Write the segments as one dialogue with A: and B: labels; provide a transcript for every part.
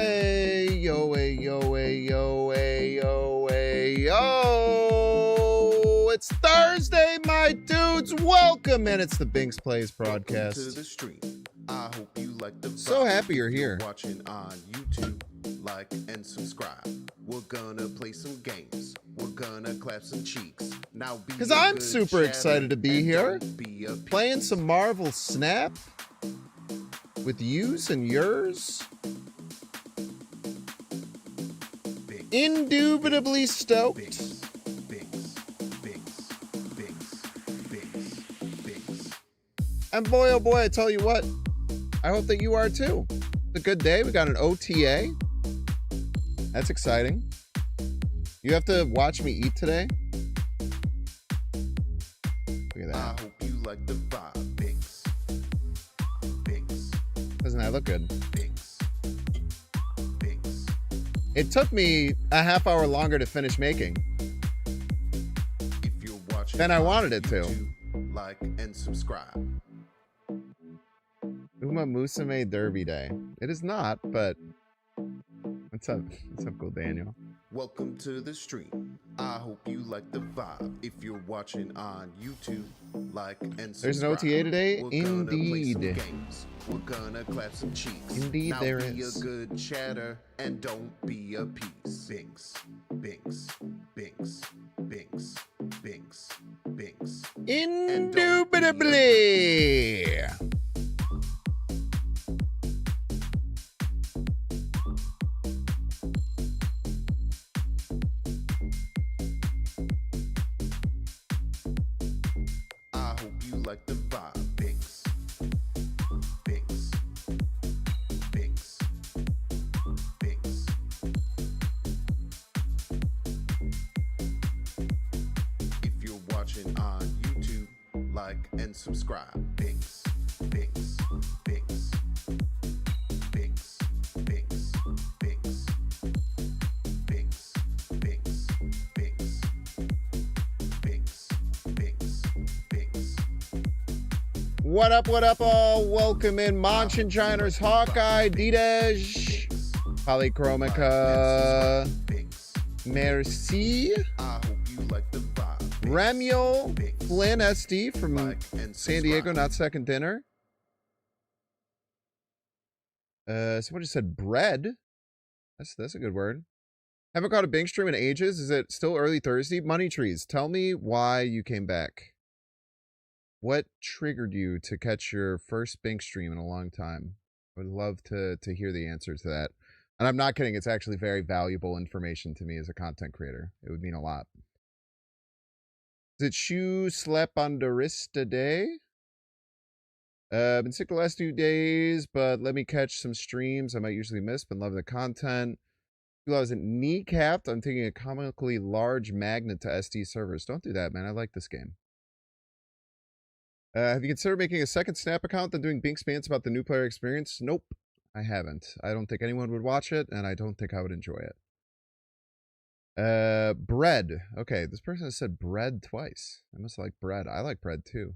A: Hey, yo, hey, yo, hey, yo, hey, yo, hey, yo. It's Thursday, my dudes. Welcome, and it's the Binks Plays broadcast.
B: Welcome to the stream. I hope you like the vibe.
A: So happy you're here.
B: Watching on YouTube, like and subscribe. We're gonna play some games. We're gonna clap some cheeks. Now
A: because I'm super excited to be here, playing some Marvel Snap with yous and yours. Indubitably stoked. And boy, oh boy, I tell you what, I hope that you are too. It's a good day. We got an OTA. That's exciting. You have to watch me eat today. Look at that.
B: I hope you like the vibe. Binks. Binks.
A: Doesn't that look good?
B: Binks. Binks.
A: It took me a half hour longer to finish making
B: If you're watching
A: than I
B: on
A: wanted it to.
B: YouTube, like and subscribe.
A: Uma Musume Derby Day. It is not, but what's up? What's up, Cool Daniel?
B: Welcome to the stream. I hope you like the vibe. If you're watching on YouTube, like and subscribe.
A: There's an OTA today?
B: We're gonna play some
A: Indeed.
B: games. We're gonna clap some cheeks.
A: Indeed
B: now
A: there
B: be
A: is.
B: a good chatter and don't be a piece. Binks, Binks, Binks, Binks, Binks, Binks.
A: Indubitably.
B: I hope you like the vibe. Binks, Binks, Binks, Binks. If you're watching on YouTube, like and subscribe. Binks, Binks, Binks, Binks, Binks, Binks, Binks, Binks, Binks, Binks, Binks, Binks.
A: What up, all? Welcome in, Manchin Jiners, Hawkeye, Didej, Polychromica,
B: Binks.
A: Merci,
B: I hope you like the vibe. Binks,
A: Remiel,
B: Binks.
A: Flynn SD from
B: Like and
A: San Diego,
B: subscribe.
A: not second dinner. Someone just said bread. That's a good word. Haven't caught a Bing stream in ages. Is it still early Thursday? Money Trees, tell me why you came back. What triggered you to catch your first Bing stream in a long time? I would love to hear the answer to that. And I'm not kidding. It's actually very valuable information to me as a content creator. It would mean a lot. Is it Shoe Slap on the Wrist today? Been sick the last 2 days, but let me catch some streams I might usually miss. Been loving the content. I wasn't kneecapped. I'm taking a comically large magnet to SD servers. Don't do that, man. I like this game. Have you considered making a second Snap account than doing Bink Spans about the new player experience? Nope, I haven't. I don't think anyone would watch it, and I don't think I would enjoy it. Bread. Okay, this person has said bread twice. I must like bread. I like bread too.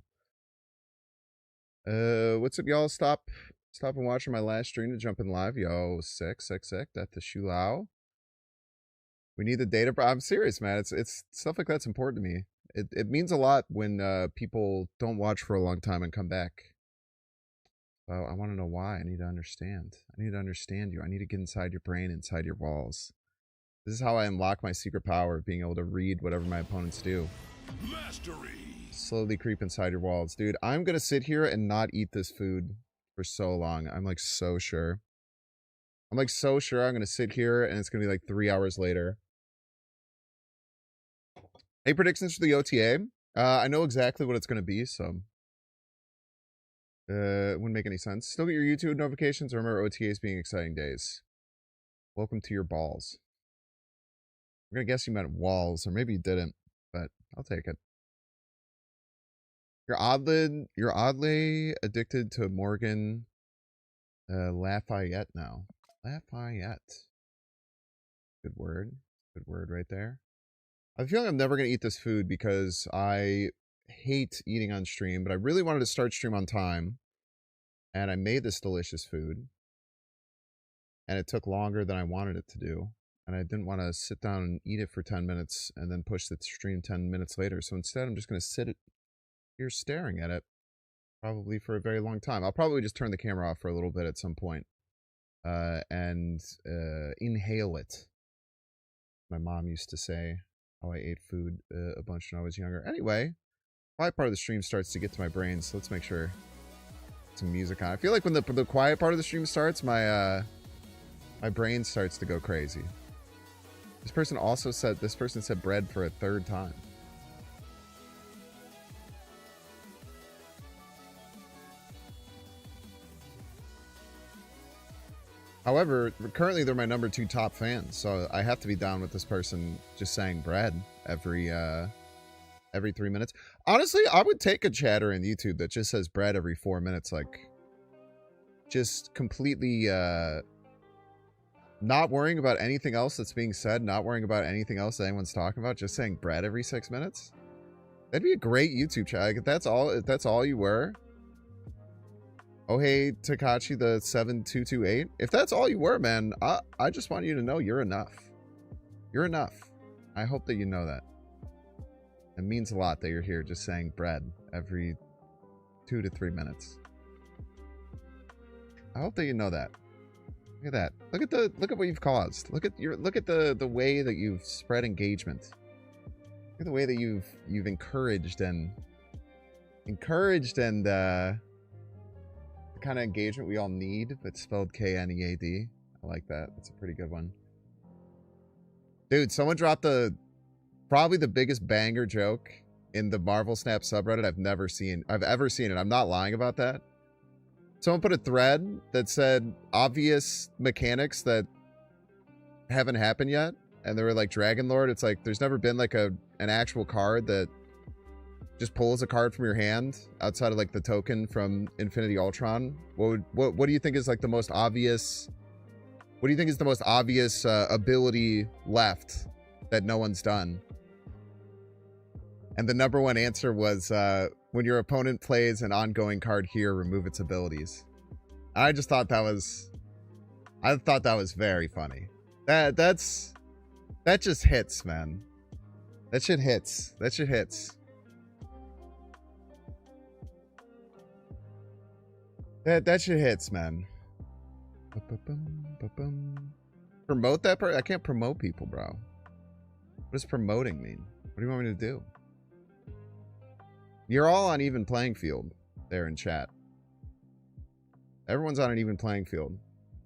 A: What's up, y'all? Stop and watching my last stream to jump in live. Yo, sick. That's the Shulao. We need the data. I'm serious, man. It's stuff like that's important to me. It means a lot when people don't watch for a long time and come back. Well, I want to know why. I need to understand. I need to understand you. I need to get inside your brain, inside your walls. This is how I unlock my secret power of being able to read whatever my opponents do.
C: Mastery.
A: Slowly creep inside your walls. Dude, I'm going to sit here and not eat this food for so long. I'm like so sure. I'm like so sure I'm going to sit here and it's going to be like 3 hours later. Any predictions for the OTA? I know exactly what it's going to be, so it wouldn't make any sense. Still get your YouTube notifications. Remember OTAs being exciting days. Welcome to your balls. I'm going to guess you meant walls, or maybe you didn't, but I'll take it. You're oddly addicted to Morgan Lafayette now. Lafayette. Good word. Good word right there. I feel like I'm never going to eat this food because I hate eating on stream, but I really wanted to start stream on time. And I made this delicious food. and it took longer than I wanted it to do. And I didn't want to sit down and eat it for 10 minutes and then push the stream 10 minutes later. So instead, I'm just going to sit here staring at it probably for a very long time. I'll probably just turn the camera off for a little bit at some point and inhale it. My mom used to say how I ate food a bunch when I was younger. Anyway, quiet part of the stream starts to get to my brain, so let's make sure some music on. I feel like when the quiet part of the stream starts, my brain starts to go crazy. This person said bread for a third time. However, currently they're my number 2 top fans, so I have to be down with this person just saying bread every 3 minutes. Honestly, I would take a chatter in YouTube that just says bread every 4 minutes, like just completely not worrying about anything else that's being said, not worrying about anything else that anyone's talking about, just saying bread every 6 minutes. That'd be a great YouTube channel. Like, if that's all you were. Oh, hey, Takachi the 7228. If that's all you were, man, I just want you to know you're enough. You're enough. I hope that you know that. It means a lot that you're here just saying bread every 2 to 3 minutes. I hope that you know that. Look at that. Look at what you've caused. Look at the way that you've spread engagement. Look at the way that you've encouraged the kind of engagement we all need, but spelled K-N-E-A-D. I like that. That's a pretty good one. Dude, someone dropped probably the biggest banger joke in the Marvel Snap subreddit I've ever seen it. I'm not lying about that. Someone put a thread that said obvious mechanics that haven't happened yet, and they were like Dragon Lord. It's like there's never been like an actual card that just pulls a card from your hand outside of like the token from Infinity Ultron. What do you think is like the most obvious? What do you think is the most obvious ability left that no one's done? And the number one answer was when your opponent plays an ongoing card here, remove its abilities. I just thought that was, very funny. That just hits, man. That shit hits. That shit hits. That shit hits, man. Promote that part? I can't promote people, bro. What does promoting mean? What do you want me to do? You're all on even playing field there in chat. Everyone's on an even playing field.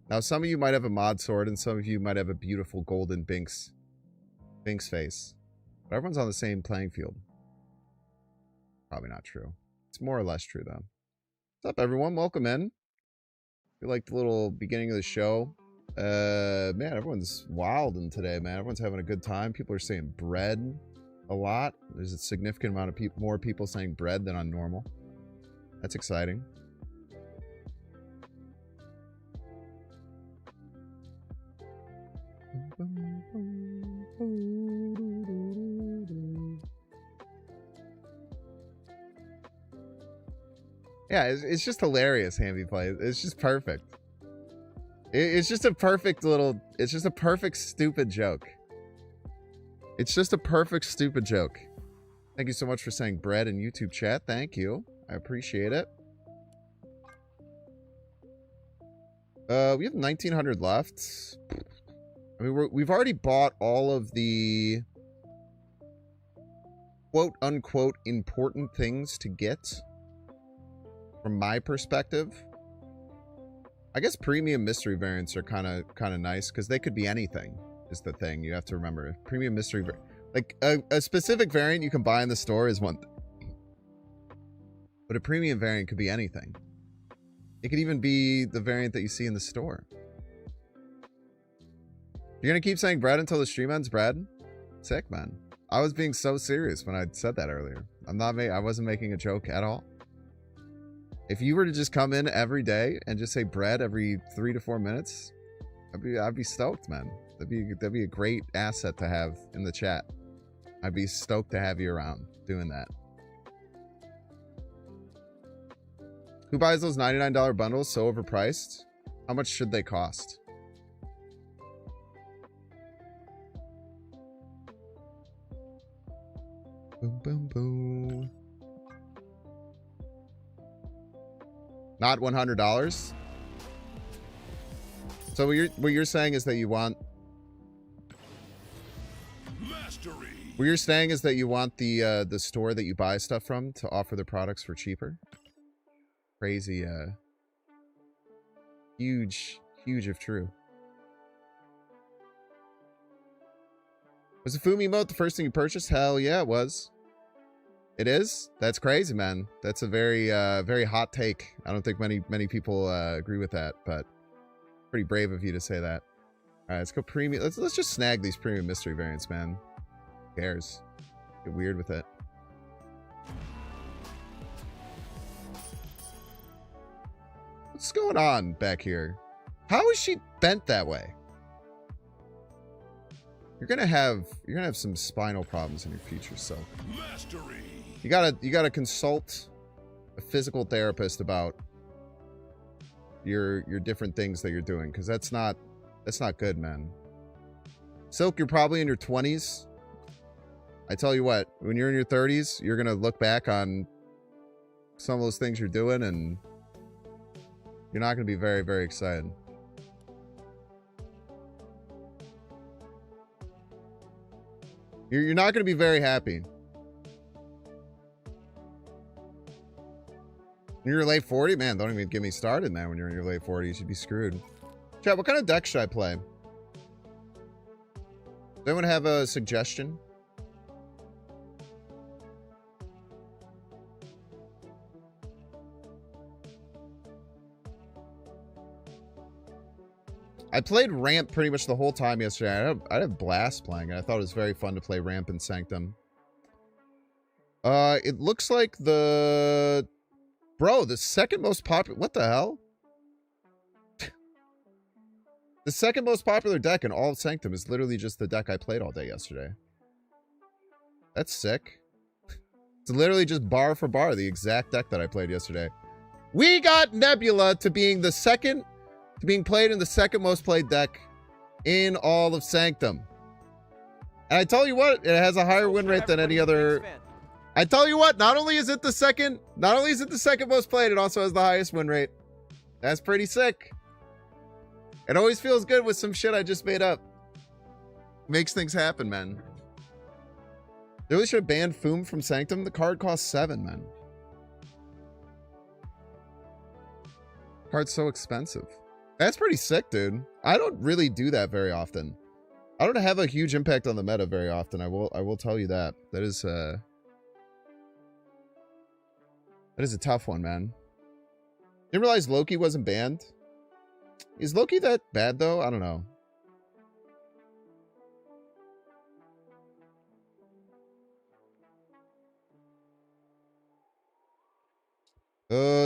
A: Now, some of you might have a mod sword, and some of you might have a beautiful golden Binks face. But everyone's on the same playing field. Probably not true. It's more or less true, though. What's up, everyone? Welcome in. I like the little beginning of the show. Man, everyone's wilding today, man. Everyone's having a good time. People are saying bread a lot. There's a significant amount of more people saying bread than on normal. That's exciting. Yeah, it's just hilarious, Hamby play. It's just perfect. It's just a perfect little... It's just a perfect stupid joke. It's just a perfect stupid joke. Thank you so much for saying bread in YouTube chat. Thank you. I appreciate it. We have 1,900 left. I mean, we've already bought all of the quote-unquote important things to get. From my perspective, I guess premium mystery variants are kind of nice because they could be anything. Is the thing you have to remember. Premium mystery, like a specific variant you can buy in the store is one thing, but a premium variant could be anything. It could even be the variant that you see in the store. You're gonna keep saying bread until the stream ends. Bread, sick, man. I was being so serious when I said that earlier. I wasn't making a joke at all. If you were to just come in every day and just say bread every 3 to 4 minutes, I'd be stoked, man. That'd be a great asset to have in the chat. I'd be stoked to have you around doing that. Who buys those $99 bundles so overpriced? How much should they cost? Boom, boom, boom. Not $100. So what you're saying is that you want mastery. What you're saying is that you want the store that you buy stuff from to offer their products for cheaper. Crazy, huge if true. Was the Fumi emote the first thing you purchased? Hell yeah, it was. It is? That's crazy, man. That's a very, very hot take. I don't think many people agree with that, but pretty brave of you to say that. All right, let's go premium. Let's just snag these premium mystery variants, man. Who cares? Get weird with it. What's going on back here? How is she bent that way? You're gonna have some spinal problems in your future, so you gotta consult a physical therapist about your different things that you're doing, because that's not good, man. Silk, you're probably in your 20s. I tell you what, when you're in your 30s, you're gonna look back on some of those things you're doing, and you're not gonna be very, very excited. You're not going to be very happy. When you're late 40, man, don't even get me started, man. When you're in your late 40s, you'd be screwed. Chat, what kind of deck should I play? Does anyone have a suggestion? I played Ramp pretty much the whole time yesterday. I had a blast playing it. I thought it was very fun to play Ramp in Sanctum. It looks like the second most popular... What the hell? The second most popular deck in all of Sanctum is literally just the deck I played all day yesterday. That's sick. It's literally just bar for bar the exact deck that I played yesterday. We got Nebula to being the second... being played in the second most played deck in all of Sanctum. And I tell you what, it has a higher win rate than any other. I tell you what, not only is it the second most played, it also has the highest win rate. That's pretty sick. It always feels good with some shit I just made up. Makes things happen, man. They really should have banned Foom from Sanctum. The card costs 7, man. Card's so expensive. That's pretty sick, dude. I don't really do that very often. I don't have a huge impact on the meta very often. I will tell you that. That is a tough one, man. Didn't realize Loki wasn't banned. Is Loki that bad though? I don't know.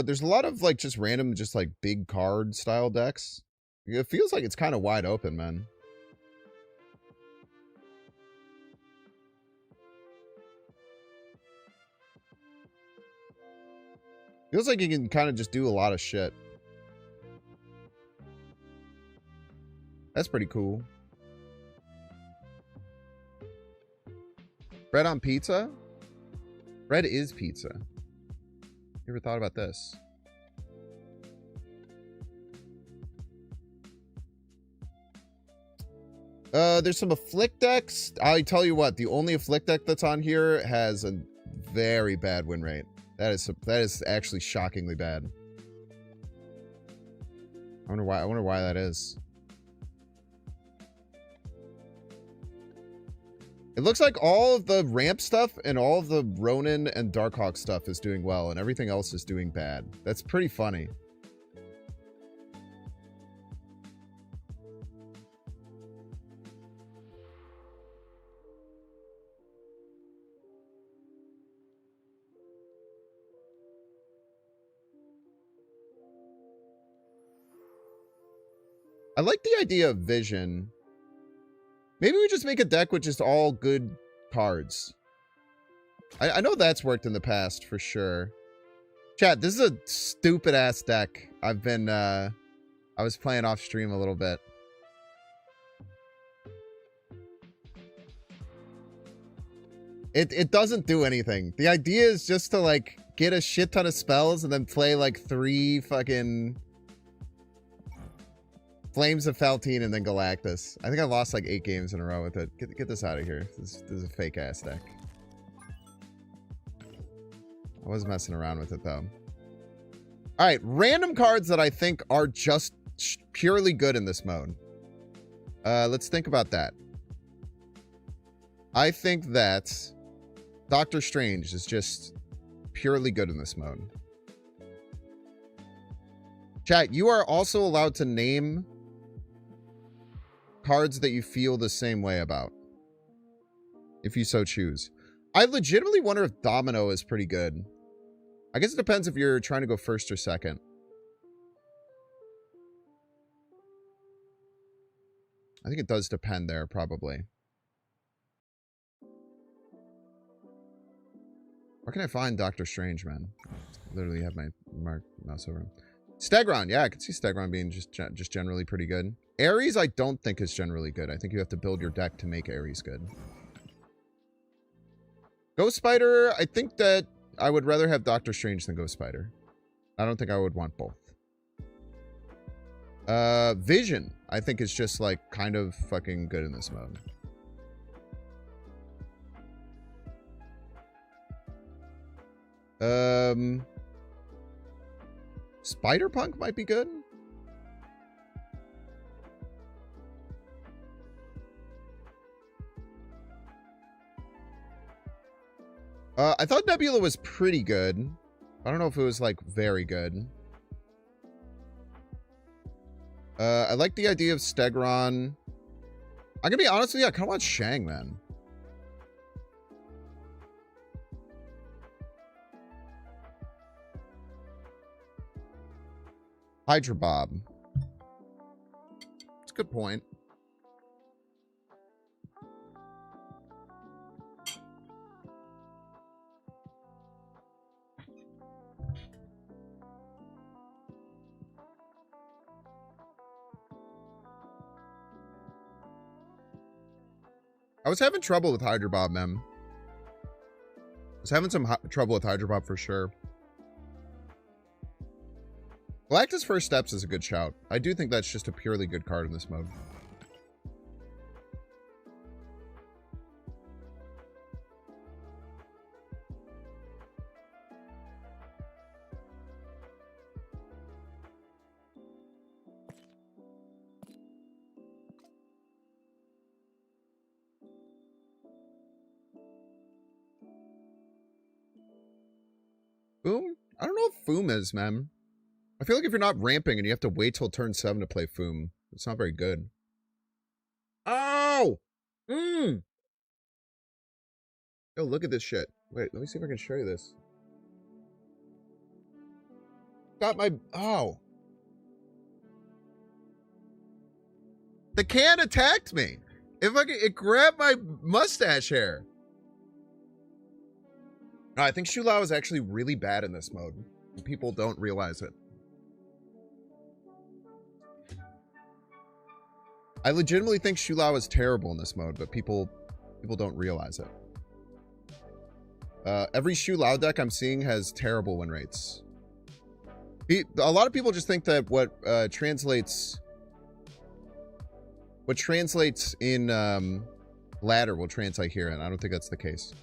A: There's a lot of like just random, just like big card style decks. It feels like it's kind of wide open, man. Feels like you can kind of just do a lot of shit. That's pretty cool. Bread on pizza? Bread is pizza. You ever thought about this? There's some afflict decks. I tell you what, the only afflict deck that's on here has a very bad win rate. That is actually shockingly bad. I wonder why that is. It looks like all of the ramp stuff and all of the Ronin and Darkhawk stuff is doing well, and everything else is doing bad. That's pretty funny. I like the idea of Vision. Maybe we just make a deck with just all good cards. I know that's worked in the past for sure. Chat, this is a stupid ass deck. I was playing off stream a little bit. It doesn't do anything. The idea is just to, like, get a shit ton of spells and then play, like, 3 fucking Flames of Faltine and then Galactus. I think I lost, like, 8 games in a row with it. Get this out of here. This is a fake-ass deck. I was messing around with it, though. Alright, random cards that I think are just purely good in this mode. Let's think about that. I think that Doctor Strange is just purely good in this mode. Chat, you are also allowed to name cards that you feel the same way about, if you so choose. I legitimately wonder if Domino is pretty good. I guess it depends if you're trying to go first or second. I think it does depend there, probably. Where can I find Doctor Strange, man? I literally have my mouse over him. Stegron, yeah, I could see Stegron being just generally pretty good. Ares, I don't think is generally good. I think you have to build your deck to make Ares good. Ghost Spider, I think that I would rather have Doctor Strange than Ghost Spider. I don't think I would want both. Vision, I think is just, like, kind of fucking good in this mode. Spider-Punk might be good. I thought Nebula was pretty good. I don't know if it was, like, very good. I like the idea of Stegron. I'm gonna be honest with you, I kind of want Shang, man. Hydra Bob. That's a good point. I was having trouble with Hydra Bob, man. I was having some trouble with Hydra Bob for sure. Galactus First Steps is a good shout. I do think that's just a purely good card in this mode. Foom? I don't know what Foom is, man. I feel like if you're not ramping and you have to wait till turn 7 to play Foom, it's not very good. Oh! Yo, look at this shit. Wait, let me see if I can show you this. Got my... Oh. The can attacked me. It grabbed my mustache hair. No, I think Shulao is actually really bad in this mode. People don't realize it. I legitimately think Shulao is terrible in this mode, but people don't realize it. Every Shulao deck I'm seeing has terrible win rates. A lot of people just think that what translates in ladder will translate here, and I don't think that's the case.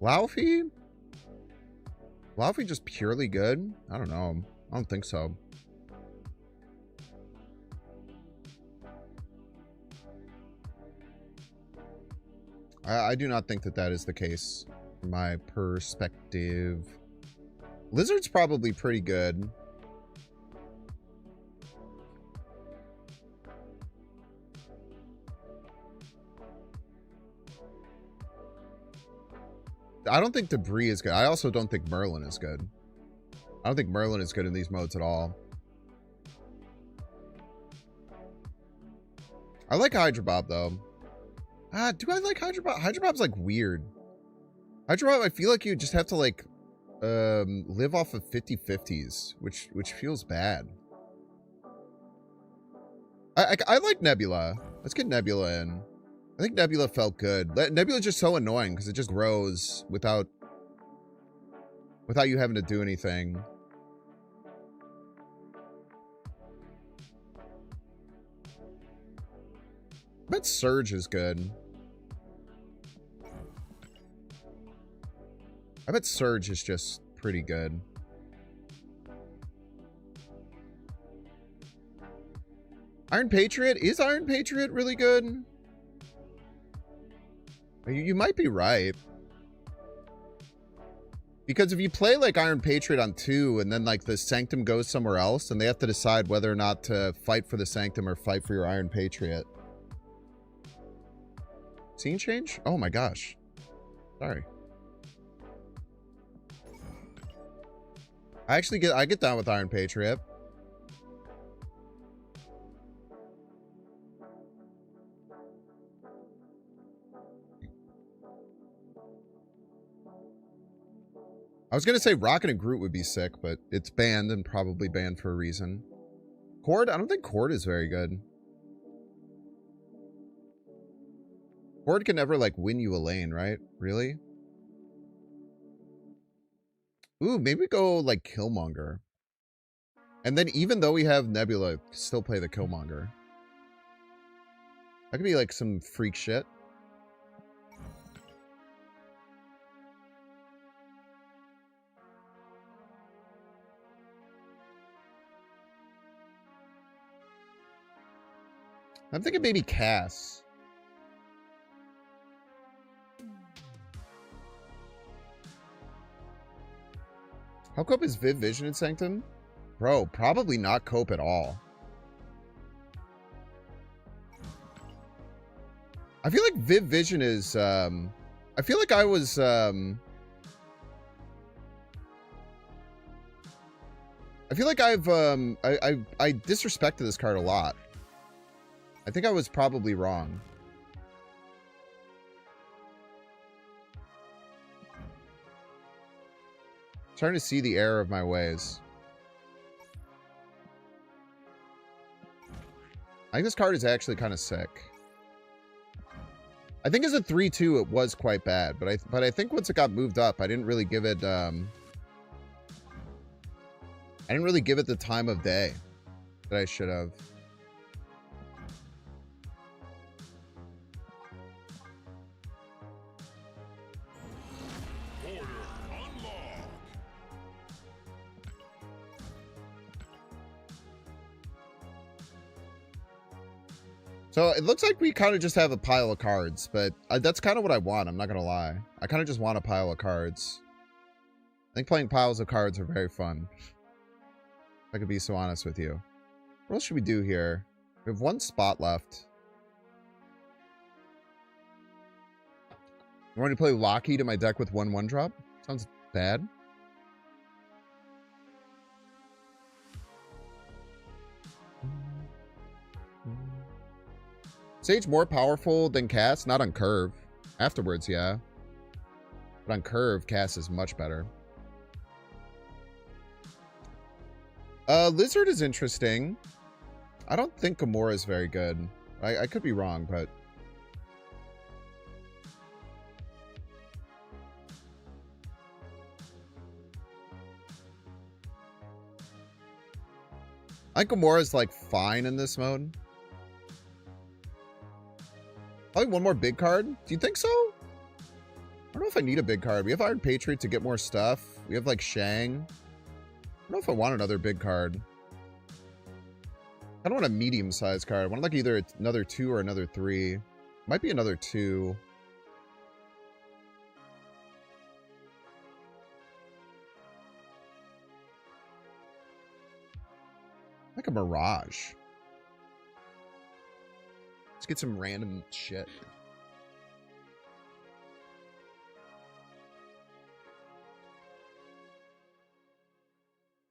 A: Laufey? Laufey just purely good? I don't know. I don't think so. I do not think that that is the case from my perspective. Lizard's probably pretty good. I don't think Debris is good. I also don't think Merlin is good. I don't think Merlin is good in these modes at all. I like Hydra Bob, though. Do I like Hydra Bob? Hydra Bob's, like, weird. Hydra Bob, I feel like you just have to, like, live off of 50/50s, which feels bad. I like Nebula. Let's get Nebula in. I think Nebula felt good. Nebula's just so annoying because it just grows without you having to do anything. I bet Surge is good. I bet Surge is just pretty good. Iron Patriot? Is Iron Patriot really good? You might be right. Because if you play like Iron Patriot on 2 and then like the Sanctum goes somewhere else and they have to decide whether or not to fight for the Sanctum or fight for your Iron Patriot. Scene change? Oh my gosh. Sorry. I get down with Iron Patriot. I was going to say Rocket and Groot would be sick, but it's banned and probably banned for a reason. Cord? I don't think Cord is very good. Cord can never, like, win you a lane, right? Really? Ooh, maybe go, like, Killmonger. And then even though we have Nebula, still play the Killmonger. That could be, like, some freak shit. I'm thinking maybe Cass. How cope is Viv Vision in Sanctum? Bro, probably not cope at all. I feel like Viv Vision is, I feel like I was, I feel like I disrespected this card a lot. I think I was probably wrong. Trying to see the error of my ways. I think this card is actually kind of sick. I think as a 3-2 it was quite bad, but I think once it got moved up, I didn't really give it I didn't really give it the time of day that I should have. So it looks like we kind of just have a pile of cards, but that's kind of what I want. I'm not going to lie. I kind of just want a pile of cards. I think playing piles of cards are very fun. If I could be so honest with you. What else should we do here? We have one spot left. You want to play Lockheed to my deck with 1/1 drop? Sounds bad. Sage more powerful than Cass? Not on curve. Afterwards, yeah. But on curve, Cass is much better. Lizard is interesting. I don't think Gamora is very good. I could be wrong, but... I think Gamora is, like, fine in this mode. Probably one more big card. Do you think so? I don't know if I need a big card. We have Iron Patriot to get more stuff. We have, like, Shang. I don't know if I want another big card. I don't want a medium-sized card. I want, like, either another 2 or another 3. Might be another 2. Like a Mirage. Let's get some random shit.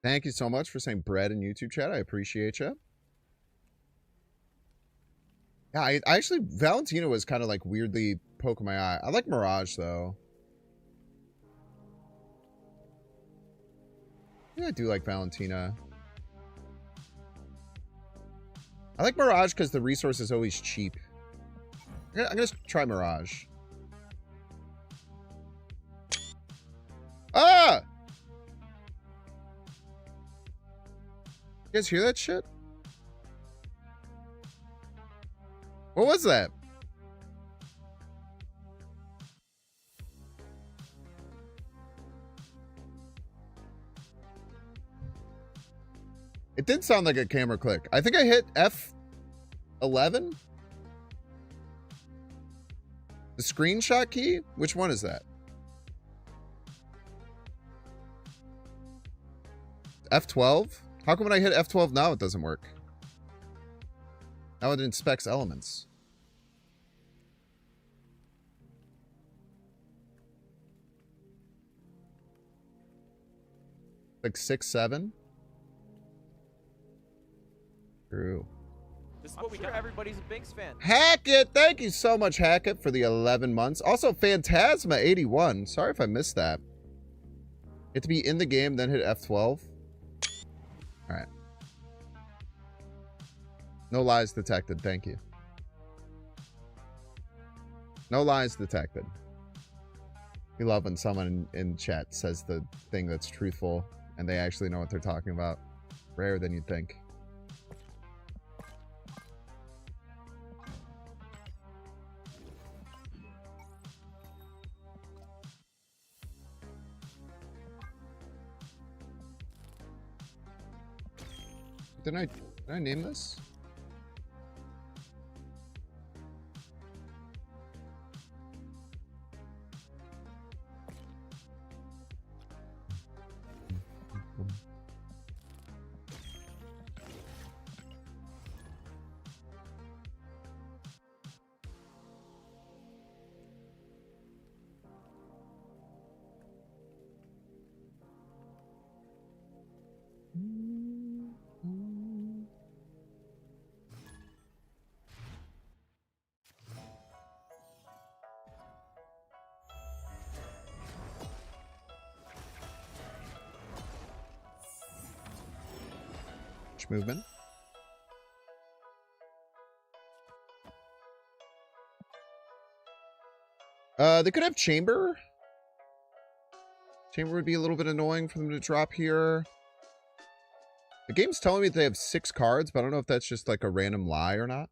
A: Thank you so much for saying bread in YouTube chat. I appreciate you. Yeah, I actually, Valentina was kind of like weirdly poking my eye. I like Mirage though. Yeah, I do like Valentina. I like Mirage because the resource is always cheap. I'm gonna try Mirage. Ah! You guys hear that shit? What was that? It did sound like a camera click. I think I hit F11. The screenshot key? Which one is that? F12? How come when I hit F12 now it doesn't work? Now it inspects elements. Like 6, 7? True.
C: This is what we do. Everybody's a Binks fan.
A: Hackett! Thank you so much, Hackett, for the 11 months. Also, Phantasma81. Sorry if I missed that. You have to be in the game, then hit F12. Alright. No lies detected. Thank you. No lies detected. We love when someone in chat says the thing that's truthful and they actually know what they're talking about. Rarer than you'd think. Did I name this? Movement. They could have chamber. Chamber would be a little bit annoying for them to drop here. The game's telling me that they have 6 cards, but I don't know if that's just like a random lie or not.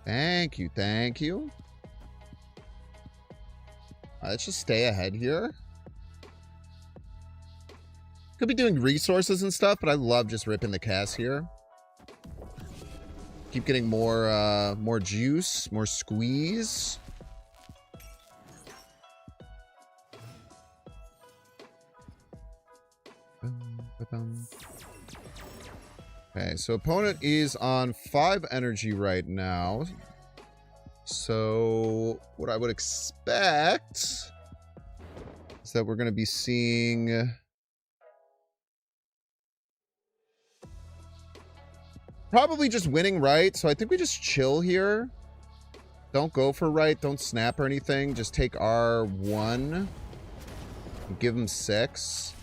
A: Thank you, thank you. Let's just stay ahead here. Could be doing resources and stuff, but I love just ripping the cast here. Keep getting more juice, more squeeze. Okay, so opponent is on 5 energy right now. So what I would expect is that we're going to be seeing probably just winning right. So I think we just chill here. Don't go for right. Don't snap or anything. Just take R1 and give them 6.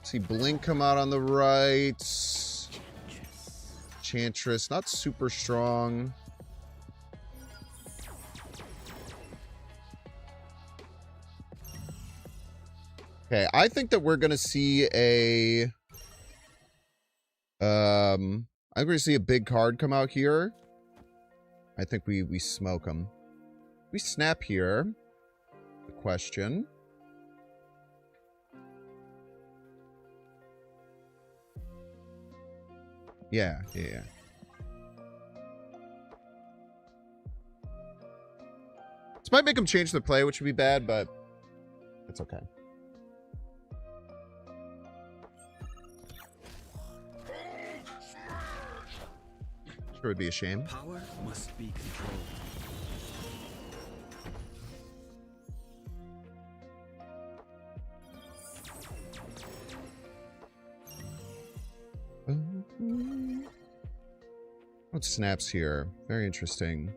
A: See Blink come out on the right. Chantress, not super strong. Okay, I think that we're gonna see a I'm gonna see a big card come out here. I think we smoke them. We snap here. The question. Yeah. This might make him change the play, which would be bad, but it's okay. Sure would be a shame.
D: Power must be controlled.
A: What snaps here? Very interesting.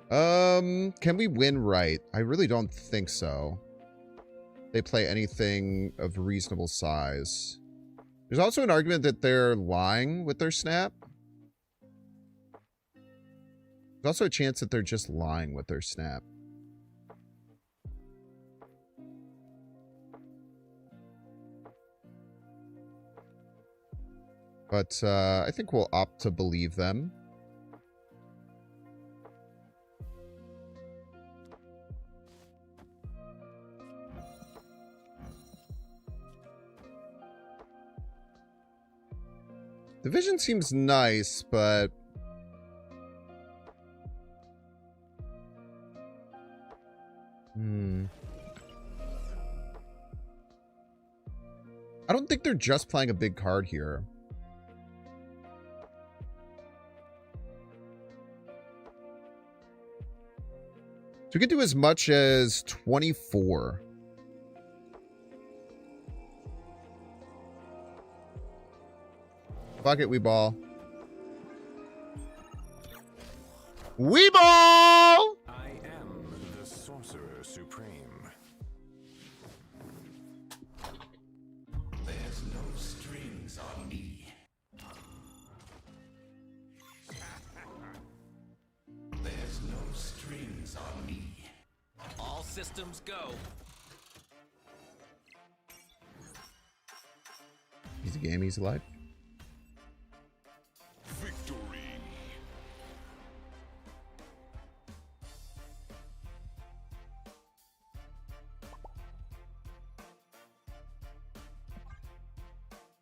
A: Can we win right? I really don't think so. They play anything of reasonable size. There's also an argument that they're lying with their snap. There's also a chance that they're just lying with their snap. But I think we'll opt to believe them. The vision seems nice, but... I don't think they're just playing a big card here. So we could do as much as 24. Fuck it, we ball. We ball!
D: I am the Sorcerer Supreme.
B: There's no strings on me. There's no strings on me.
C: All systems go.
A: Easy game, easy life.
D: Victory.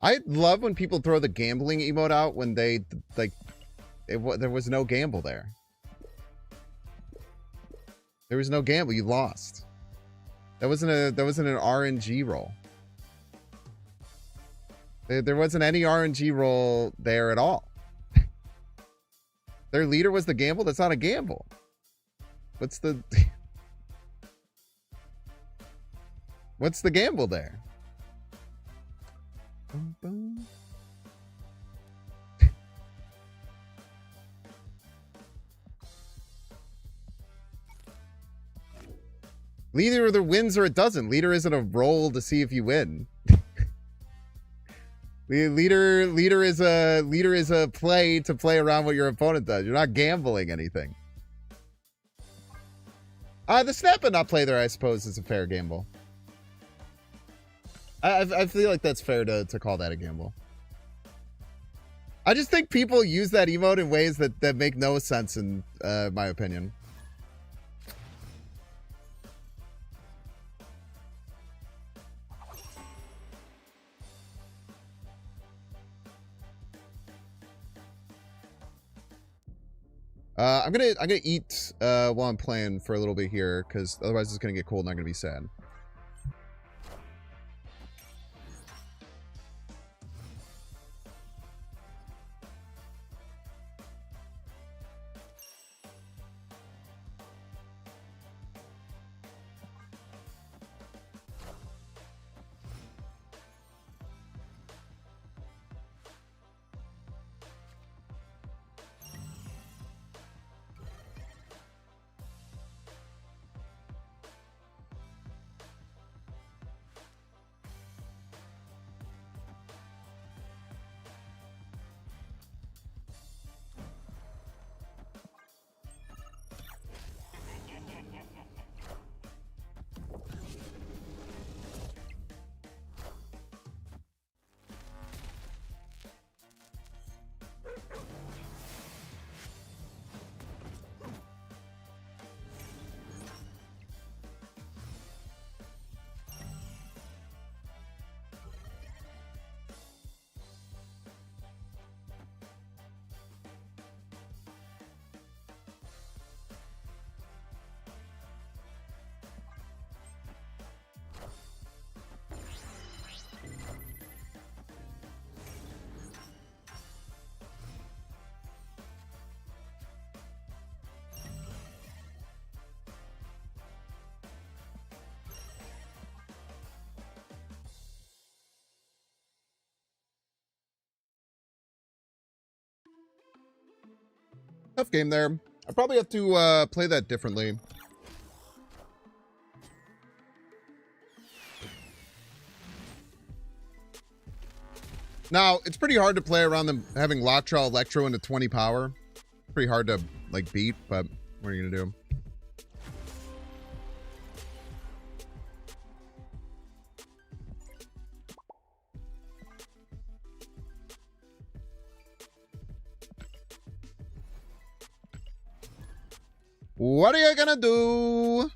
A: I love when people throw the gambling emote out when they, like, there was no gamble there. There was no gamble. You lost. That wasn't an RNG roll. There wasn't any RNG roll there at all. Their leader was the gamble? That's not a gamble. What's the... What's the gamble there? Boom, boom. Leader either wins or it doesn't. Leader isn't a roll to see if you win. Leader is a play to play around what your opponent does. You're not gambling anything. The snap and not play there, I suppose, is a fair gamble. I feel like that's fair to call that a gamble. I just think people use that emote in ways that make no sense in my opinion. I'm gonna eat while I'm playing for a little bit here, because otherwise it's gonna get cold and I'm gonna be sad. Tough game there. I probably have to play that differently. Now, it's pretty hard to play around them having Lockjaw Electro into 20 power. Pretty hard to, like, beat, but what are you gonna do? What are you gonna do?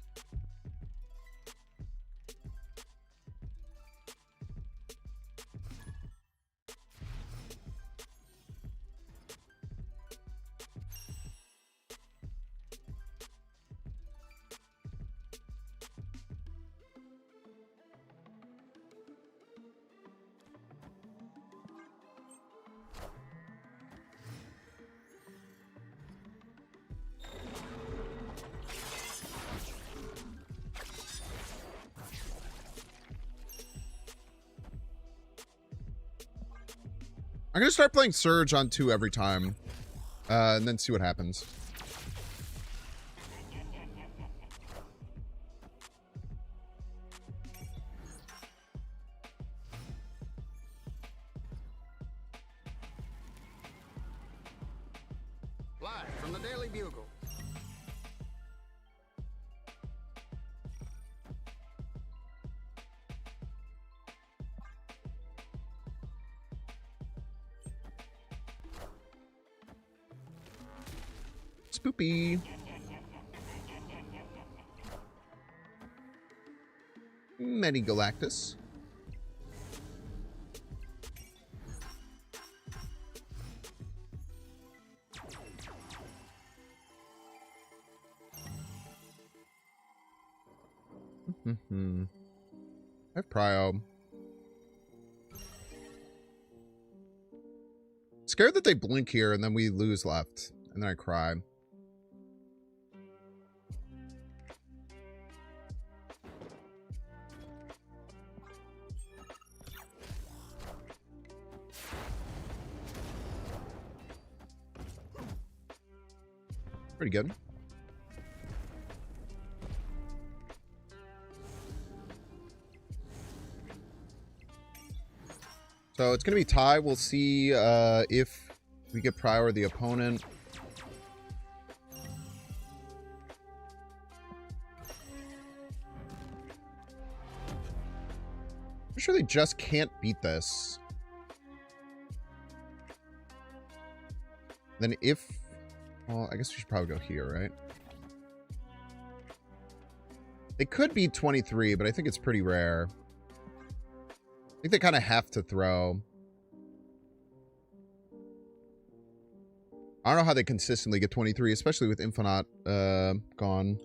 A: I'm gonna start playing Surge on 2 every time, and then see what happens.
E: Live from the Daily Bugle.
A: Spoopy. Many Galactus. I have Prio. Scared that they blink here and then we lose left. And then I cry. Pretty good. So it's going to be tie. We'll see if we get Prior the opponent. I'm sure they just can't beat this. Then if... Well, I guess we should probably go here, right? They could beat 23, but I think it's pretty rare. I think they kind of have to throw. I don't know how they consistently get 23, especially with Infinite gone.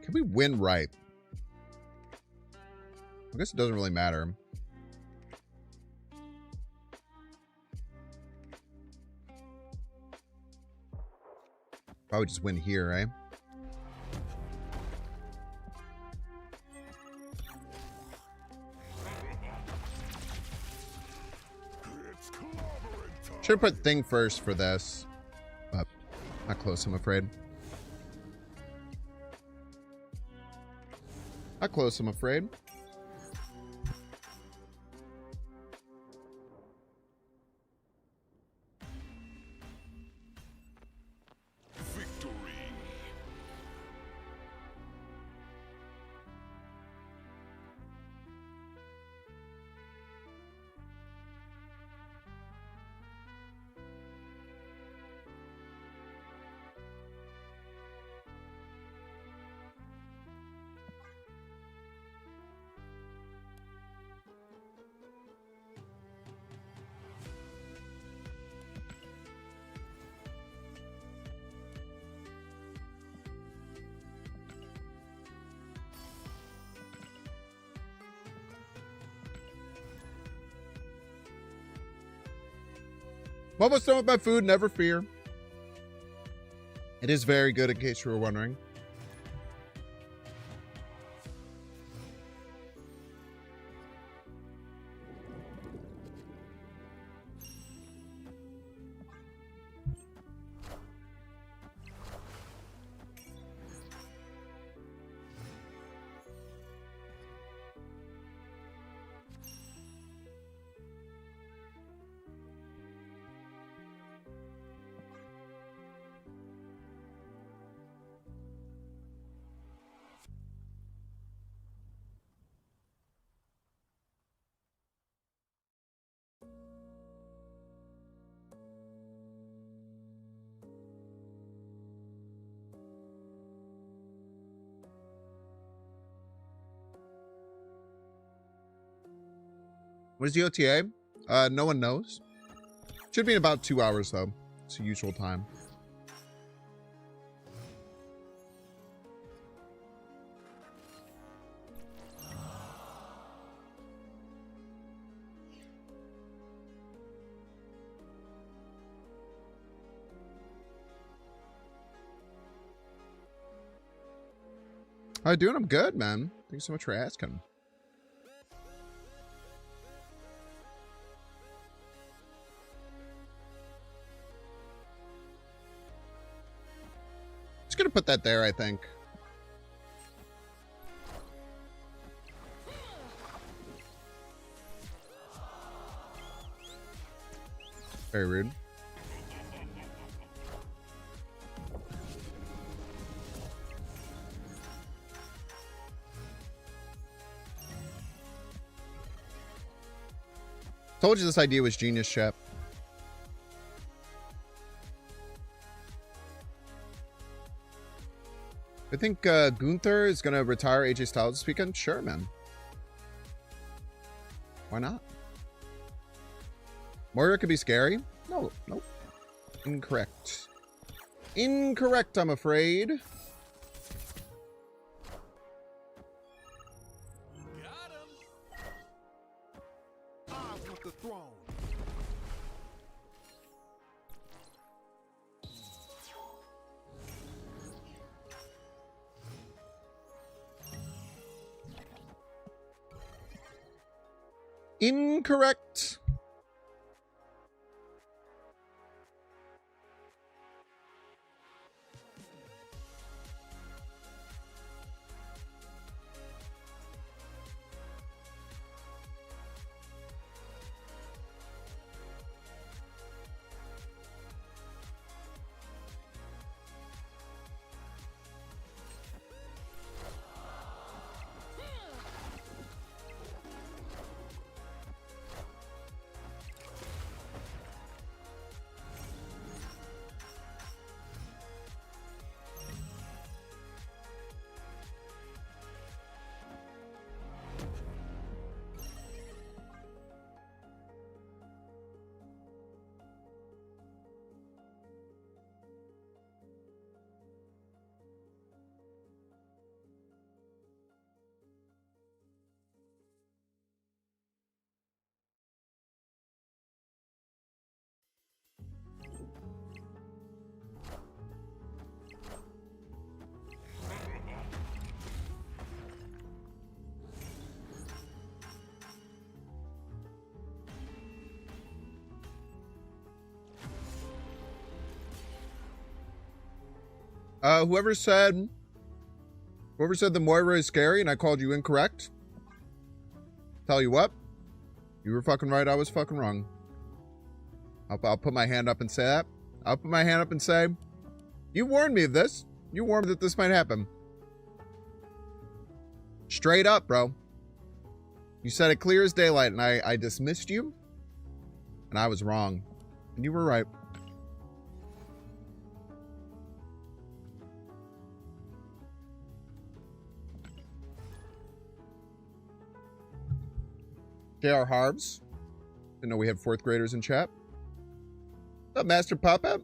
A: Can we win right? I guess it doesn't really matter. Probably just win here, right? Should have put thing first for this. But not close, I'm afraid. Not close, I'm afraid.
D: Victory.
A: I'm almost done with my food, never fear. It is very good, in case you were wondering. What is the OTA? No one knows. Should be in about 2 hours, though. It's the usual time. How you doing? I'm good, man. Thanks so much for asking. Just gonna put that there, I think. Very rude. Told you this idea was genius, chat. I think Gunther is going to retire AJ Styles this weekend. Sure, man. Why not? Moira could be scary. No, nope. Incorrect. Incorrect, I'm afraid.
D: Got him. I want the throne.
A: Incorrect. Whoever said the Moira is scary and I called you incorrect, tell you what, you were fucking right, I was fucking wrong. I'll put my hand up and say that. I'll put my hand up and say, you warned me of this. You warned me that this might happen. Straight up, bro. You said it clear as daylight and I dismissed you. And I was wrong. And you were right. J.R. Harbs. Didn't know we had 4th graders in chat. What's up, Master Papa?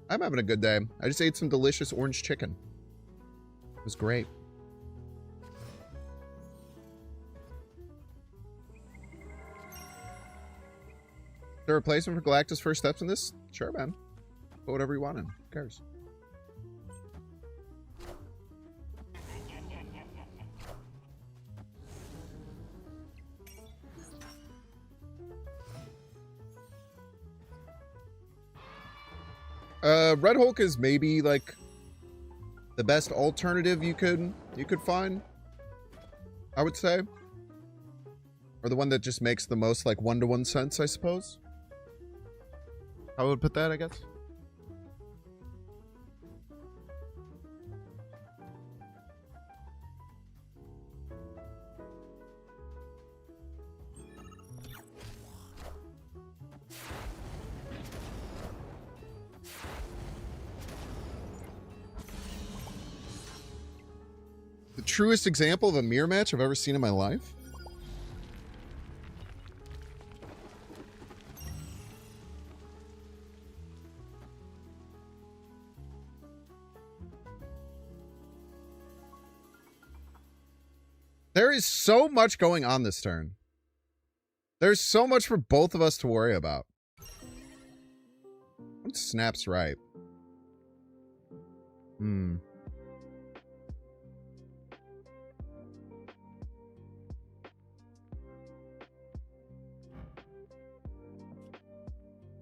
A: I'm having a good day. I just ate some delicious orange chicken. It was great. The replacement for Galactus' first steps in this? Sure, man. Put whatever you want in. Who cares? Red Hulk is maybe like the best alternative you could find, I would say. Or the one that just makes the most like one-to-one sense, I suppose. I would put that, I guess. The truest example of a mirror match I've ever seen in my life? There is so much going on this turn. There's so much for both of us to worry about. What snaps right?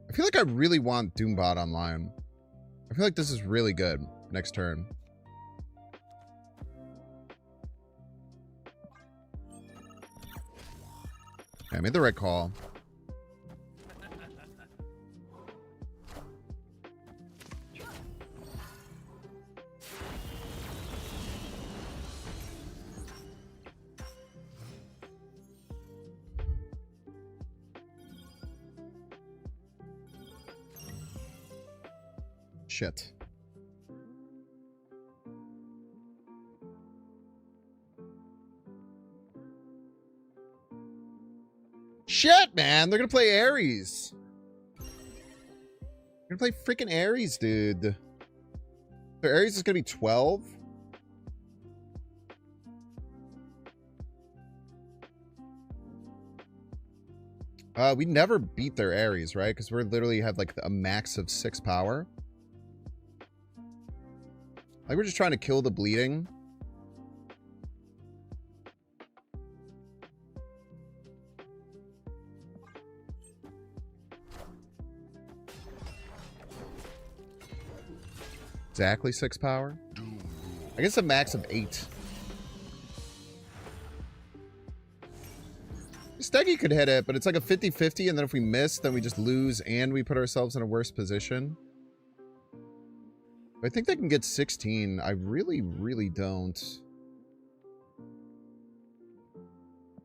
A: I feel like I really want Doombot online. I feel like this is really good next turn. Okay, I made the right call. Shit. Shit, man. They're gonna play Ares. They're gonna play freaking Ares, dude. So Ares is gonna be 12. We never beat their Ares, right? Because we're literally have like a max of 6 power. Like, we're just trying to kill the bleeding. Exactly 6 power. I guess a max of 8. Steggy could hit it, but it's like a 50-50, and then if we miss, then we just lose, and we put ourselves in a worse position. I think they can get 16. I really, really don't.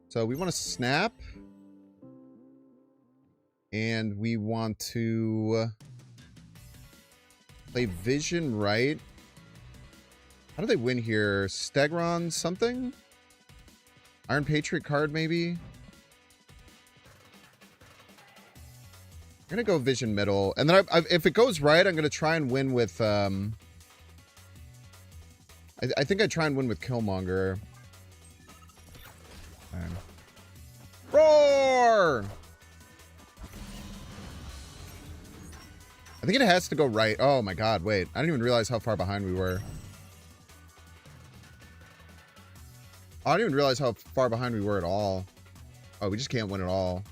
A: So we want to snap. And we want to play Vision right. How do they win here? Stegron something? Iron Patriot card maybe? I'm going to go Vision middle. And then if it goes right, I'm going to try and win with... I think I try and win with Killmonger. Okay. Roar! I think it has to go right. Oh my god, wait. I didn't even realize how far behind we were. I didn't even realize how far behind we were at all. Oh, we just can't win at all.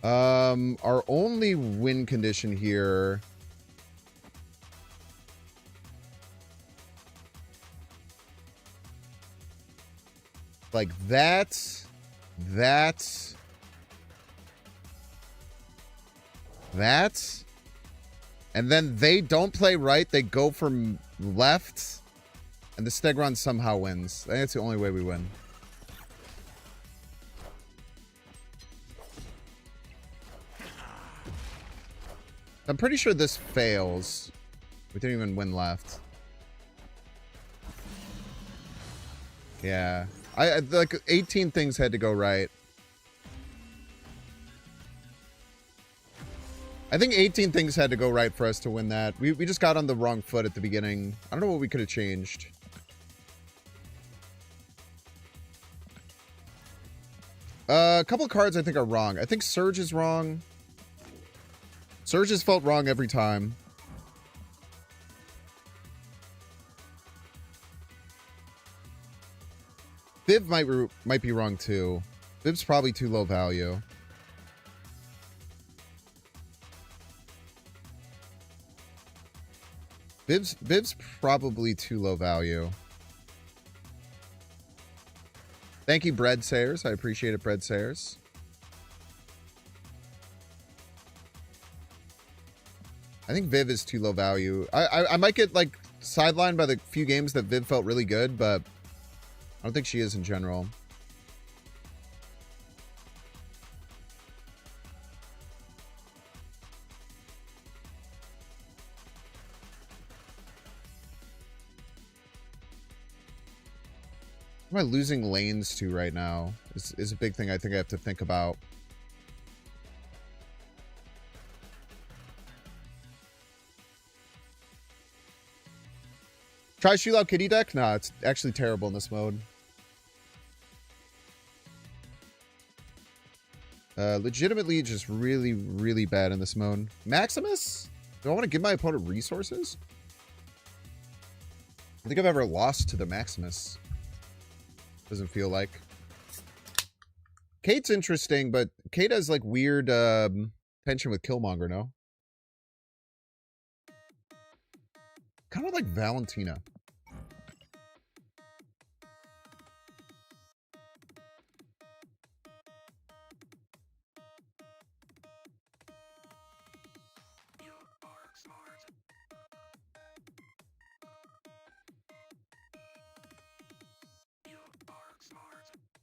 A: Our only win condition here... like that... and then they don't play right, they go from left, and the Stegron somehow wins. I think that's the only way we win. I'm pretty sure this fails. We didn't even win left. Yeah. I like 18 things had to go right. I think 18 things had to go right for us to win that. We just got on the wrong foot at the beginning. I don't know what we could have changed. A couple of cards I think are wrong. I think Surge is wrong. Surge has felt wrong every time. Viv might be wrong too. Viv's probably too low value. Viv's probably too low value. Thank you, Bread Sayers. I appreciate it, Bread Sayers. I think Viv is too low value. I might get like sidelined by the few games that Viv felt really good, but I don't think she is in general. What am I losing lanes to right now? Is a big thing I think I have to think about. Try Shootout Kitty deck? Nah, it's actually terrible in this mode. Legitimately just really, really bad in this mode. Maximus? Do I want to give my opponent resources? I think I've ever lost to the Maximus. Doesn't feel like. Kate's interesting, but Kate has like weird tension with Killmonger, no? Kind of like Valentina.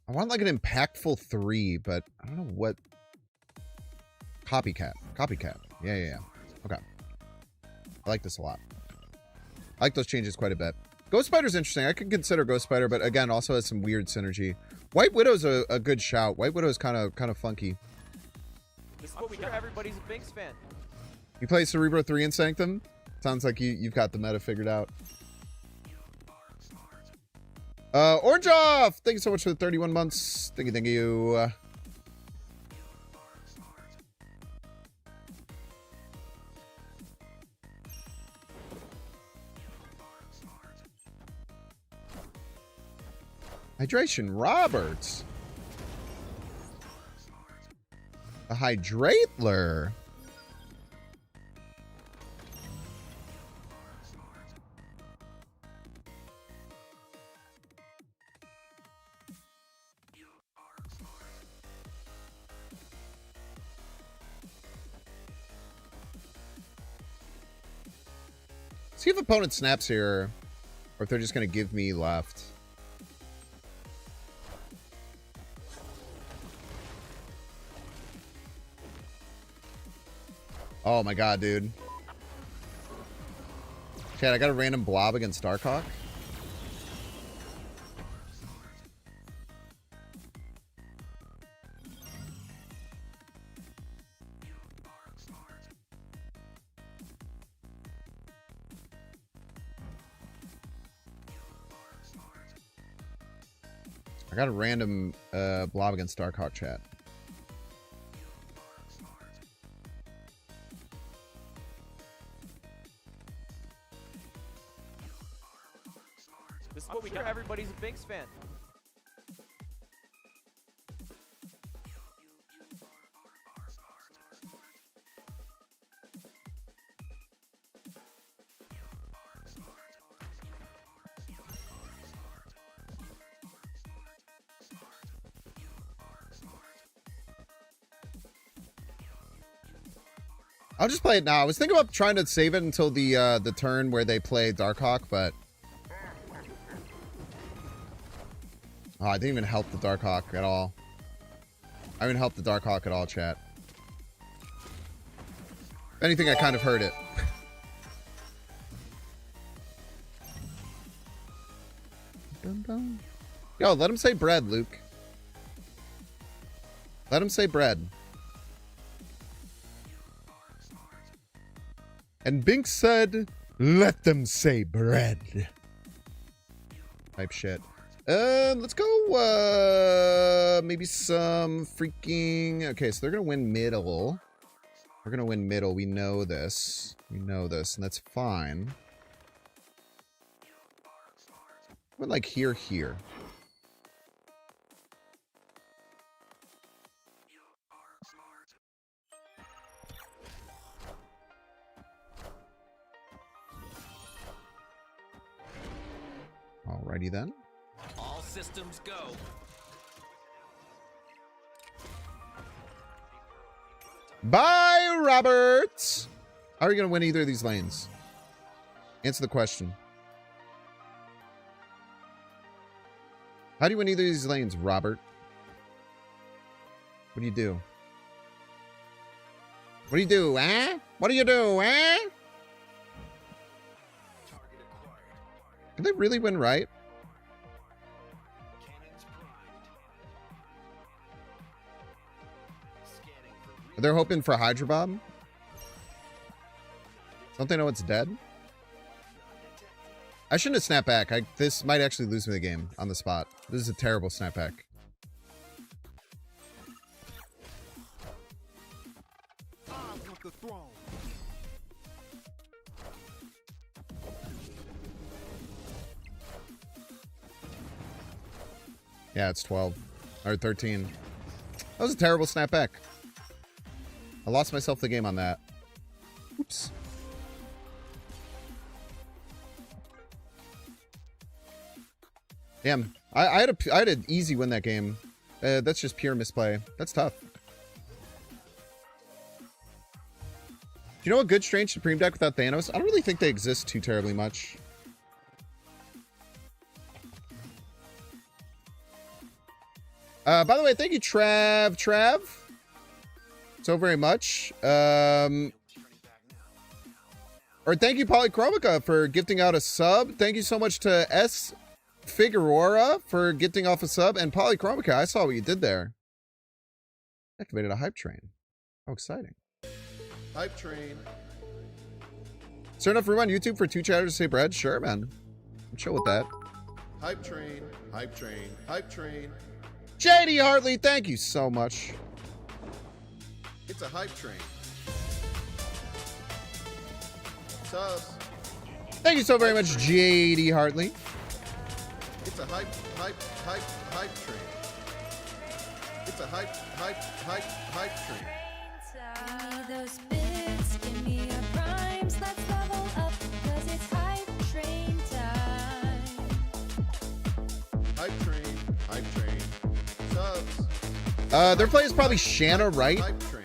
A: I want like an impactful 3, but I don't know what. Copycat. Copycat. Yeah. Okay. I like this a lot. I like those changes quite a bit. Ghost Spider's interesting. I could consider Ghost Spider, but again, also has some weird synergy. White Widow's a good shout. White Widow's kind of funky.
F: This is what we got. Everybody's a Binks fan.
A: You play Cerebro 3 in Sanctum? Sounds like you've got the meta figured out. Orange Off! Thank you so much for the 31 months. Thank you. Hydration Roberts. A Hydratler. See if opponent snaps here, or if they're just going to give me left. Oh my god, dude. Chad, I got a random blob against Darkhawk. I got a random blob against Darkhawk, chat.
F: This is what we got. Everybody's a Binks fan.
A: I'll just play it now. I was thinking about trying to save it until the turn where they play Darkhawk, but oh, I didn't even help the Darkhawk at all. I didn't help the Darkhawk at all, chat. If anything, I kind of heard it. Yo, let him say bread, Luke. Let him say bread. And Binks said, let them say bread. Type shit. Let's go, maybe some freaking... Okay, so they're gonna win middle. We're gonna win middle. We know this. We know this, and that's fine. But like here. Alrighty then.
C: All systems go.
A: Bye, Robert! How are you going to win either of these lanes? Answer the question. How do you win either of these lanes, Robert? What do you do? What do you do, eh? What do you do, eh? Can they really win right? They're hoping for Hydra Bomb? Don't they know it's dead? I shouldn't have snapped back. This might actually lose me the game on the spot. This is a terrible snapback.
D: I want the throne.
A: Yeah, it's 12. Or 13. That was a terrible snapback. I lost myself the game on that. Oops. Damn. I had an easy win that game. That's just pure misplay. That's tough. Do you know a good Strange Supreme deck without Thanos? I don't really think they exist too terribly much. By the way, thank you, Trav. So very much. Or thank you, Polychromica, for gifting out a sub. Thank you so much to S. Figueroa for gifting off a sub. And Polychromica, I saw what you did there. Activated a hype train. How exciting.
B: Hype train.
A: Is there enough room on YouTube for 2 chatters to say bread? Sure, man. I'm chill with that.
B: Hype train. Hype train. Hype train.
A: JD Hartley, thank you so much.
B: It's a hype train. Subs.
A: Thank you so very much, JD Hartley.
B: It's a hype train. It's a hype train.
G: Give me those bits, give me your primes, let's level up, 'cause it's hype train time.
B: Hype train. Hype train. Subs.
A: Their play is probably Shanna, right?
B: Hype train.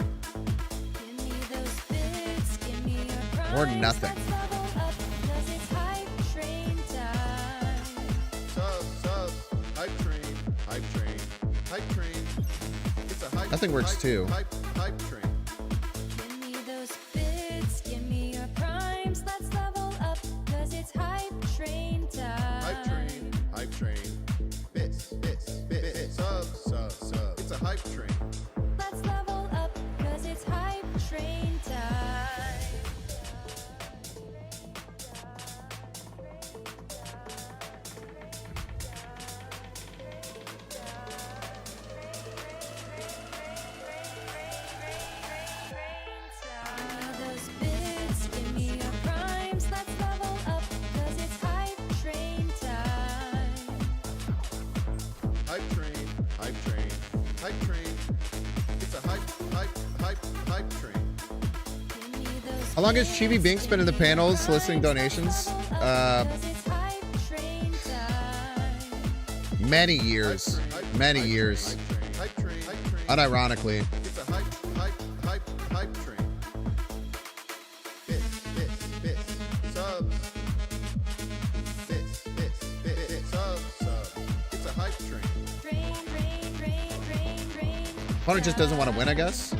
G: Give me those bits, give me your primes,
A: Or nothing.
G: let's level up, 'cause it's hype train time.
B: Subs. Hype train. Hype train. Hype train. It's a hype.
A: Nothing works too.
B: Hype train.
G: Give me those bits, give me your primes, let's level up, 'cause it's hype train time.
B: Hype train. Hype train. Bits. Subs. It's a hype train.
G: Let's level up, 'cause it's hype train time. Those bits, give me your primes, let's level up, 'cause it's hype train time.
B: Hype train. Hype train. Hype train. It's a hype train.
G: Give me those
A: How long has Chibi Binks been in the panels soliciting donations?
G: 'cause it's hype train time.
A: Many years. Many years.
B: Hype train.
A: Unironically.
B: It's a hype train. Bits. Subs. Bits. Subs. It's a hype train.
G: Rain.
A: Opponent just doesn't want to win, I guess.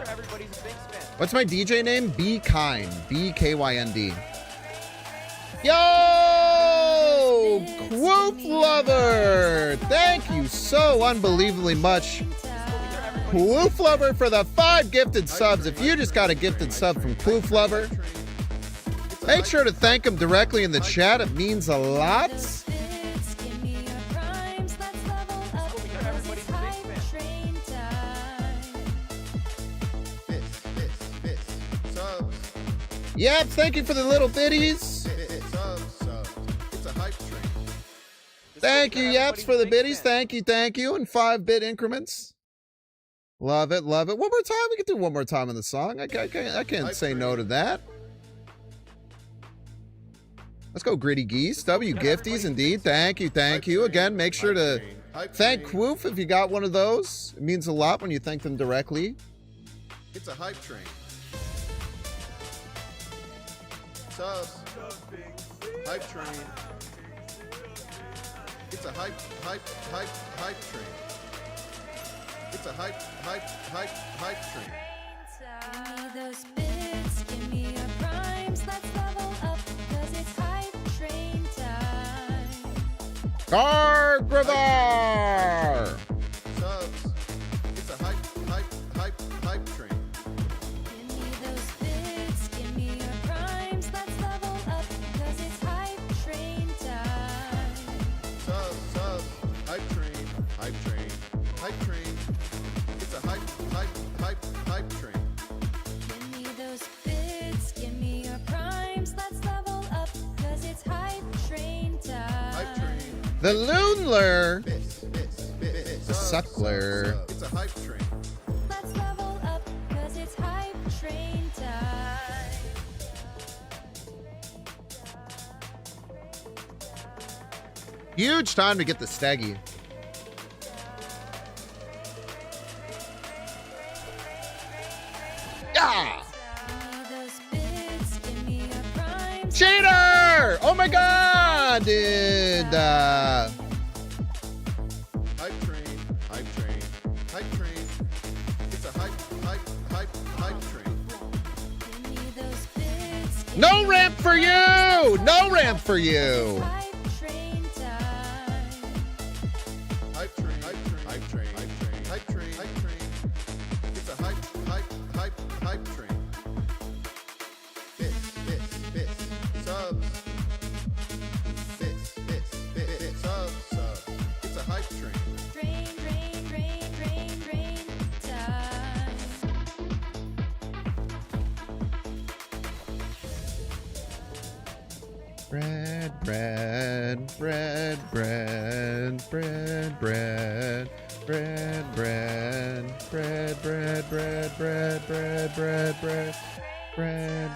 F: Everybody's a big fan.
A: What's my DJ name? Be Kind. BKYND. Yo! Quote Lover! Thank you so unbelievably much. Kloof Lover for the 5 gifted subs. If you just got a gifted sub from Kloof Lover, make sure to thank him directly in the chat. It means a lot.
G: Those bits, give me your primes. Let's level up, 'cause it's hype train time.
B: Subs.
A: Yep, thank you for the little bitties.
B: Subs. It's a hype train.
A: Thank you, Yeps, for the biddies. Thank you. In 5-bit increments. Love it, love it. One more time. We can do one more time in the song. I can't say no to that. Let's go, Gritty Geese. W Gifties, indeed. Thank you. Again, make sure to thank Kwoof if you got one of those. It means a lot when you thank them directly.
B: It's a hype train. Subs. Hype train. It's a hype train. It's a hype train.
G: Give me those bits, give me your primes. Let's level up, 'cause it's hype train time.
A: Gargravar!
B: Subs. It's a hype train.
G: Give me those bits, give me your primes. Let's level up, 'cause it's hype train time.
B: Subs. Hype train. It's a hype train.
G: Give me those bits, give me your primes. Let's level up, 'cause it's hype train time.
B: Hype train.
A: The Loonler!
B: This.
A: The Suckler.
B: It's a hype train.
G: Let's level up, 'cause it's hype train time.
A: Huge time to get the Steggy. Yeah!
G: Give me those bits, give me your primes.
A: Cheater! Oh my god, dude.
B: Hype train. It's a hype train.
G: Give me those bits, give
A: No
G: me
A: ramp for you! No ramp for you!
G: hype train time.
B: Hype train. It's a hype train. This. Subs. This. Subs. It's a hype train.
G: Train time.
A: Bread.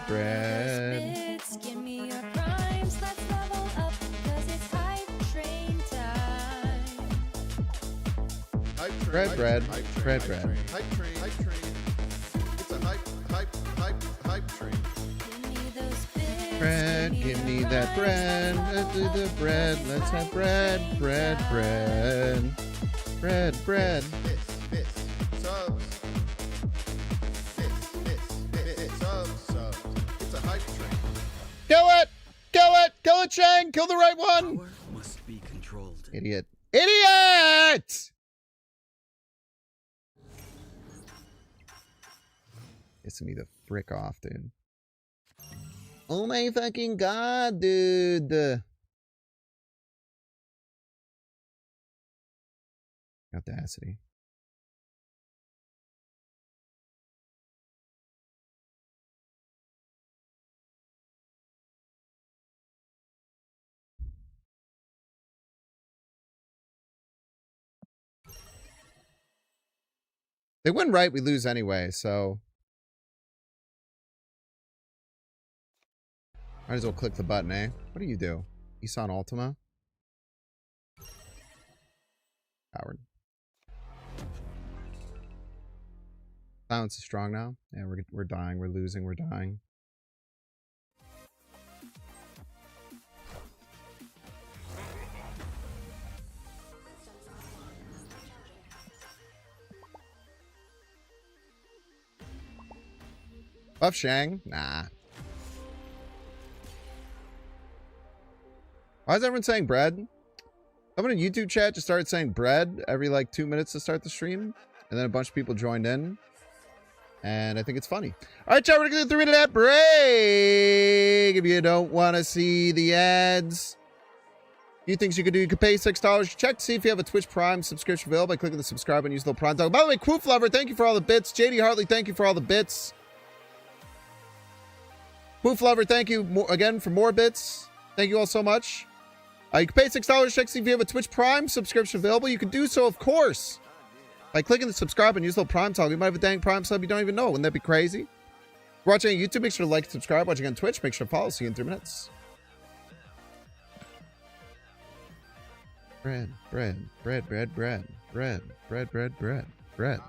G: Bits, give me your primes. Let's level up, 'cause it's hype train time.
B: Hype train.
A: Bread.
B: Hype train. It's a hype train.
G: Give me those bits,
A: Bread, give me that bread. Let's do the bread. Let's have bread. Bread.
B: This. Subs. This. Subs. It's a hype train.
A: Kill it, Chang. Kill the right one.
E: Power must be controlled.
A: Idiot. Pissing me the frick off, dude. Oh my fucking god, dude. Audacity. They win right, we lose anyway, so might as well click the button, eh? What do you do? Isan Ultima? Howard. Silence is strong now. Yeah, we're dying. We're losing. We're dying. Buff Shang? Nah. Why is everyone saying bread? Someone in YouTube chat just started saying bread every like 2 minutes to start the stream. and then a bunch of people joined in. And I think it's funny. All right, chat, we're going to get 3 minute ad break. If you don't want to see the ads, a few things you could do. You could pay $6. Check to see if you have a Twitch Prime subscription available by clicking the subscribe and use the little Prime toggle. By the way, Quoof Lover, thank you for all the bits. JD Hartley, thank you for all the bits. Quoof Lover, thank you again for more bits. Thank you all so much. You can pay $6. Check to see if you have a Twitch Prime subscription available. You can do so, of course, by clicking the subscribe and use the little Prime toggle. You might have a dang Prime sub you don't even know. Wouldn't that be crazy? If you're watching on YouTube, make sure to like and subscribe. Watching on Twitch, make sure to follow. See you in 3 minutes. Bread, bread, bread, bread, bread, bread, bread, bread, bread, bread.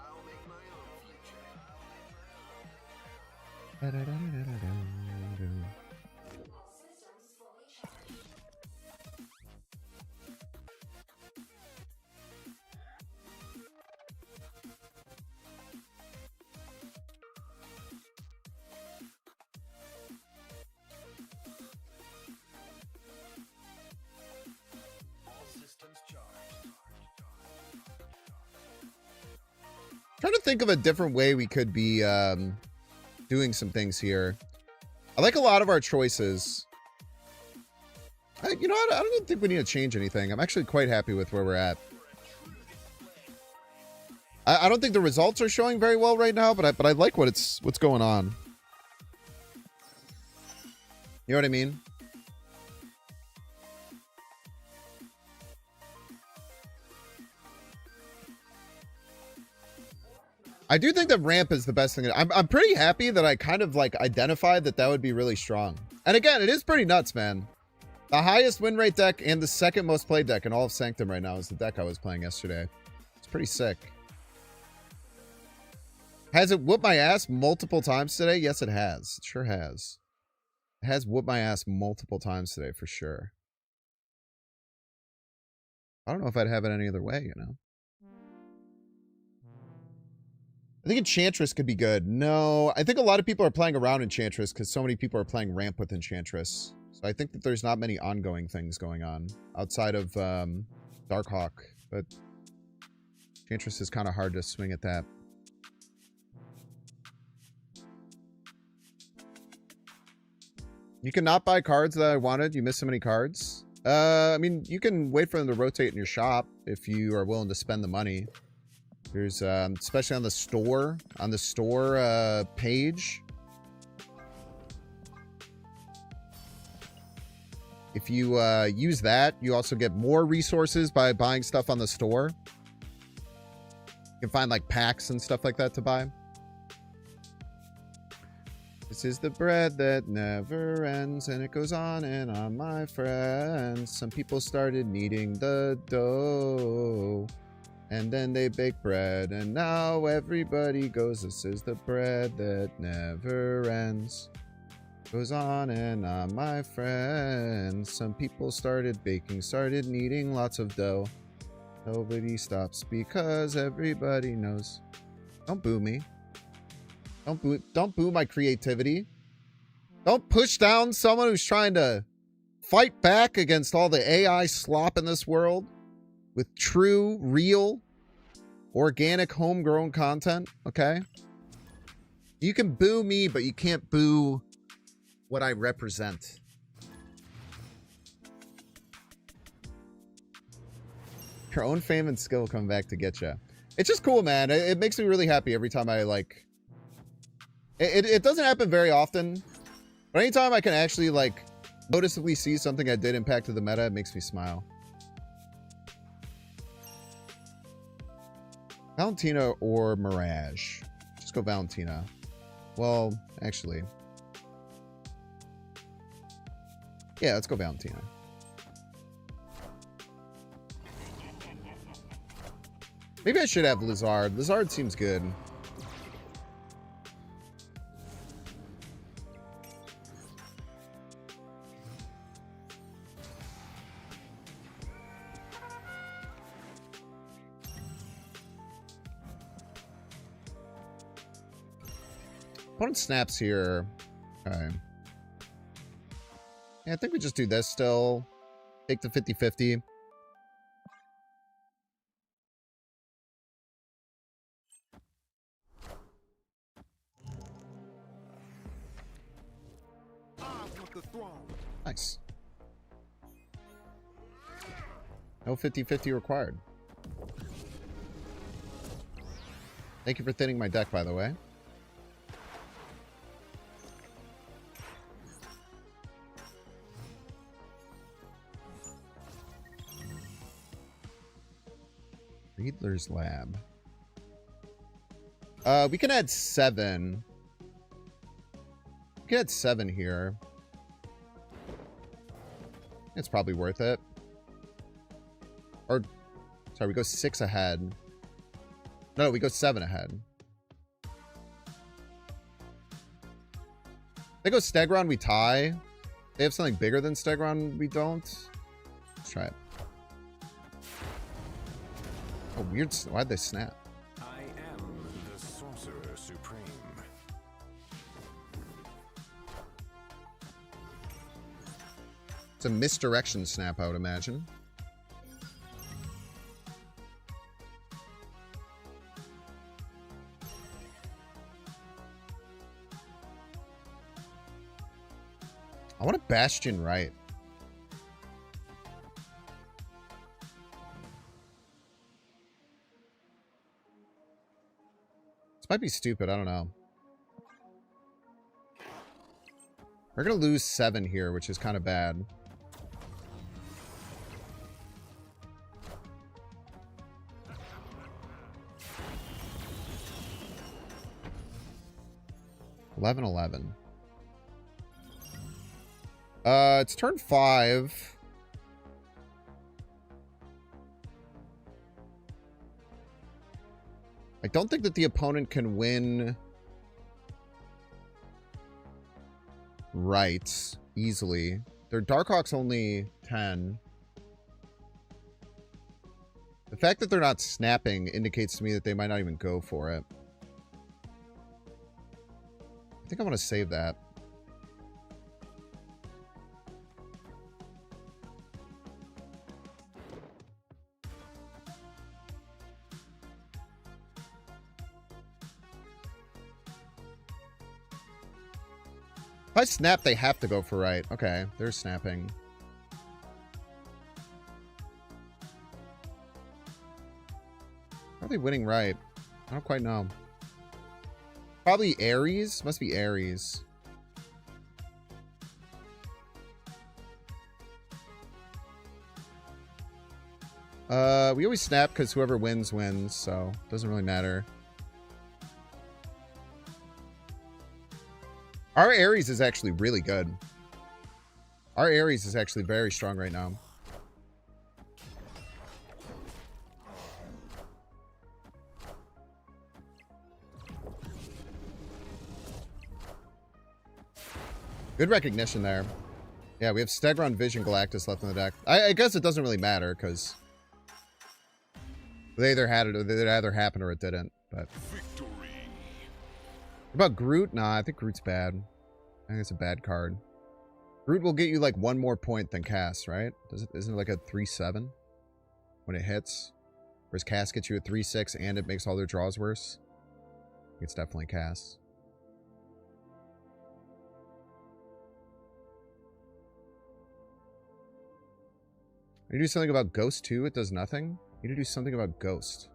A: Trying to think of a different way we could be doing some things here. I like a lot of our choices. You know what? I don't even think we need to change anything. I'm actually quite happy with where we're at. I don't think the results are showing very well right now, but I like what's going on. You know what I mean? I do think that ramp is the best thing. I'm pretty happy that I kind of like identified that would be really strong. And again, it is pretty nuts, man. The highest win rate deck and the second most played deck in all of Sanctum right now is the deck I was playing yesterday. It's pretty sick. Has it whooped my ass multiple times today? Yes, it has. It sure has. It has whooped my ass multiple times today for sure. I don't know if I'd have it any other way, you know. I think Enchantress could be good. No, I think a lot of people are playing around Enchantress because so many people are playing ramp with Enchantress. So I think that there's not many ongoing things going on outside of Darkhawk. But Enchantress is kind of hard to swing at that. You cannot buy cards that I wanted. You missed so many cards. I mean, you can wait for them to rotate in your shop if you are willing to spend the money. There's, especially on the store page. If you use that, you also get more resources by buying stuff on the store. You can find like packs and stuff like that to buy. This is the bread that never ends, and it goes on and on, my friends. Some people started kneading the dough. And then they bake bread, and now everybody goes, this is the bread that never ends. Goes on and on, my friends. Some people started baking, started kneading lots of dough. Nobody stops because everybody knows. Don't boo me. Don't boo my creativity. Don't push down someone who's trying to fight back against all the AI slop in this world. With true, real, organic, homegrown content, okay? You can boo me, but you can't boo what I represent. Your own fame and skill come back to get you. It's just cool, man. It makes me really happy every time I, like... It doesn't happen very often, but anytime I can actually, like, noticeably see something I did impact to the meta, it makes me smile. Valentina or Mirage? Just go Valentina. Well, actually. Yeah, let's go Valentina. Maybe I should have Lizard. Lizard seems good. Opponent snaps here. Okay. Yeah, I think we just do this still. Take the 50-50.
D: the throne.
A: Nice. No 50-50 required. Thank you for thinning my deck, by the way. Riedler's Lab. We can add 7. We can add 7 here. It's probably worth it. Or, sorry, we go 6 ahead. No, we go 7 ahead. They go Stegron, we tie. They have something bigger than Stegron, we don't. Let's try it. Oh, weird. Why'd they snap?
H: I am the Sorcerer Supreme.
A: It's a misdirection snap, I would imagine. I want a Bastion right. This might be stupid. I don't know. We're going to lose 7 here, which is kind of bad. $11-11. It's turn 5. I don't think that the opponent can win right easily. Their Darkhawk's only 10. The fact that they're not snapping indicates to me that they might not even go for it. I think I want to save that. If I snap, they have to go for right. Okay, they're snapping. How are they winning right? I don't quite know. Probably Ares. Must be Ares. We always snap because whoever wins, wins. So, it doesn't really matter. Our Ares is actually really good. Our Ares is actually very strong right now. Good recognition there. Yeah, we have Stegron, Vision, Galactus left in the deck. I guess it doesn't really matter because they either had it or it either happened or it didn't. But what about Groot? Nah, I think Groot's bad. I think it's a bad card. Groot will get you like 1 more point than Cass, right? Isn't it like a 3-7 when it hits? Whereas Cass gets you a 3-6 and it makes all their draws worse. It's definitely Cass. You do something about Ghost too? It does nothing? You need to do something about Ghost.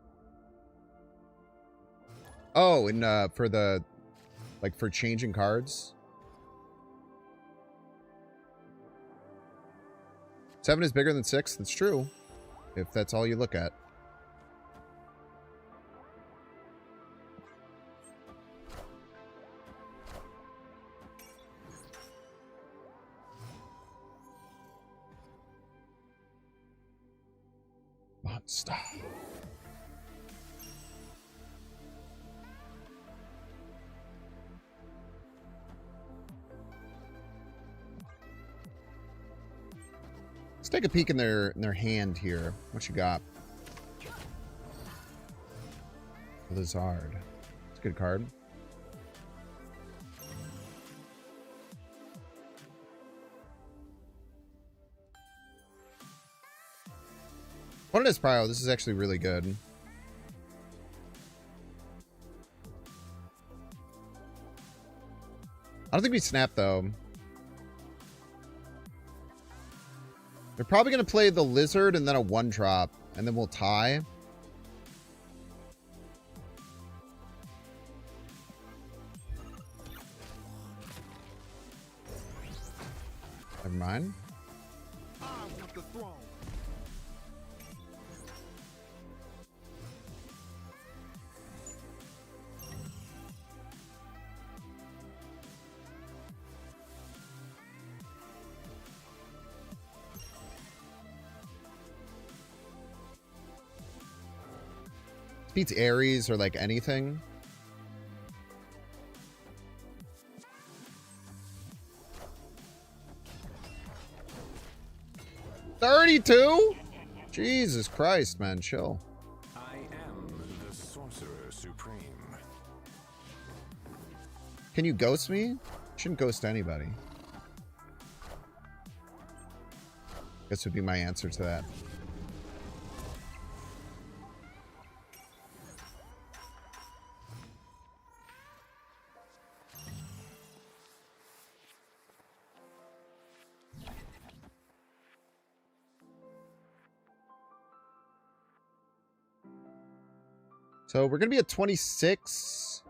A: Oh, and for the... like for changing cards? 7 is bigger than 6. That's true. If that's all you look at. Monster. Let's take a peek in their hand here. What you got? Blizzard. It's a good card. What it is, Prio? This is actually really good. I don't think we snap though. They're probably going to play the lizard and then a 1-drop, and then we'll tie. Never mind.
D: I want the throne.
A: Beats Ares or like anything. $32? Jesus Christ, man, chill.
H: I am the Sorcerer Supreme.
A: Can you ghost me? Shouldn't ghost anybody. This would be my answer to that. So we're going to be at 26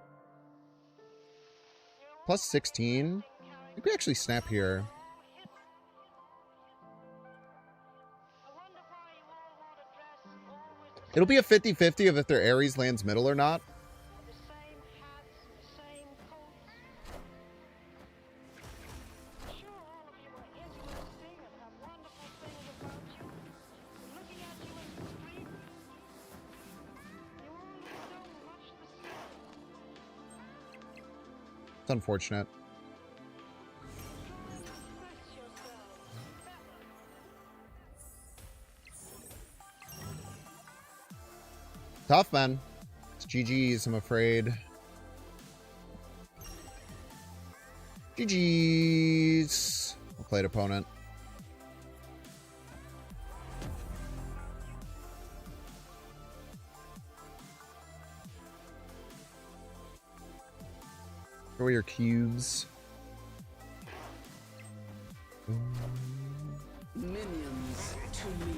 A: plus 16. I think we actually snap here. It'll be a 50-50 of if their Ares lands middle or not. It's unfortunate. Tough, man. It's GG's, I'm afraid. GG's. Well played, opponent. Throw away your cubes.
E: Minions to me.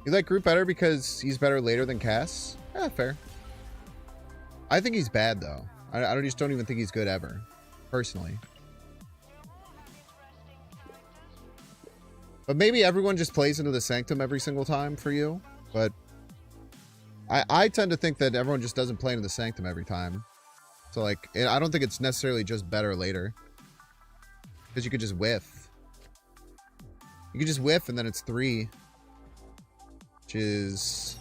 A: You like Groot better because he's better later than Cass? Yeah, fair. I think he's bad, though. I just don't even think he's good ever. Personally. But maybe everyone just plays into the Sanctum every single time for you. But I tend to think that everyone just doesn't play into the Sanctum every time. So, like, I don't think it's necessarily just better later. Because you could just whiff. You could just whiff and then it's 3. Which is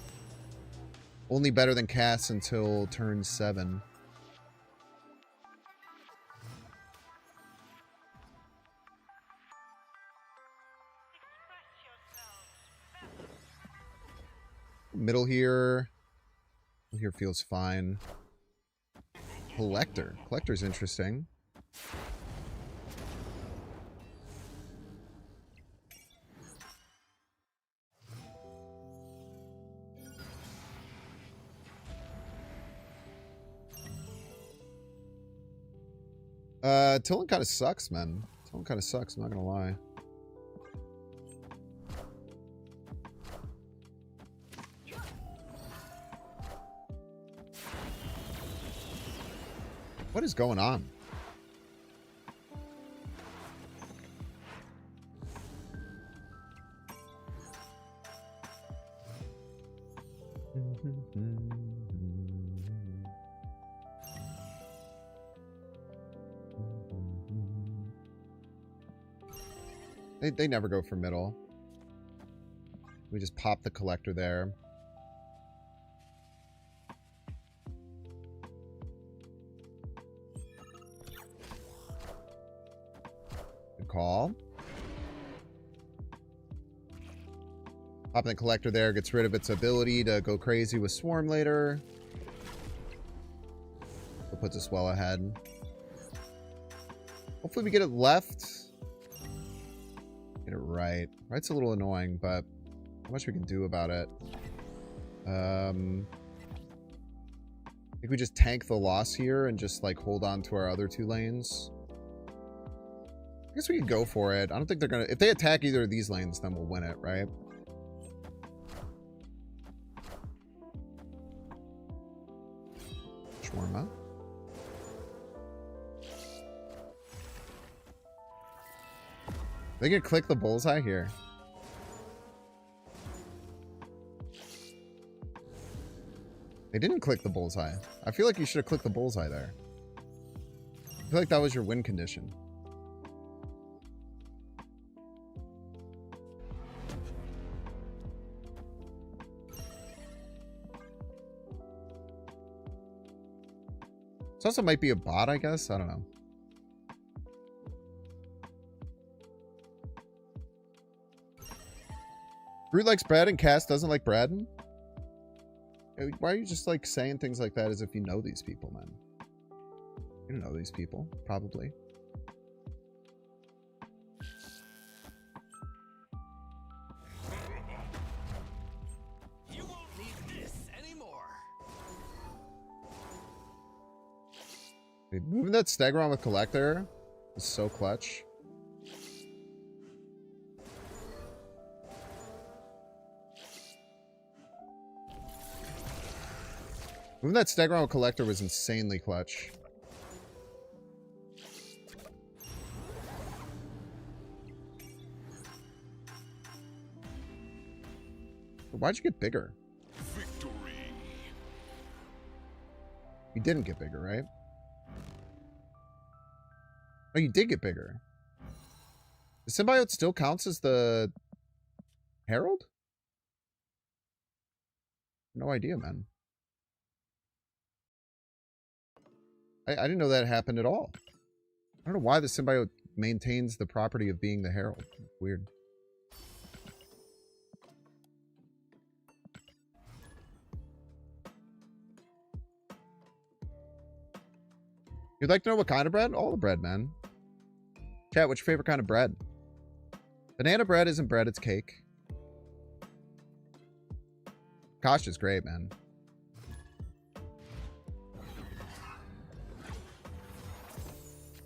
A: only better than Cass until turn 7. Middle here. Here feels fine. Collector. Collector's interesting. Tillin kind of sucks, man. Tillin kind of sucks, I'm not gonna lie. What is going on? They never go for middle. We just pop the collector there. Good call. Popping the collector there gets rid of its ability to go crazy with Swarm later. It puts us well ahead. Hopefully we get it left. Get it right. Right's a little annoying, but not much we can do about it. think we just tank the loss here and just like hold on to our other 2 lanes. I guess we could go for it. I don't think they're gonna... If they attack either of these lanes, then we'll win it, right? Shawarma. They can click the bullseye here. They didn't click the bullseye. I feel like you should have clicked the bullseye there. I feel like that was your win condition. This also might be a bot, I guess. I don't know. Root likes bread and Cass doesn't like bread. Why are you just like saying things like that as if you know these people, man? You don't know these people, probably.
C: You won't need this anymore.
A: Dude, moving that Stegron with Collector is so clutch. Moving that Stegron with Collector was insanely clutch. Why'd you get bigger?
H: Victory.
A: You didn't get bigger, right? Oh, you did get bigger. The symbiote still counts as the Herald? No idea, man. I didn't know that happened at all. I don't know why the symbiote maintains the property of being the Herald. Weird. You'd like to know what kind of bread? All the bread, man. Chat, what's your favorite kind of bread? Banana bread isn't bread, it's cake. Kosh is great, man.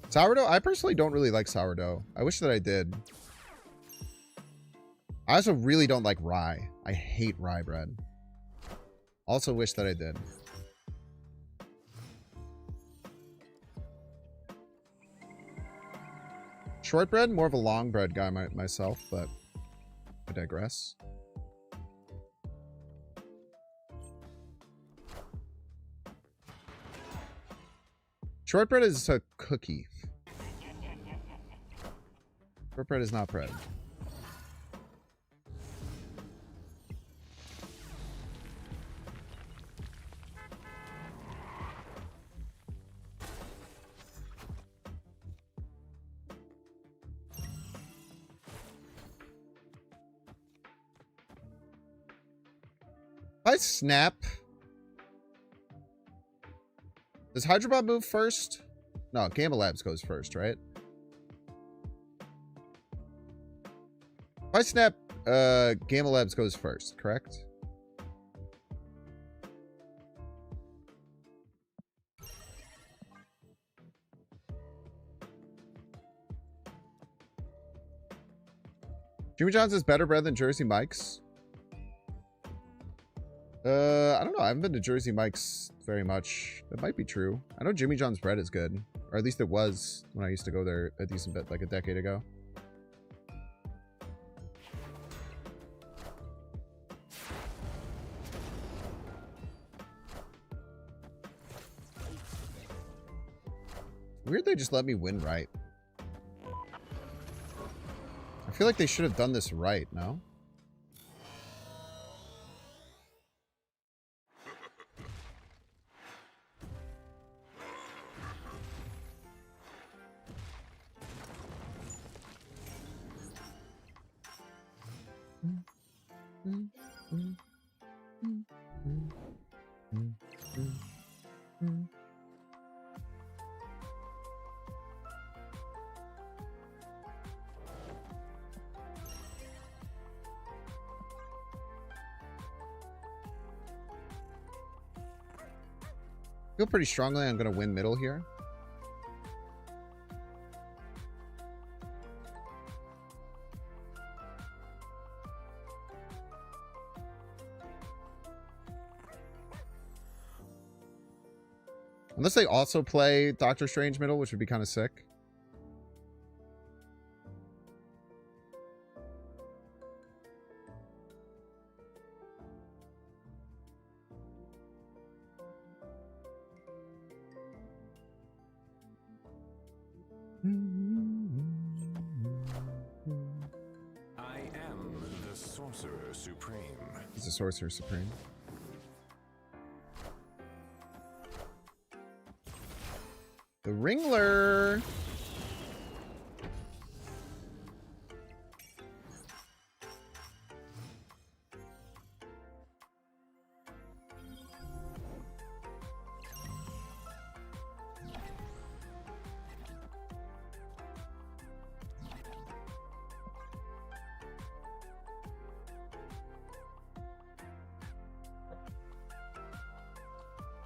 A: Sourdough? I personally don't really like sourdough. I wish that I did. I also really don't like rye. I hate rye bread. Also wish that I did. Shortbread? More of a long bread guy myself, but I digress. Shortbread is a cookie. Shortbread is not bread. If I snap... Does Hydrobot move first? No, Gamma Labs goes first, right? If I snap, Gamma Labs goes first, correct? Jimmy John's is better bread than Jersey Mike's? I don't know. I haven't been to Jersey Mike's very much. That might be true. I know Jimmy John's bread is good. Or at least it was when I used to go there a decent bit, like a decade ago. Weird they just let me win right. I feel like they should have done this right, no? Feel pretty strongly I'm going to win middle here. Unless they also play Doctor Strange middle, which would be kind of sick.
H: I am the Sorcerer Supreme.
A: He's the Sorcerer Supreme. The Ringler.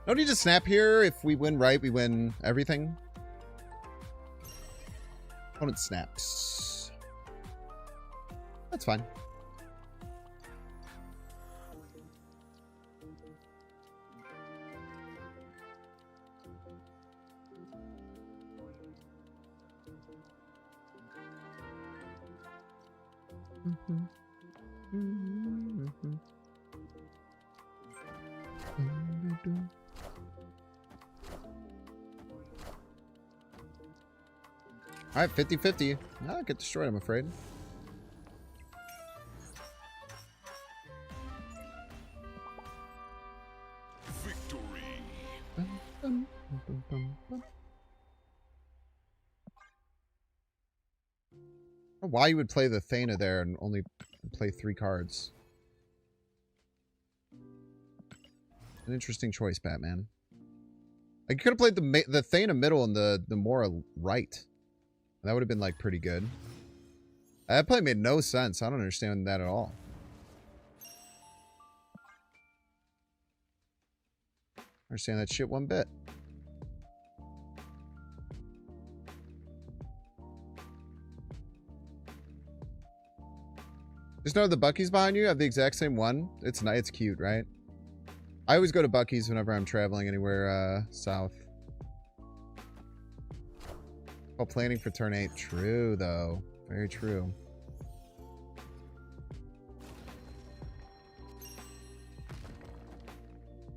A: No need to snap here. If we win right, we win everything. Opponent snaps. That's fine. All right, 50-50. Ah, get destroyed, I'm afraid.
D: Victory.
A: Why you would play the Thana there and only play 3 cards. An interesting choice, Batman. Like, you could have played the Thana middle and the Mora right. That would have been, like, pretty good. That play made no sense. I don't understand that at all. I understand that shit one bit. Just know the Buc-ee's behind you. I have the exact same one. It's nice. It's cute, right? I always go to Buc-ee's whenever I'm traveling anywhere south. While planning for turn 8. True, though. Very true.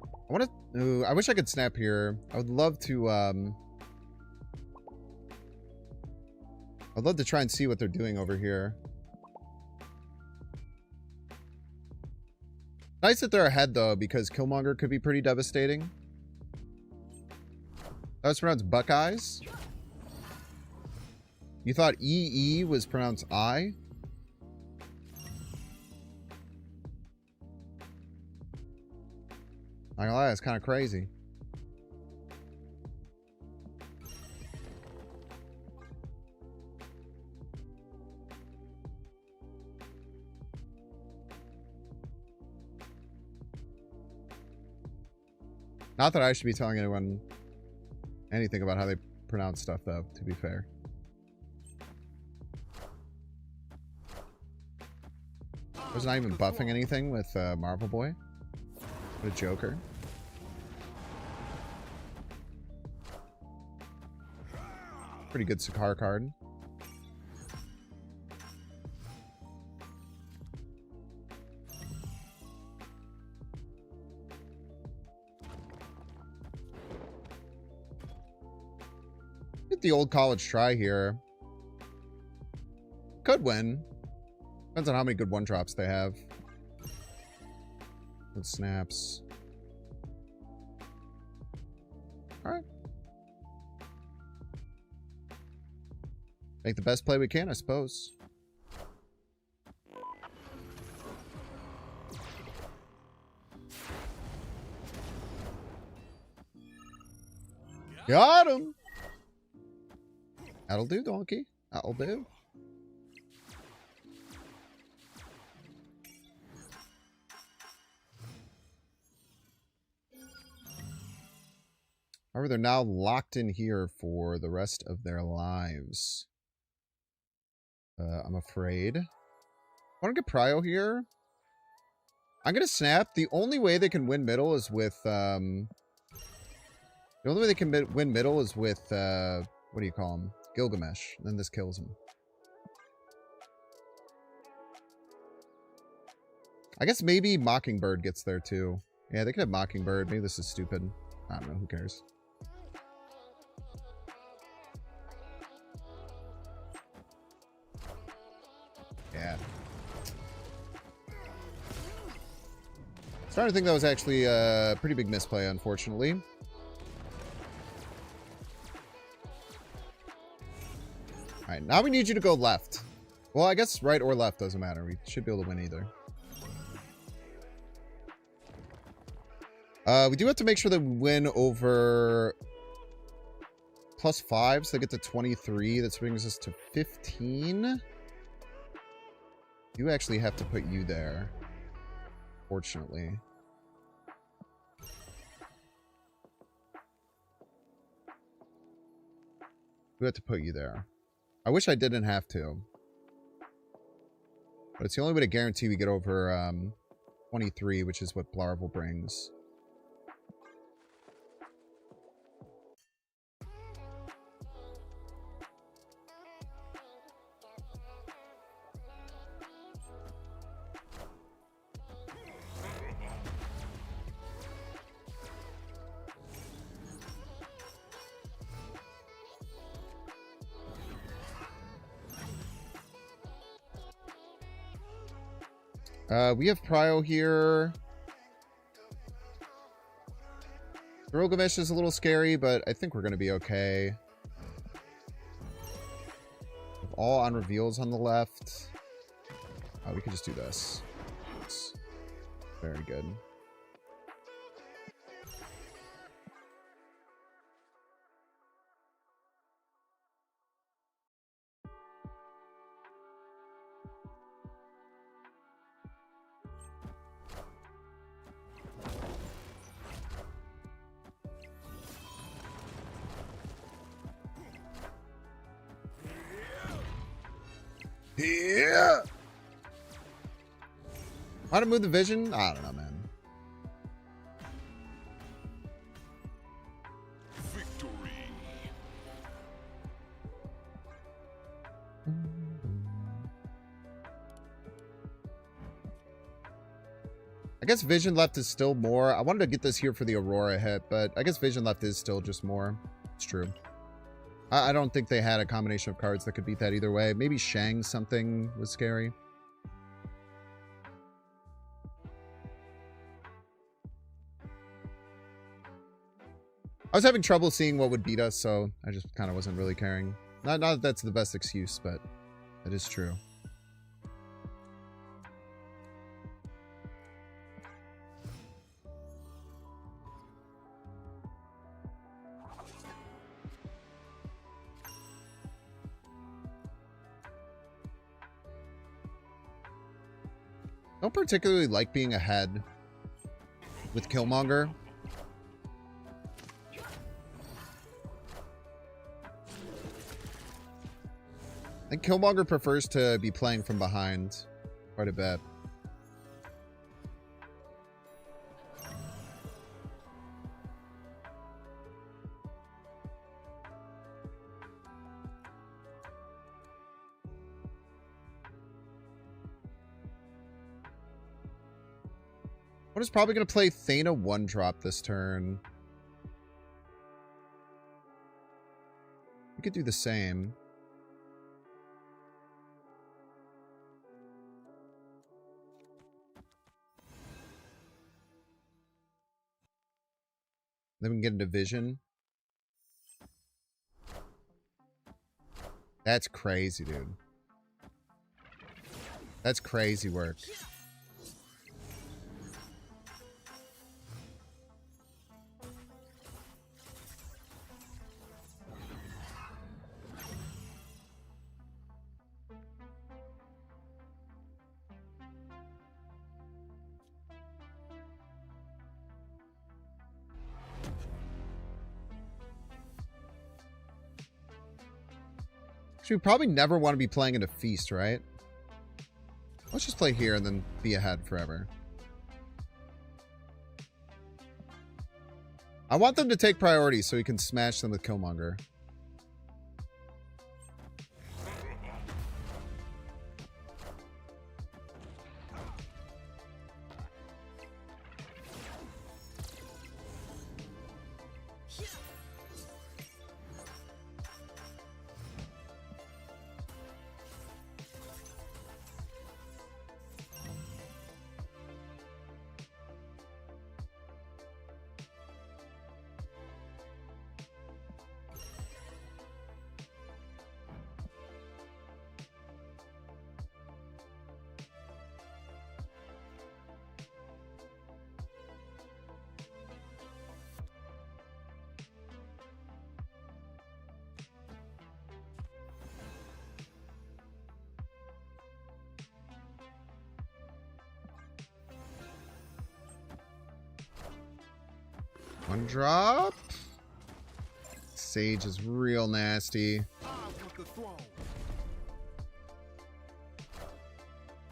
A: I want to... I wish I could snap here. I would love to... I'd love to try and see what they're doing over here. Nice that they're ahead, though, because Killmonger could be pretty devastating. That was pronounced Buckeyes. You thought EE was pronounced I? Not gonna lie, that's kind of crazy. Not that I should be telling anyone anything about how they pronounce stuff, though, to be fair. I was not even buffing anything with Marvel Boy. What a joker. Pretty good Sakaar card. Get the old college try here. Could win. Depends on how many good one-drops they have. Good snaps. Alright. Make the best play we can, I suppose. Got him! That'll do, donkey. That'll do. However, they're now locked in here for the rest of their lives. I'm afraid. I want to get Prio here. I'm going to snap. The only way they can win middle is with... the only way they can win middle is with... what do you call him? Gilgamesh. And then this kills him. I guess maybe Mockingbird gets there too. Yeah, they could have Mockingbird. Maybe this is stupid. I don't know. Who cares? Yeah. Starting to think that was actually a pretty big misplay, unfortunately. Alright, now we need you to go left. Well, I guess right or left doesn't matter. We should be able to win either. We do have to make sure that we win over +5, so they get to 23. That brings us to 15. You actually have to put you there, fortunately. We have to put you there. I wish I didn't have to. But it's the only way to guarantee we get over 23, which is what Blarvel brings. We have Prio here. Gilgamesh is a little scary, but I think we're going to be okay. With all on reveals on the left. We could just do this. It's very good. Yeah. How to move the vision? I don't know, man.
D: Victory.
A: I guess vision left is still more. I wanted to get this here for the Aurora hit, but I guess vision left is still just more. It's true. I don't think they had a combination of cards that could beat that either way. Maybe Shang something was scary. I was having trouble seeing what would beat us, so I just kind of wasn't really caring. Not that that's the best excuse, but that is true. Don't particularly like being ahead with Killmonger. I think Killmonger prefers to be playing from behind quite a bit. One is probably going to play Thana 1-drop this turn. We could do the same. Then we can get into vision. That's crazy, dude. That's crazy work. Actually, we probably never want to be playing into Feast, right? Let's just play here and then be ahead forever. I want them to take priority so we can smash them with Killmonger. One drop. Sage is real nasty.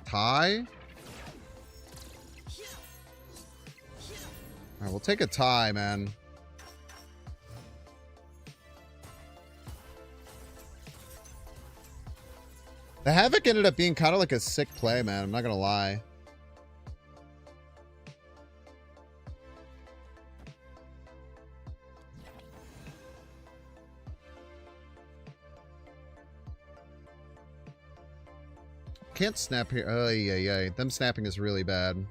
A: Tie? Alright, we'll take a tie, man. The Havoc ended up being kind of like a sick play, man. I'm not gonna lie. Can't snap here. Oh, yeah. Them snapping is really bad.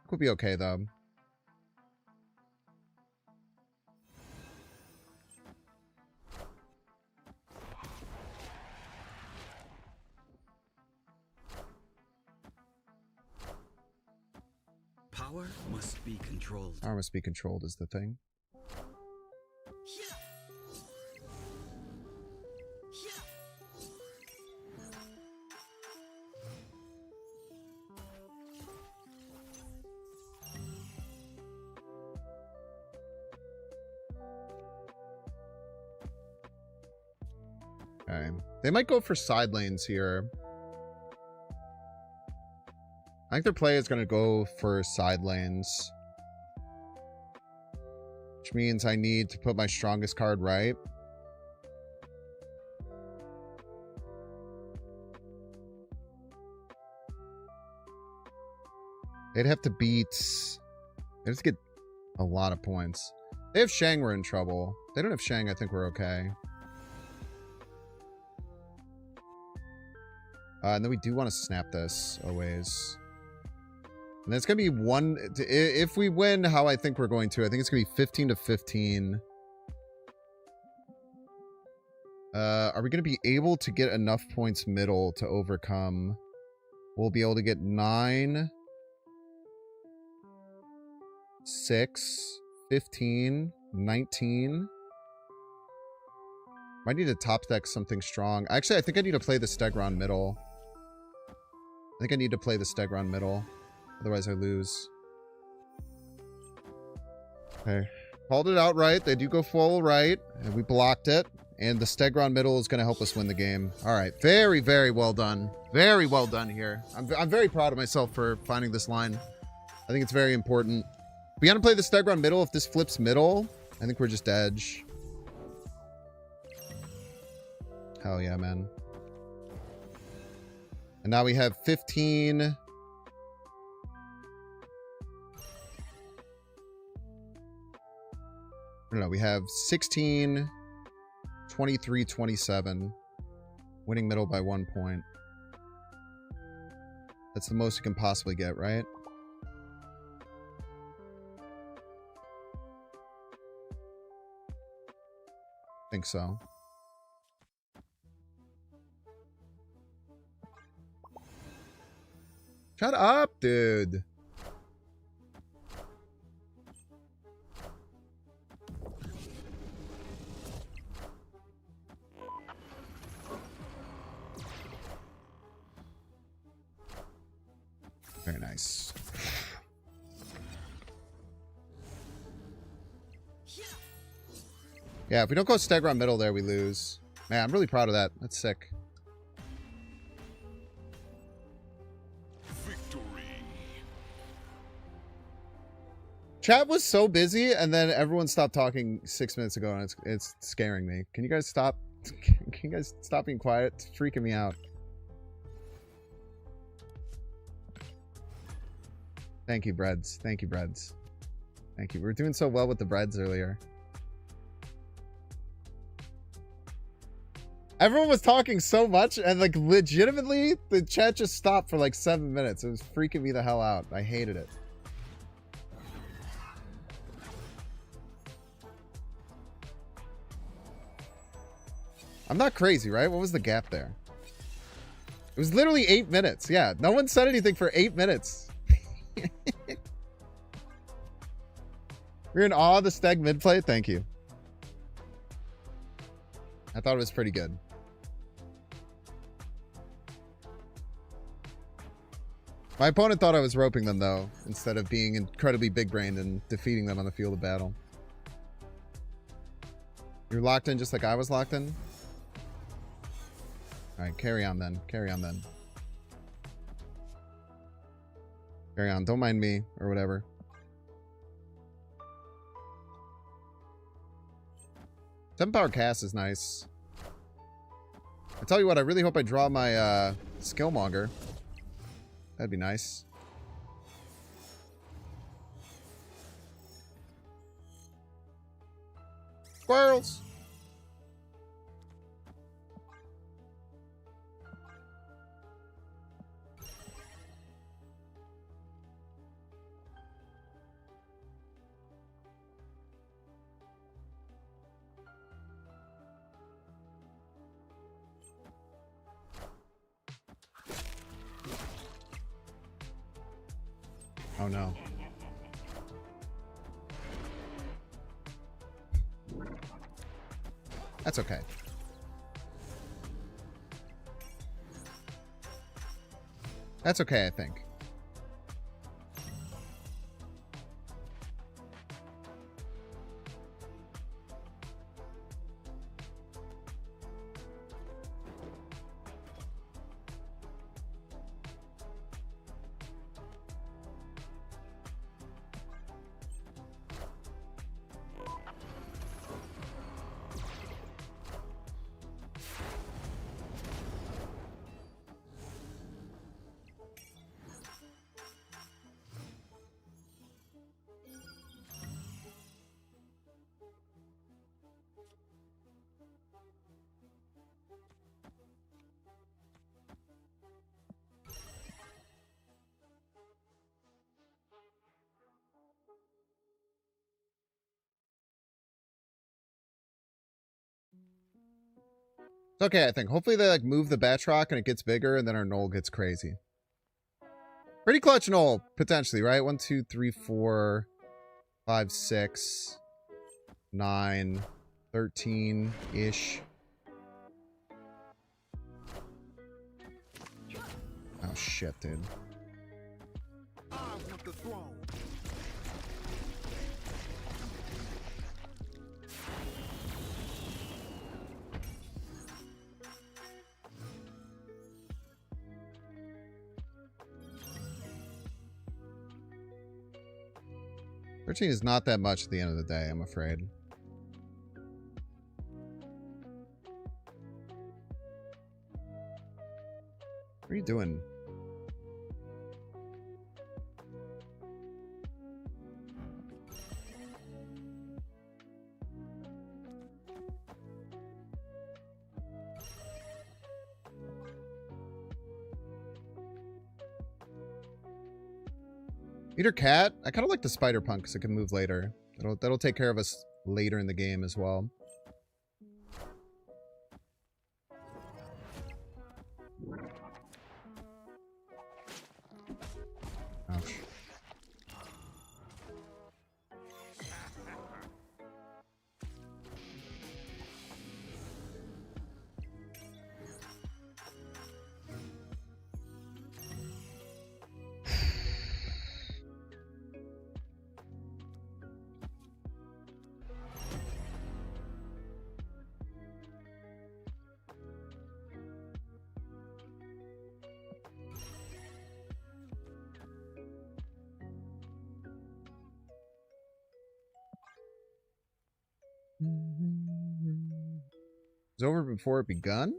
A: We'll be okay, though.
C: Power must be controlled.
A: Power must be controlled is the thing. Okay. They might go for side lanes here. I think their play is going to go for side lanes. Which means I need to put my strongest card right. They'd have to beat... They'd have to get a lot of points. They have Shang, we're in trouble. They don't have Shang, I think we're okay. And then we do want to snap this always. And it's going to be one... If we win how I think we're going to, I think it's going to be 15 to 15. Are we going to be able to get enough points middle to overcome? We'll be able to get 9, 6, 15, 19. Might need to top deck something strong. Actually, I think I need to play the Stegron middle. I think I need to play the Stegron middle. Otherwise, I lose. Okay. Called it out right. They do go full right. And we blocked it. And the Stegron middle is going to help us win the game. All right. Very, very well done. Very well done here. I'm very proud of myself for finding this line. I think it's very important. We got to play the Stegron middle. If this flips middle, I think we're just edge. Hell yeah, man. And now we have 15. No, we have 16, 23, 27. Winning middle by 1 point. That's the most you can possibly get, right? I think so. Shut up, dude. Very nice. Yeah, if we don't go Stegron middle there, we lose. Man, I'm really proud of that. That's sick.
D: Victory.
A: Chat was so busy, and then everyone stopped talking 6 minutes ago, and it's scaring me. Can you guys stop? Can you guys stop being quiet? It's freaking me out. Thank you, breads. Thank you, breads. Thank you. We were doing so well with the breads earlier. Everyone was talking so much, and like legitimately, the chat just stopped for like 7 minutes. It was freaking me the hell out. I hated it. I'm not crazy, right? What was the gap there? It was literally 8 minutes. Yeah, no one said anything for 8 minutes. We're in awe of the Steg mid play. Thank you. I thought it was pretty good. My opponent thought I was roping them, though, instead of being incredibly big-brained and defeating them on the field of battle. You're locked in just like I was locked in? Alright, carry on then. Carry on then. Carry on. Don't mind me, or whatever. Seven power cast is nice. I tell you what, I really hope I draw my Skillmonger. That'd be nice. Squirrels! Oh no. That's okay. That's okay, I think. It's okay, I think. Hopefully they like move the Batroc and it gets bigger and then our Knoll gets crazy. Pretty clutch Knoll, potentially, right? 1, 2, 3, 4, 5, 6, 9, 13-ish. Oh shit, dude.
D: I want the throne.
A: $13 is not that much at the end of the day, I'm afraid. What are you doing? Peter Cat? I kind of like the Spider Punk because it can move later. That'll take care of us later in the game as well. Ouch. It's over before it begun?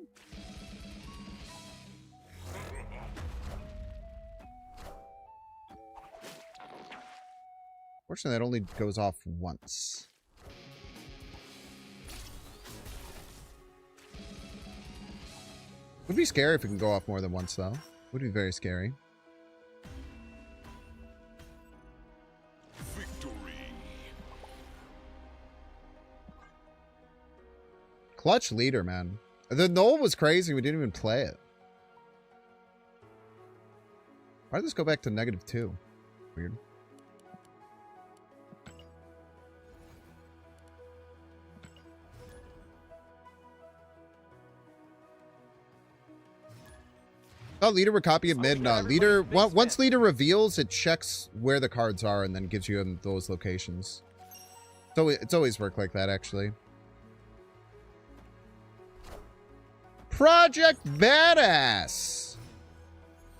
A: Fortunately, that only goes off once. Would be scary if it can go off more than once, though. Would be very scary.
H: Victory.
A: Clutch leader, man. The Knoll was crazy. We didn't even play it. Why did this go back to -2? Weird. Oh, leader would copy it mid. No, leader. Once leader reveals, it checks where the cards are and then gives you in those locations. So it's always worked like that, actually. Project Badass.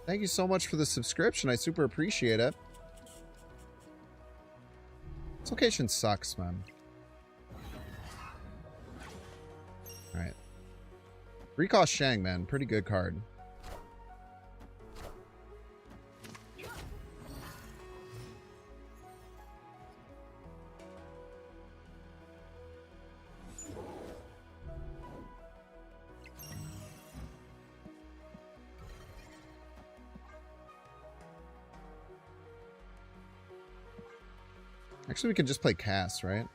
A: Thank you so much for the subscription. I super appreciate it. This location sucks, man. All right. Recall Shang, man. Pretty good card. Actually, we can just play Cass, right?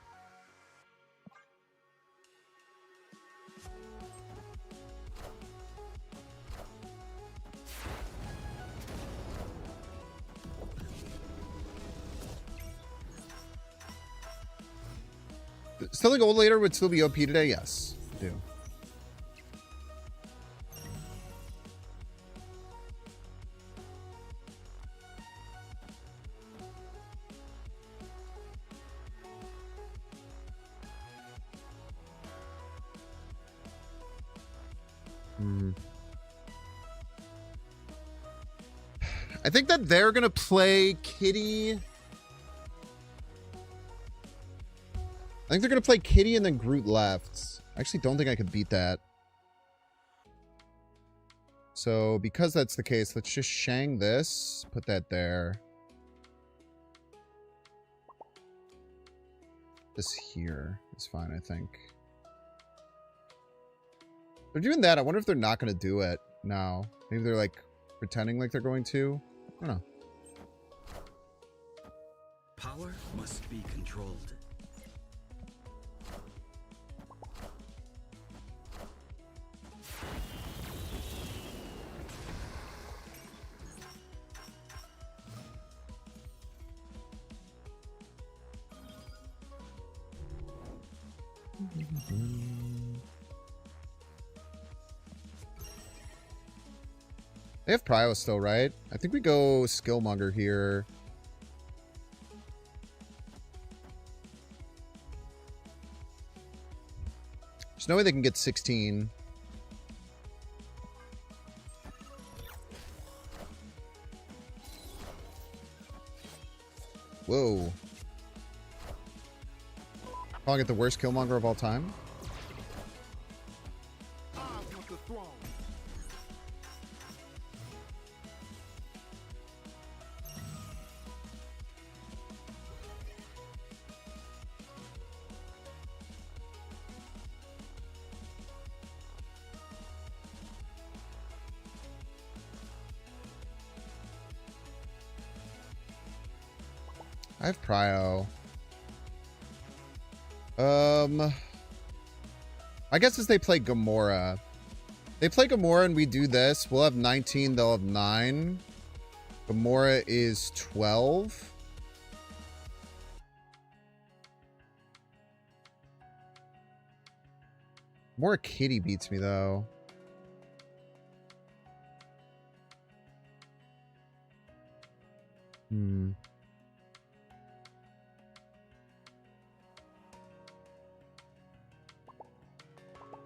A: Still think Old Later would still be OP today? Yes, I do. I think that they're going to play Kitty. I think they're going to play Kitty and then Groot left. I actually don't think I could beat that. So because that's the case, let's just Shang this. Put that there. This here is fine, I think. They're doing that. I wonder if they're not going to do it now. Maybe they're like pretending like they're going to. I don't know.
C: Power must be controlled.
A: They have Prio still, right? I think we go Skillmonger here. There's no way they can get 16. Whoa. Calling it the worst Killmonger of all time?
D: I want the throne.
A: I have Prio. I guess as they play Gamora. They play Gamora and we do this. We'll have 19, they'll have 9. Gamora is 12. More Kitty beats me though.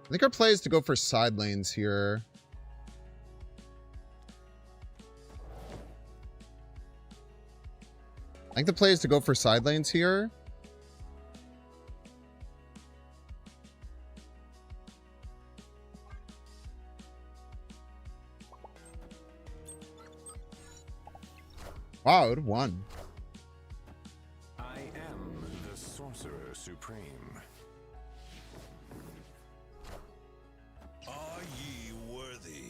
A: I think our play is to go for side lanes here. I think the play is to go for side lanes here. Wow, it would've won.
H: I am the Sorcerer Supreme.
C: Are ye worthy?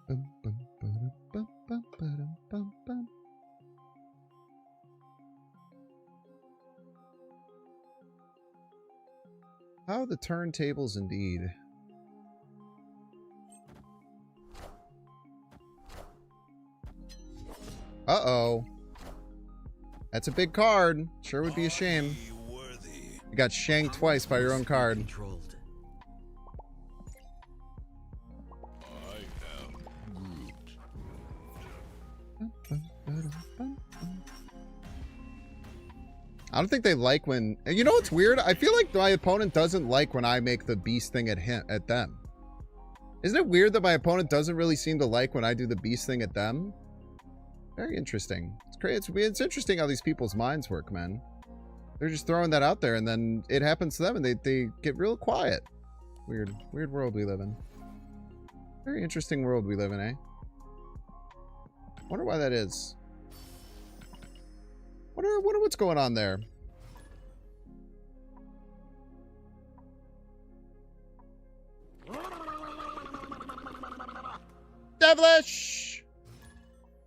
A: Bum, bum, ba-dum, bum, bum, ba-dum, bum, bum. How the turntables indeed. Uh-oh. That's a big card. Sure would be a shame.
C: Are ye worthy?
A: You got shanked twice by your own card.
C: Controlled.
A: I don't think they like when... You know what's weird? I feel like my opponent doesn't like when I make the beast thing at them. Isn't it weird that my opponent doesn't really seem to like when I do the beast thing at them? Very interesting. It's crazy. It's interesting how these people's minds work, man. They're just throwing that out there, and then it happens to them, and they get real quiet. Weird world we live in. Very interesting world we live in, eh? Wonder why that is. Wonder what's going on there. Devilish!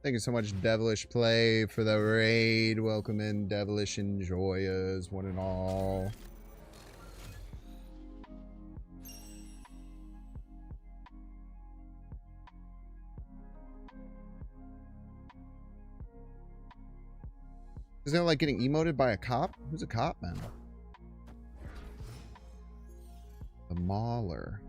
A: Thank you so much, Devilish Play, for the raid. Welcome in, Devilish Enjoyers, one and all. Is that like getting emoted by a cop? Who's a cop, man? The Mauler.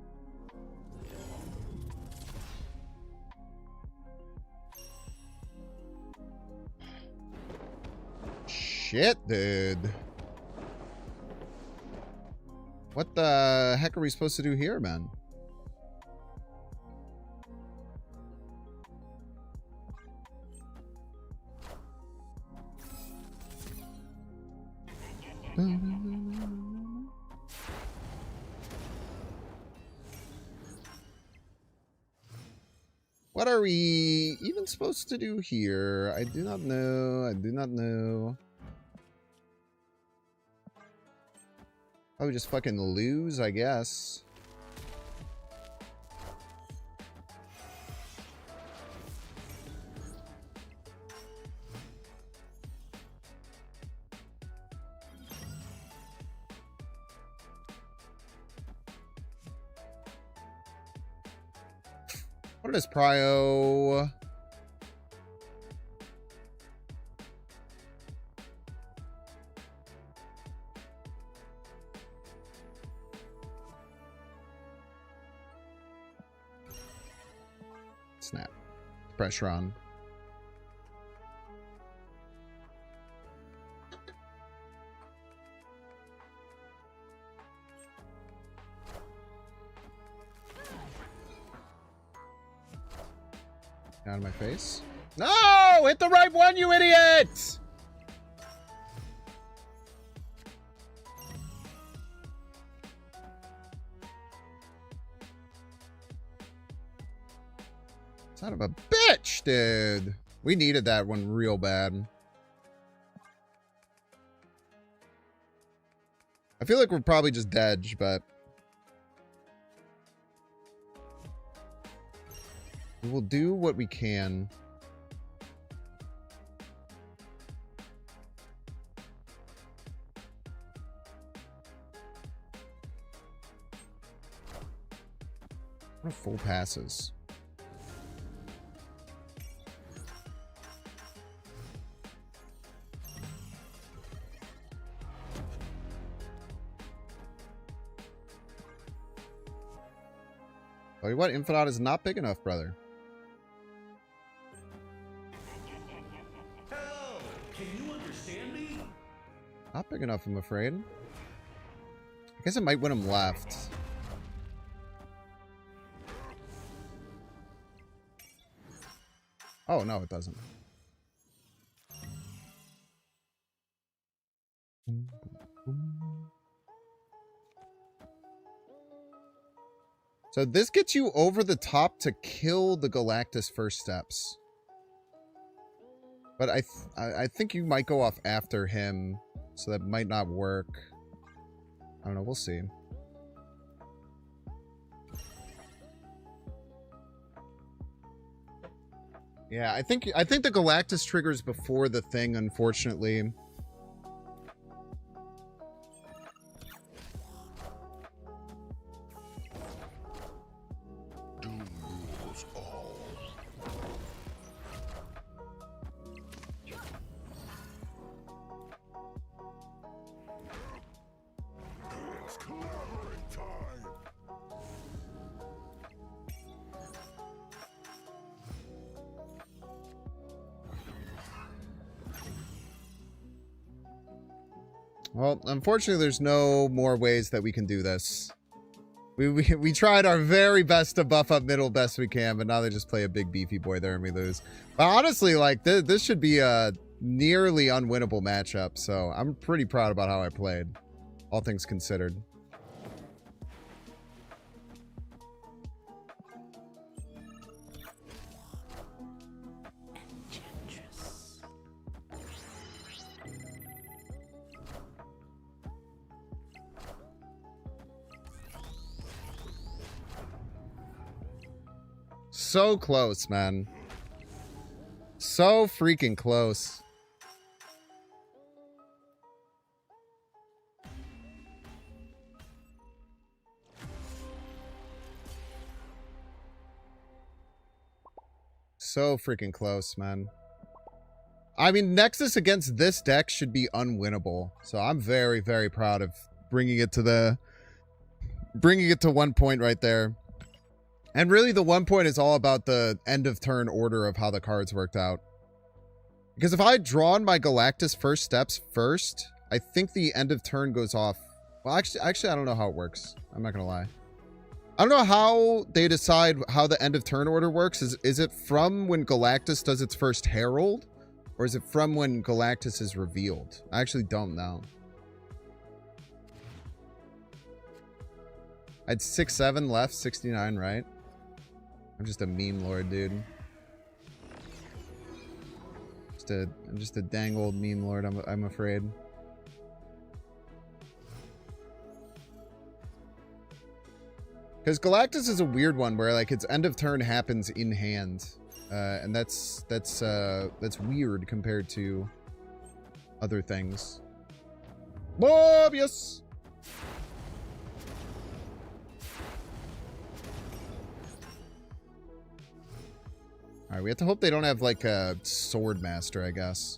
A: Shit, dude. What the heck are we supposed to do here, man? What are we even supposed to do here? I do not know. I do not know. Oh, we just fucking lose, I guess. What is Prio? Snap. Pressure on. Out of my face. No! Hit the right one, you idiot! Son of a bitch, dude. We needed that one real bad. I feel like we're probably just dead, but... we will do what we can. What are full passes? Tell you what, Infinite is not big enough, brother.
C: Can you understand me?
A: Not big enough, I'm afraid. I guess it might win him left. Oh, no, it doesn't. So this gets you over the top to kill the Galactus first steps. But I think you might go off after him, so that might not work. I don't know, we'll see. Yeah, I think the Galactus triggers before the thing, unfortunately.
C: Doom rules all. It's collaborate time.
A: Well, unfortunately, there's no more ways that we can do this. We tried our very best to buff up middle best we can, but now they just play a big beefy boy there and we lose. But honestly, like, this should be a nearly unwinnable matchup, so I'm pretty proud about how I played, all things considered. So close, man. So freaking close. So freaking close, man. I mean, Nexus against this deck should be unwinnable. So I'm very, very proud of bringing it to 1 point right there. And really, the 1 point is all about the end of turn order of how the cards worked out. Because if I had drawn my Galactus first steps first, I think the end of turn goes off. Well, actually, I don't know how it works. I'm not going to lie. I don't know how they decide how the end of turn order works. Is it from when Galactus does its first Herald? Or is it from when Galactus is revealed? I actually don't know. I had 6-7 left, 69, right? I'm just a meme lord, dude. I'm just a dang old meme lord, I'm afraid. Because Galactus is a weird one where like its end of turn happens in hand. And that's weird compared to other things. Mobius! Alright, we have to hope they don't have, like, a Sword Master, I guess.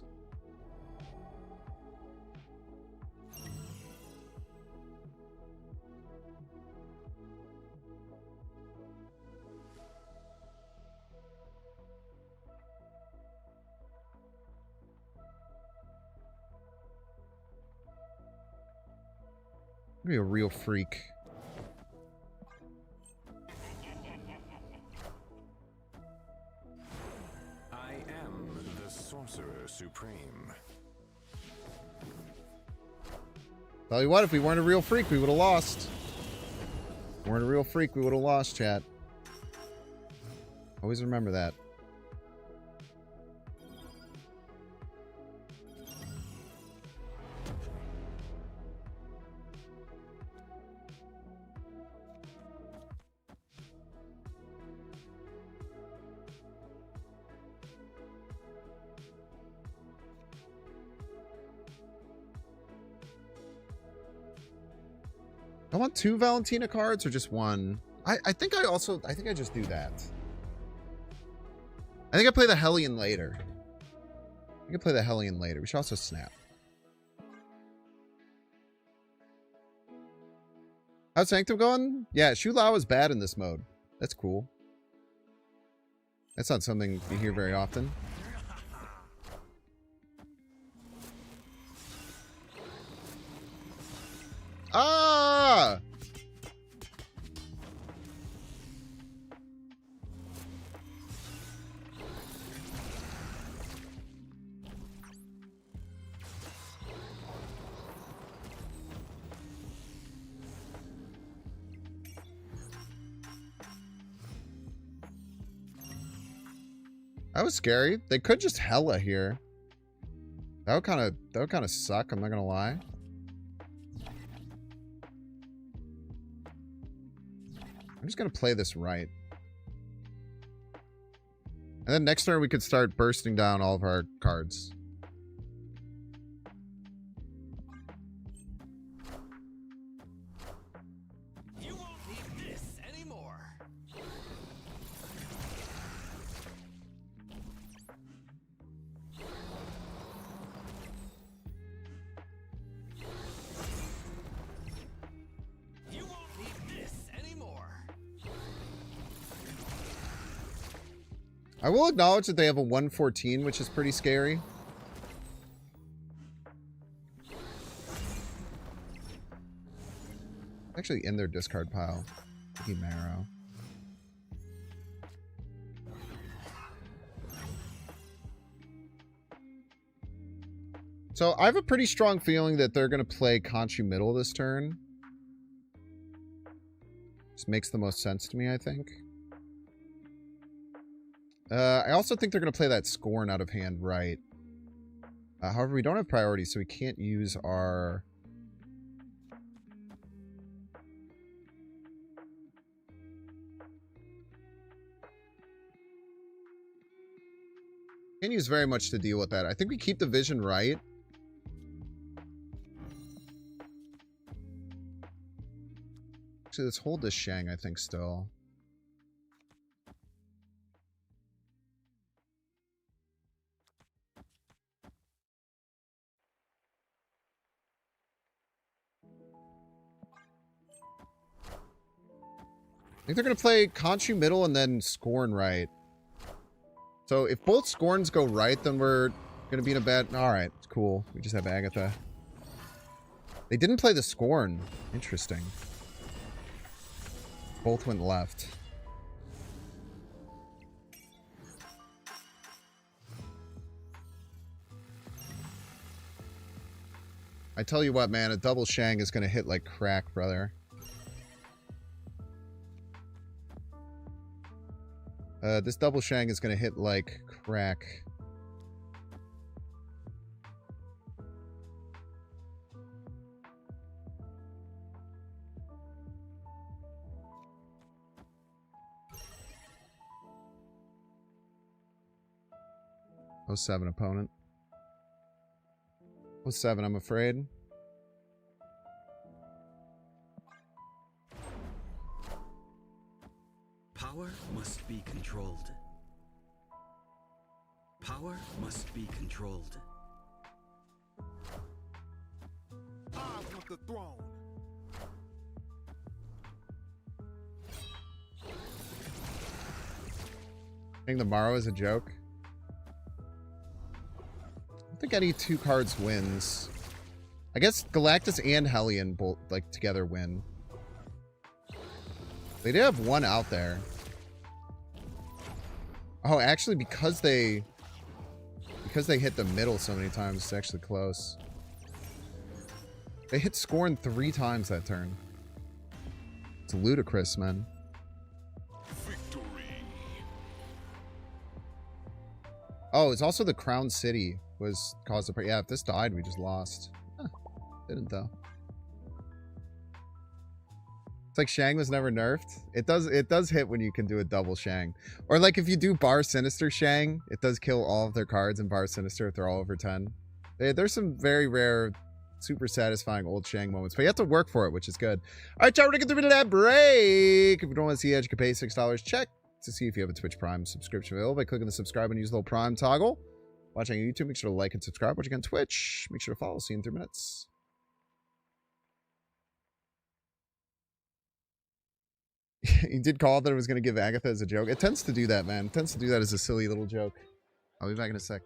A: Be a real freak.
H: Supreme.
A: Tell you what, if we weren't a real freak, we would have lost. If we weren't a real freak, we would have lost, chat. Always remember that. I want 2 Valentina cards or just 1? I think I just do that. I think I play the Hellion later. I can play the Hellion later. We should also snap. How's Sanctum going? Yeah, Shu Lao is bad in this mode. That's cool. That's not something you hear very often. Ah! That was scary. They could just Hella here. That would kind of suck, I'm not gonna lie. I'm just gonna play this right. And then next turn we could start bursting down all of our cards.
I: You won't need this anymore. You won't need this anymore.
A: I will acknowledge that they have a 114, which is pretty scary. Actually in their discard pile. Mickey Marrow. So I have a pretty strong feeling that they're going to play Conchu Middle this turn. Just makes the most sense to me, I think. I also think they're going to play that Scorn out of hand right. However, we don't have priority, so we can't use our... Can't use very much to deal with that. I think we keep the vision right. Actually, let's hold this Shang, I think, still. I think they're going to play Conchu Middle and then Scorn right. So if both Scorns go right, then we're going to be in a bad... Alright, cool. We just have Agatha. They didn't play the Scorn. Interesting. Both went left. I tell you what, man, a double Shang is going to hit like crack, brother. This double Shang is going to hit like crack. '07 opponent. '07, I'm afraid.
J: Power must be controlled. Power must be controlled.
D: I want the throne.
A: I think the Morrow is a joke. I don't think any two cards wins. I guess Galactus and Hellion both like together win. They did have one out there. Oh, actually, because they hit the middle so many times, it's actually close. They hit Scorn 3 times that turn. It's ludicrous, man.
C: Victory.
A: Oh, it's also the Crown City was caused the... Yeah, if this died, we just lost. Huh, didn't, though. It's like Shang was never nerfed. It does hit when you can do a double Shang. Or like if you do Bar Sinister Shang, it does kill all of their cards in Bar Sinister if they're all over 10. There's some very rare, super satisfying old Shang moments, but you have to work for it, which is good. All right, y'all, we're gonna get through to that break. If you don't want to see Edge, you can pay $6. Check to see if you have a Twitch Prime subscription available by clicking the subscribe and use the little Prime toggle. Watching on YouTube, make sure to like and subscribe. Watching on Twitch, make sure to follow. See you in 3 minutes. He did call that it was going to give Agatha as a joke. It tends to do that, man. It tends to do that as a silly little joke. I'll be back in a sec.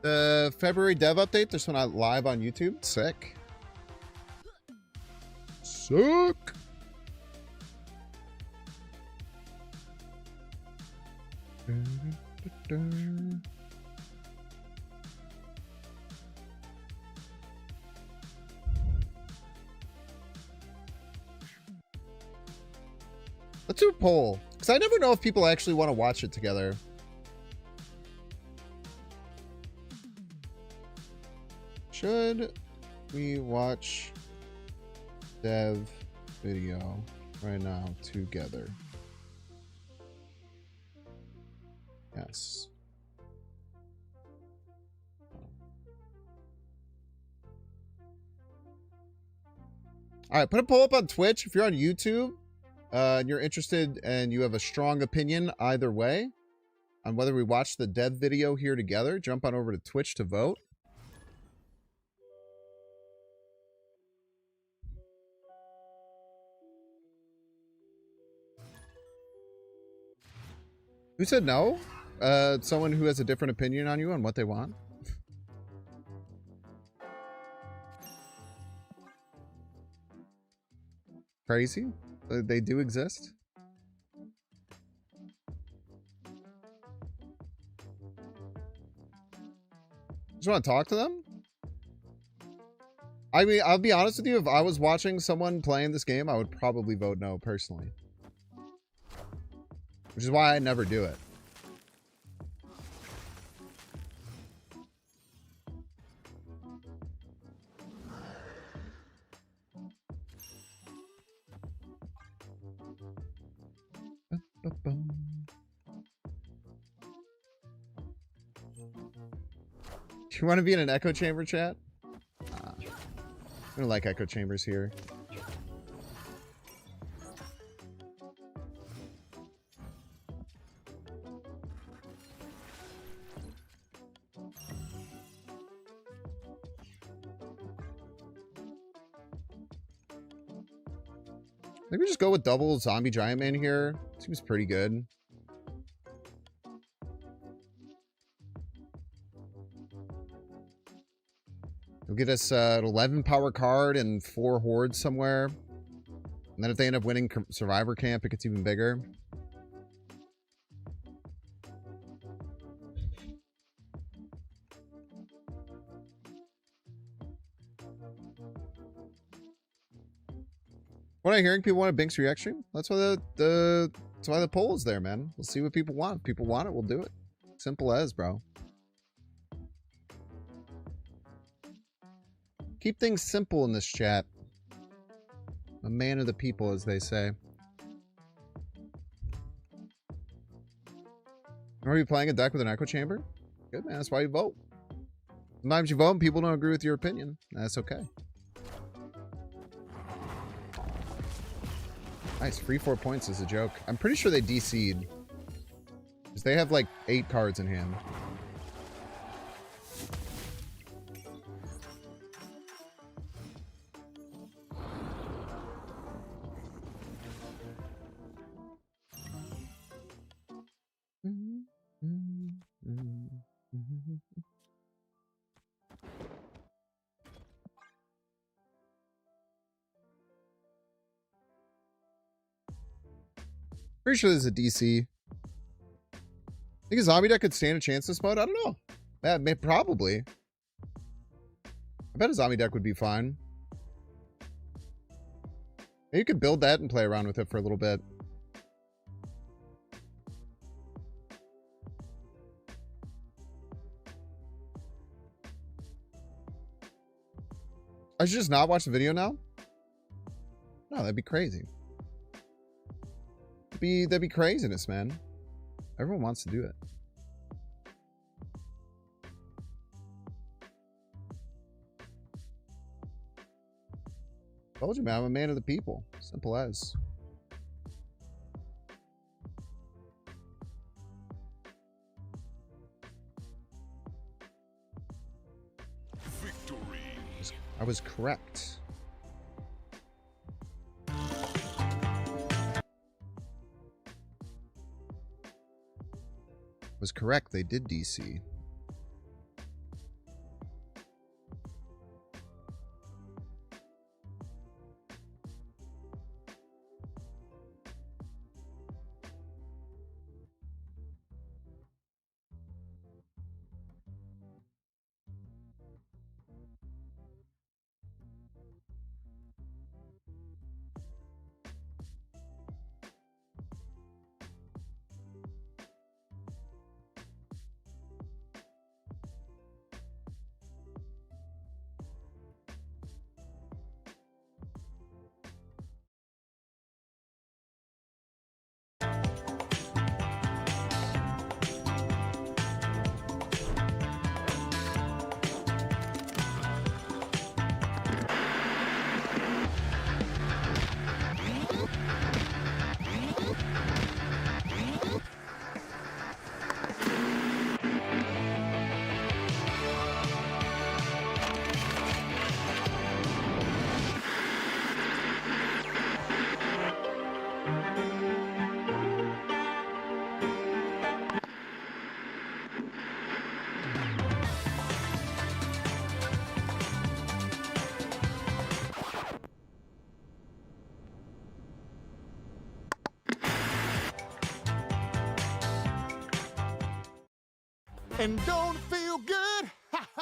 A: The February dev update, this one out live on YouTube. Sick. Sick. Let's do a poll, because I never know if people actually want to watch it together. Should we watch dev video right now together? Yes. All right, put a poll up on Twitch if you're on YouTube and you're interested and you have a strong opinion either way on whether we watch the dev video here together. Jump on over to Twitch to vote. Who said no? Someone who has a different opinion on you on what they want. Crazy. They do exist. Just want to talk to them? I mean, I'll be honest with you. If I was watching someone playing this game, I would probably vote no personally. Which is why I never do it. Do you want to be in an echo chamber, chat? I don't like echo chambers here. Maybe just go with double zombie giant man here. Seems pretty good. It'll get us an 11 power card and 4 hordes somewhere. And then if they end up winning Survivor Camp, it gets even bigger. What I'm hearing, people want a Binks React stream. That's why that's why the poll is there, man. We'll see what people want. If people want it, we'll do it. Simple as, bro. Keep things simple in this chat. A man of the people, as they say. Are you playing a deck with an echo chamber? Good, man. That's why you vote. Sometimes you vote and people don't agree with your opinion. That's okay. Nice. Free 4 points is a joke. I'm pretty sure they DC'd. Because they have like 8 cards in hand. Pretty sure there's a DC. Think a zombie deck could stand a chance this mode? I don't know. Yeah, probably. I bet a zombie deck would be fine. Maybe you could build that and play around with it for a little bit. I should just not watch the video now? No, that'd be crazy. That'd be craziness, man. Everyone wants to do it. Told you, man. I'm a man of the people. Simple as.
C: Victory.
A: I was correct. Was correct. They did DC.
D: and don't feel good.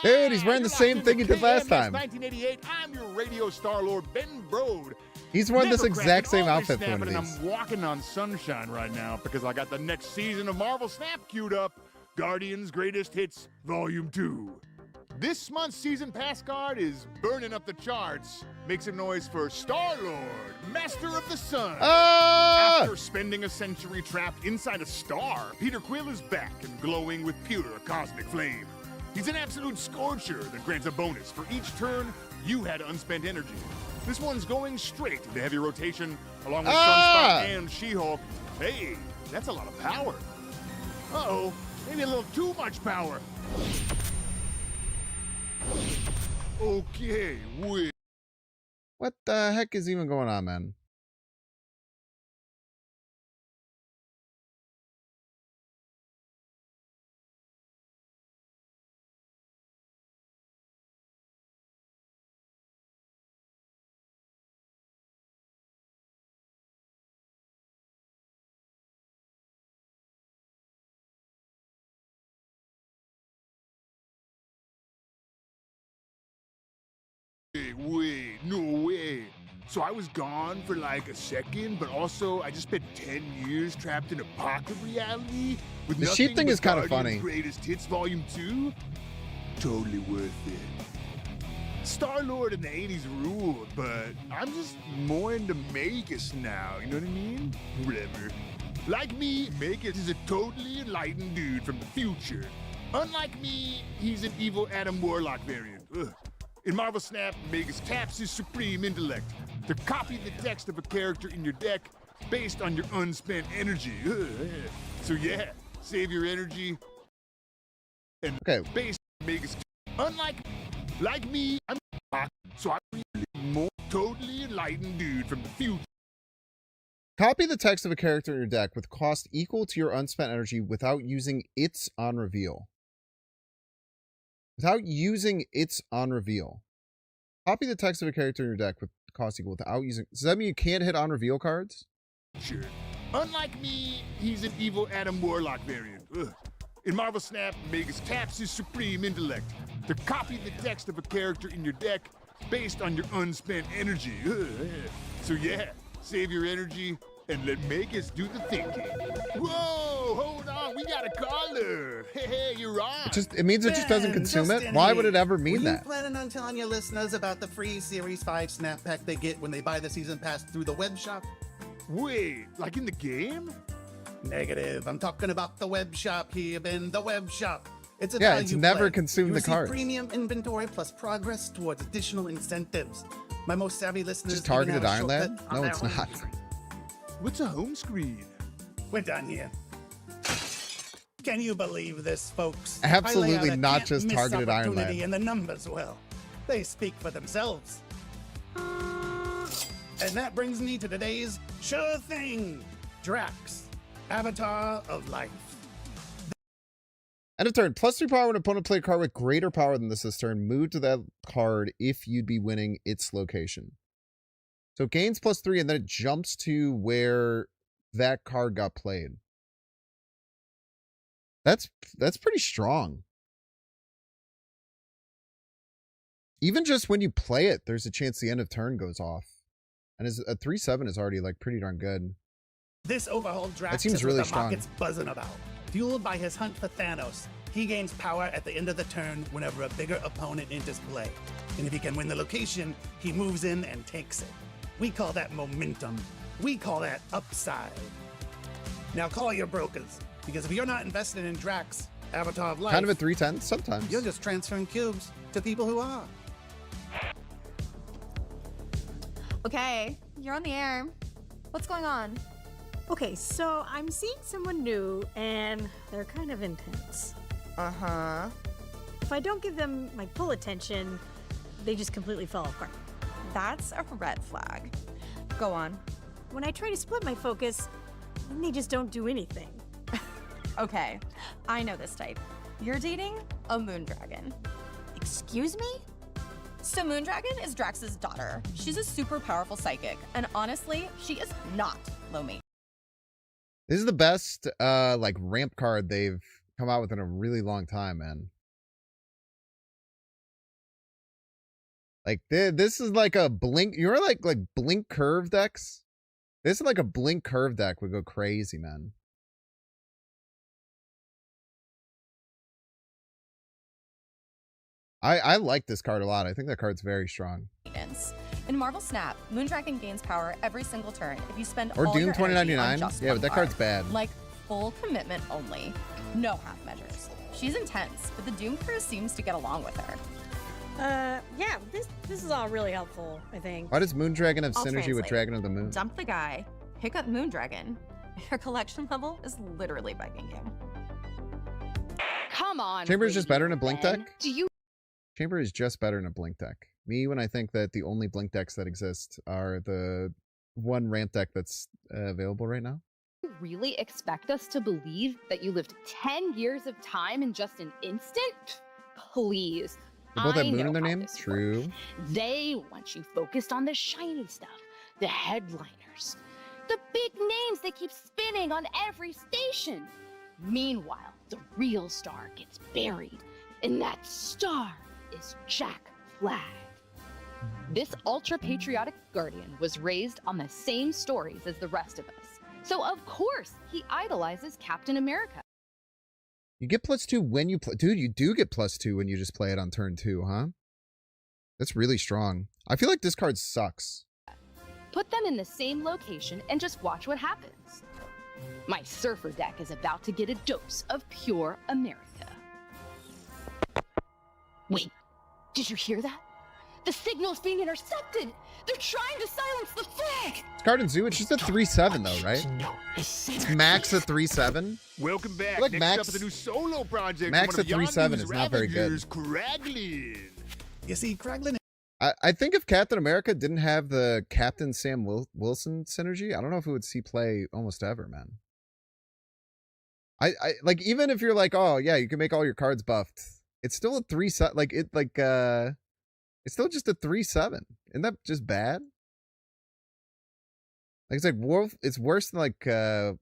A: Dude, he's wearing the same thing he did last time.
D: 1988. I'm your radio star lord, Ben Brode.
A: He's worn this
D: Never
A: exact same
D: cracking, always
A: outfit for one of
D: snapping,
A: these.
D: and I'm walking on sunshine right now because I got the next season of Marvel Snap queued up. Guardians Greatest Hits Volume 2. This month's season pass card is burning up the charts. Make some noise for Star-Lord, Master of the Sun.
A: Ah!
D: After spending a century trapped inside a star, Peter Quill is back and glowing with pure cosmic flame. He's an absolute scorcher that grants a bonus for each turn you had unspent energy. This one's going straight into heavy rotation, along with Sunspot and She-Hulk. Hey, that's a lot of power. Uh-oh, maybe a little too much power. Okay, wait.
A: What the heck is even going on, man?
D: Wait, no way. So I was gone for like a second, but also I just spent 10 years trapped in a pocket reality with
A: The
D: nothing
A: sheep thing
D: but
A: is kind of
D: Guardians
A: funny.
D: Greatest Hits Volume 2? Totally worth it. Star-Lord in the 80s ruled, but I'm just more into Magus now, you know what I mean? Whatever. Like me, Magus is a totally enlightened dude from the future. Unlike me, he's an evil Adam Warlock variant. Ugh. In Marvel Snap, Magus taps his supreme intellect to copy the text of a character in your deck based on your unspent energy. So yeah, save your energy and base Magus. Unlike like me, I'm so I'm really more totally enlightened dude from the future.
A: Copy the text of a character in your deck with cost equal to your unspent energy without using its on reveal. Without using its on reveal. Copy the text of a character in your deck with cost equal without using... Does that mean you can't hit on reveal cards?
D: Sure. Unlike me, he's an evil Adam Warlock variant. Ugh. In Marvel Snap, Magus taps his supreme intellect to copy the text of a character in your deck based on your unspent energy. So yeah, save your energy and let Magus do the thinking. Whoa, hold on, we got a caller. Hey, you're on.
A: It means it just doesn't consume it? Why would it ever mean that?
K: Were you planning on telling your listeners about the free Series 5 Snap Pack they get when they buy the Season Pass through the web shop?
D: Wait, like in the game?
K: Negative. I'm talking about the web shop here, Ben. The web shop. It's a
A: Yeah, it's
K: value
A: never
K: play.
A: consumed
K: You
A: the
K: receive
A: cards.
K: premium inventory plus progress towards additional incentives. My most savvy listeners
A: Just targeted
K: even have a
A: Iron Lad?
K: shortcut on
A: No,
K: their
A: it's
K: home
A: not.
K: screen.
D: What's a home screen?
K: We're done here. Can you believe this, folks?
A: Absolutely
K: I lay out a
A: not
K: can't
A: just
K: miss
A: targeted Iron Lad.
K: opportunity, and the numbers, well, they speak for themselves. And that brings me to today's sure thing. Drax, Avatar of Life.
A: End of turn. +3 power when an opponent play a card with greater power than this turn. Move to that card if you'd be winning its location. So it gains +3 and then it jumps to where that card got played. That's pretty strong. Even just when you play it, there's a chance the end of turn goes off. And a 3/7 is already like pretty darn good.
K: This overhauled Drax
A: That seems
K: is
A: really
K: what the
A: strong.
K: market's buzzing about. Fueled by his hunt for Thanos, he gains power at the end of the turn whenever a bigger opponent enters play. And if he can win the location, he moves in and takes it. We call that momentum. We call that upside. Now call your brokers, because if you're not invested in Drax, Avatar of Life,
A: Kind of a 3/10 sometimes.
K: you're just transferring cubes to people who are.
L: Okay, you're on the air. What's going on?
M: Okay, so I'm seeing someone new, and they're kind of intense.
L: Uh-huh.
M: If I don't give them my full attention, they just completely fall apart.
L: That's a red flag. Go on.
M: When I try to split my focus, then they just don't do anything.
L: Okay, I know this type. You're dating a moon dragon.
M: Excuse me?
L: So Moondragon is Drax's daughter. She's a super powerful psychic, and honestly, she is not low maintenance.
A: This is the best like ramp card they've come out with in a really long time, man. Like this is like a blink. You're like blink curve decks. This is like a blink curve deck would go crazy, man. I like this card a lot. I think that card's very strong.
L: In Marvel Snap, Moondragon gains power every single turn if you spend
A: Or
L: all
A: Doom
L: your energy on
A: 2099.
L: just
A: Yeah,
L: one
A: but that
L: card.
A: card's bad.
L: Like full commitment only. No half measures. She's intense, but the Doom crew seems to get along with her.
M: Yeah, this is all really helpful, I think.
A: Why does Moondragon have
L: I'll
A: synergy with
L: translate.
A: Dragon of the Moon?
L: Dump the guy, pick up Moondragon. Your collection level is literally begging you.
N: Come on.
A: Chamber is just better in a blink
N: Ben.
A: deck?
N: Do you
A: Chamber is just better in a blink deck. Me, when I think that the only blink decks that exist are the one ramp deck that's available right now.
N: really expect us to believe that you lived 10 years of time in just an instant? Please.
A: They both have
N: I
A: Moon
N: know
A: in their
N: how
A: name?
N: this
A: True.
N: works. They want you focused on the shiny stuff, the headliners, the big names they keep spinning on every station. Meanwhile, the real star gets buried, and that star is Jack Flag. This ultra-patriotic guardian was raised on the same stories as the rest of us. So of course, he idolizes Captain America.
A: You get +2 when you play. Dude, you do get +2 when you just play it on turn 2, huh? That's really strong. I feel like this card sucks.
N: Put them in the same location and just watch what happens. My surfer deck is about to get a dose of pure America. Wait, did you hear that? The signal's being intercepted! They're trying to silence the flag!
A: This card in Zoo, it's just a 3/7 though, right? It's max a 3/7.
D: Welcome back.
A: Like
D: Next
A: Max-
D: up is a new solo project.
A: Max
D: from one
A: at
D: of
A: 3/7
D: Yondu's
A: is not very good.
D: Ravagers, Kraglin.
K: You see, Kraglin.
A: I think if Captain America didn't have the Captain Sam Wilson synergy, I don't know if it would see play almost ever, man. I like, even if you're like, oh yeah, you can make all your cards buffed, it's still a 3/7. It's still just a 3/7. Isn't that just bad? Like, it's like Wolf. It's worse than like I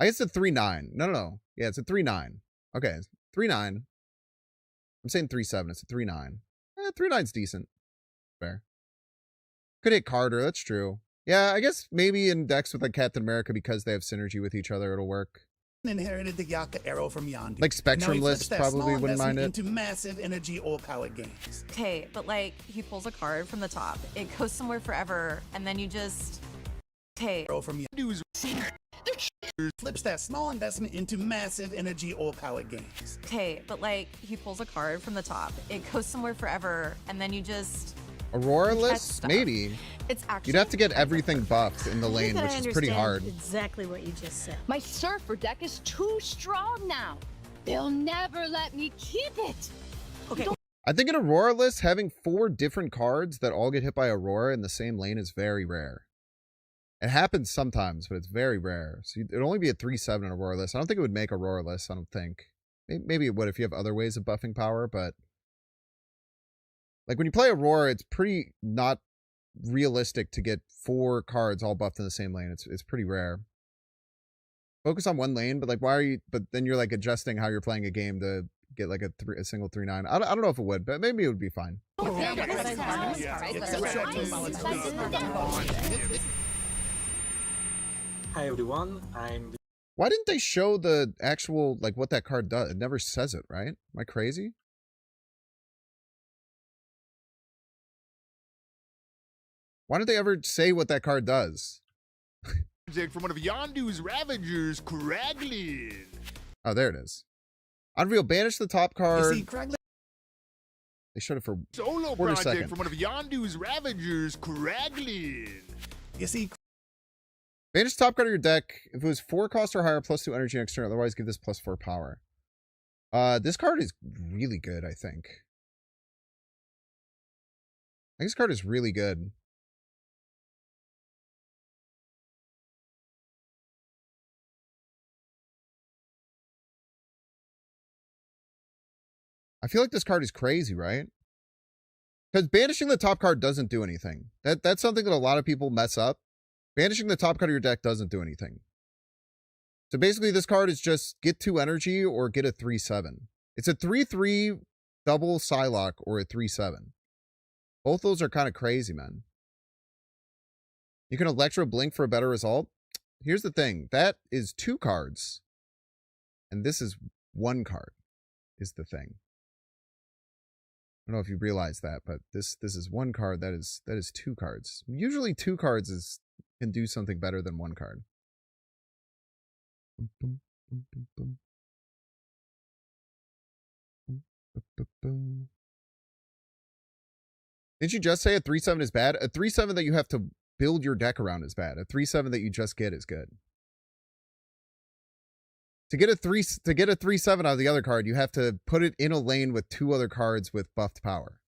A: guess a 3/9. No. Yeah, it's a 3/9. Okay, 3/9. I'm saying 3/7. It's a 3/9. 3/9's decent. Fair. Could hit Carter. That's true. Yeah, I guess maybe in decks with like Captain America, because they have synergy with each other, it'll work.
K: Inherited the Yaka arrow from Yondu.
A: Like Spectrum
K: And now he flips
A: list
K: that
A: probably
K: small
A: wouldn't mind it.
K: investment into massive energy or power gains.
L: Okay, but like, he pulls a card from the top, it goes somewhere forever, and then you just... Okay.
K: Arrow from Yondu's flips that small investment into massive energy or power gains.
L: Okay, but like, he pulls a card from the top, it goes somewhere forever, and then you just...
A: Aurora
L: catch
A: list?
L: stuff.
A: Maybe.
L: It's actually...
A: You'd have to get everything buffed in the lane,
M: I
A: which is pretty
M: understand
A: hard.
M: Exactly what you just said.
N: My surfer deck is too strong now. They'll never let me keep it.
M: Okay.
A: I think in Aurora list, having 4 different cards that all get hit by Aurora in the same lane is very rare. It happens sometimes, but it's very rare. So it'd only be a 3/7 in Aurora list. I don't think it would make Aurora list, I don't think. Maybe it would if you have other ways of buffing power, but... Like, when you play Aurora, it's pretty not realistic to get 4 cards all buffed in the same lane. It's pretty rare. Focus on one lane, but like, why are you... But then you're like adjusting how you're playing a game to get like a single 3/9. I don't know if it would, but maybe it would be fine.
O: Hi everyone, I'm...
A: Why didn't they show the actual, like, what that card does? It never says it, right? Am I crazy? Why don't they ever say what that card does?
D: Project from one of Yondu's Ravagers, Kraglin.
A: Oh, there it is. Unreal, banish the top card.
K: You see, Kraglin.
A: They showed it for
D: Solo
A: quarter
D: project
A: second.
D: from one of Yondu's Ravagers, Kraglin.
K: You see,
A: Banish the top card of your deck. If it was 4 cost or higher, +2 energy next turn. Otherwise, give this +4 power. This card is really good, I think. I think this card is really good. I feel like this card is crazy, right? Because banishing the top card doesn't do anything. That's something that a lot of people mess up. Banishing the top card of your deck doesn't do anything. So basically this card is just get 2 energy or get a 3/7. It's a 3/3 double Psylocke or a 3/7. Both those are kind of crazy, man. You can Electro Blink for a better result. Here's the thing. That is 2 cards. And this is 1 card is the thing. I don't know if you realize that, but this is 1 card. That is 2 cards. Usually 2 cards can do something better than 1 card. Didn't you just say a 3/7 is bad? A 3/7 that you have to build your deck around is bad. A 3/7 that you just get is good. To get a 3/7 out of the other card, you have to put it in a lane with 2 other cards with buffed power.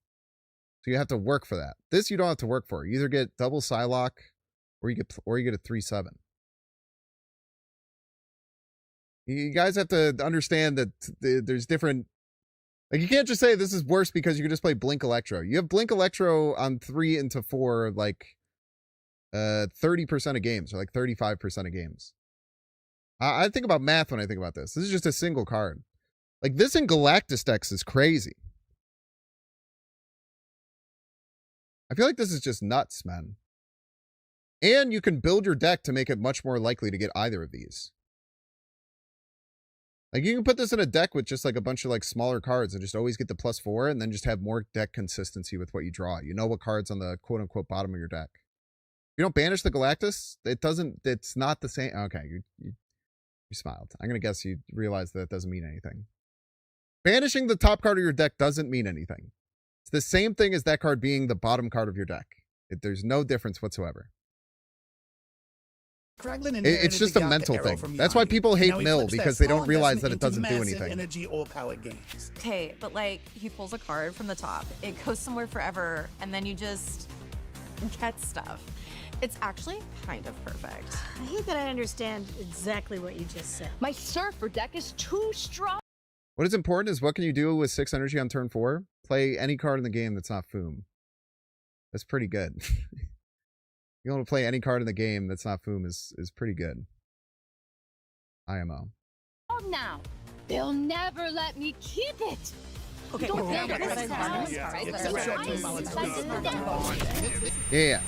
A: So you have to work for that. This you don't have to work for. You either get double Psylocke or you get a 3/7. You guys have to understand that there's different. Like, you can't just say this is worse because you can just play Blink Electro. You have Blink Electro on 3 into 4, like 30% of games, or like 35% of games. I think about math when I think about this. This is just a single card. Like, this in Galactus decks is crazy. I feel like this is just nuts, man. And you can build your deck to make it much more likely to get either of these. Like, you can put this in a deck with just like a bunch of like smaller cards and just always get the +4 and then just have more deck consistency with what you draw. You know what cards on the quote unquote bottom of your deck. If you don't banish the Galactus, it's not the same. Okay, you smiled. I'm going to guess you realize that doesn't mean anything. Banishing the top card of your deck doesn't mean anything. It's the same thing as that card being the bottom card of your deck. There's no difference whatsoever. It's just a mental thing. That's why people hate Mill, because they don't realize that it doesn't do anything.
K: Energy or power gains.
L: Okay, but like he pulls a card from the top, it goes somewhere forever, and then you just get stuff. It's actually kind of perfect.
M: I hate that I understand exactly what you just said.
N: My Surfer deck is too strong.
A: What is important is what can you do with 6 energy on turn 4? Play any card in the game that's not Foom. That's pretty good. You want to play any card in the game that's not Foom is pretty good. IMO.
N: Oh, now they'll never let me keep it.
M: Okay.
N: Don't
A: Yeah.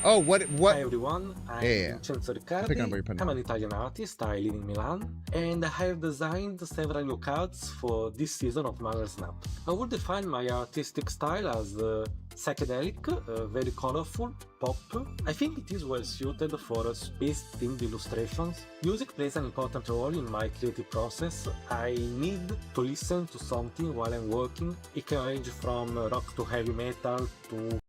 A: Oh, what?
O: Hi everyone, I'm Vincenzo Riccardi. I'm an Italian artist. I live in Milan, and I have designed several new cards for this season of Marvel Snap. I would define my artistic style as psychedelic, very colorful, pop. I think it is well suited for space-themed illustrations. Music plays an important role in my creative process. I need to listen to something while I'm working. It can range from rock to heavy metal to...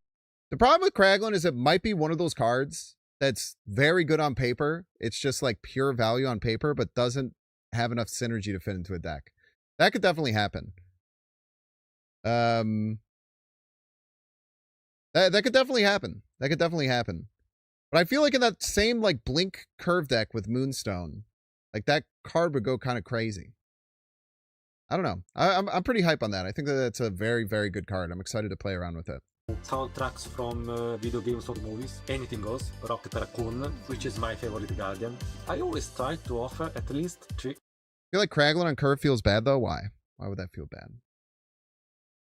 A: The problem with Kraglin is it might be one of those cards that's very good on paper. It's just like pure value on paper, but doesn't have enough synergy to fit into a deck. That could definitely happen. That could definitely happen. That could definitely happen. But I feel like in that same like Blink curve deck with Moonstone, like that card would go kind of crazy. I don't know. I'm pretty hype on that. I think that it's a very, very good card. I'm excited to play around with it.
O: Soundtracks from video games or movies, anything goes. Rocket Raccoon, which is my favorite Guardian. I always try to offer at least 3
A: I feel like Kraglin on curve feels bad though. Why? Why would that feel bad?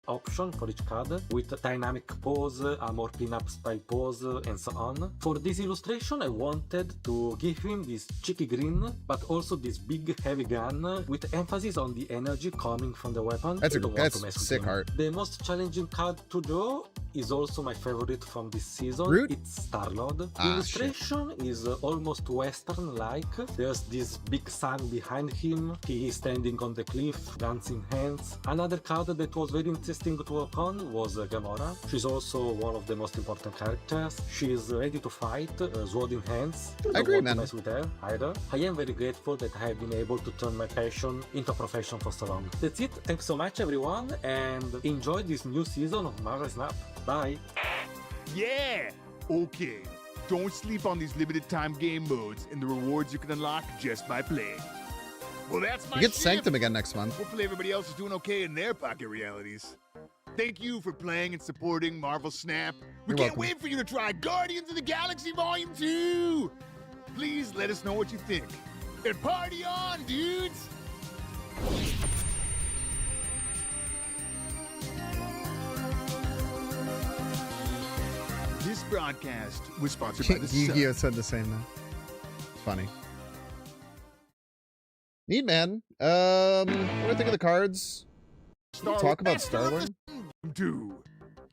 O: option for each card with dynamic pose, a more clean-up style pose, and so on. For this illustration I wanted to give him this cheeky grin, but also this big heavy gun with emphasis on the energy coming from the weapon.
A: That's sick art.
O: The most challenging card to draw is also my favorite from this season.
A: Root?
O: It's Star-Lord. The illustration is almost western-like. There's this big sun behind him. He is standing on the cliff, guns in hands. Another card that was very interesting to work on was Gamora. She's also one of the most important characters. She is ready to fight, sword in hands.
A: I agree, man.
O: Mess with her either. I am very grateful that I have been able to turn my passion into a profession for so long. That's it. Thanks so much, everyone, and enjoy this new season of Marvel Snap. Bye.
D: Yeah! Okay. Don't sleep on these limited time game modes and the rewards you can unlock just by playing. Well, that's my
A: You get
D: shift.
A: Sanctum again next month.
D: Hopefully everybody else is doing okay in their pocket realities. Thank you for playing and supporting Marvel Snap. We
A: You're
D: can't
A: welcome.
D: wait for you to try Guardians of the Galaxy Volume 2! Please let us know what you think. And party on, dudes! This broadcast was sponsored by the
A: Yu-Gi-Oh said the same though. It's funny. Neat, man. What do I think of the cards? We'll talk about Star-Lord.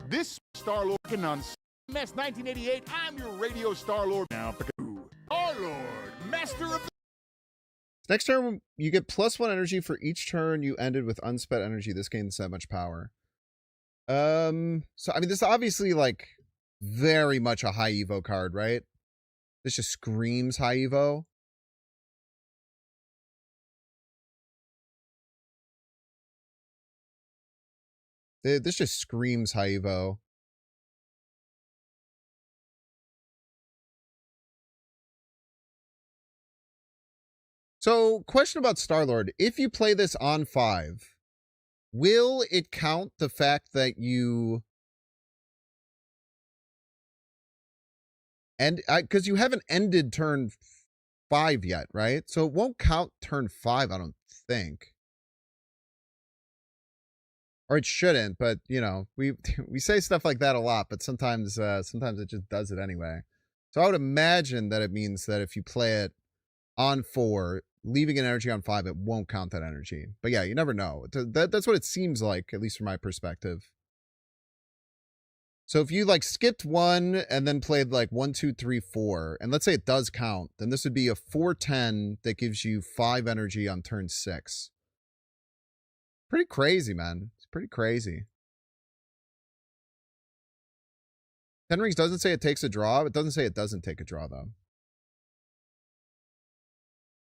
D: This Star-Lord on MS 1988. I'm your radio Star-Lord now. Star-Lord, master of the...
A: Next turn, you get +1 energy for each turn you ended with unspent energy. This gains that much power. So I mean, this is obviously like very much a high Evo card, right? This just screams high Evo. This just screams high Evo. So, question about Star-Lord. If you play this on 5, will it count the fact that you... And because you haven't ended turn 5 yet, right? So it won't count turn 5, I don't think. Or it shouldn't, but you know, we say stuff like that a lot, but sometimes it just does it anyway. So I would imagine that it means that if you play it on 4, leaving an energy on 5, it won't count that energy. But yeah, you never know. That's what it seems like, at least from my perspective. So if you like skipped 1 and then played like 1, 2, 3, 4, and let's say it does count, then this would be a 4-10 that gives you 5 energy on turn 6. Pretty crazy, man. It's pretty crazy. Ten Rings doesn't say it takes a draw. It doesn't say it doesn't take a draw, though.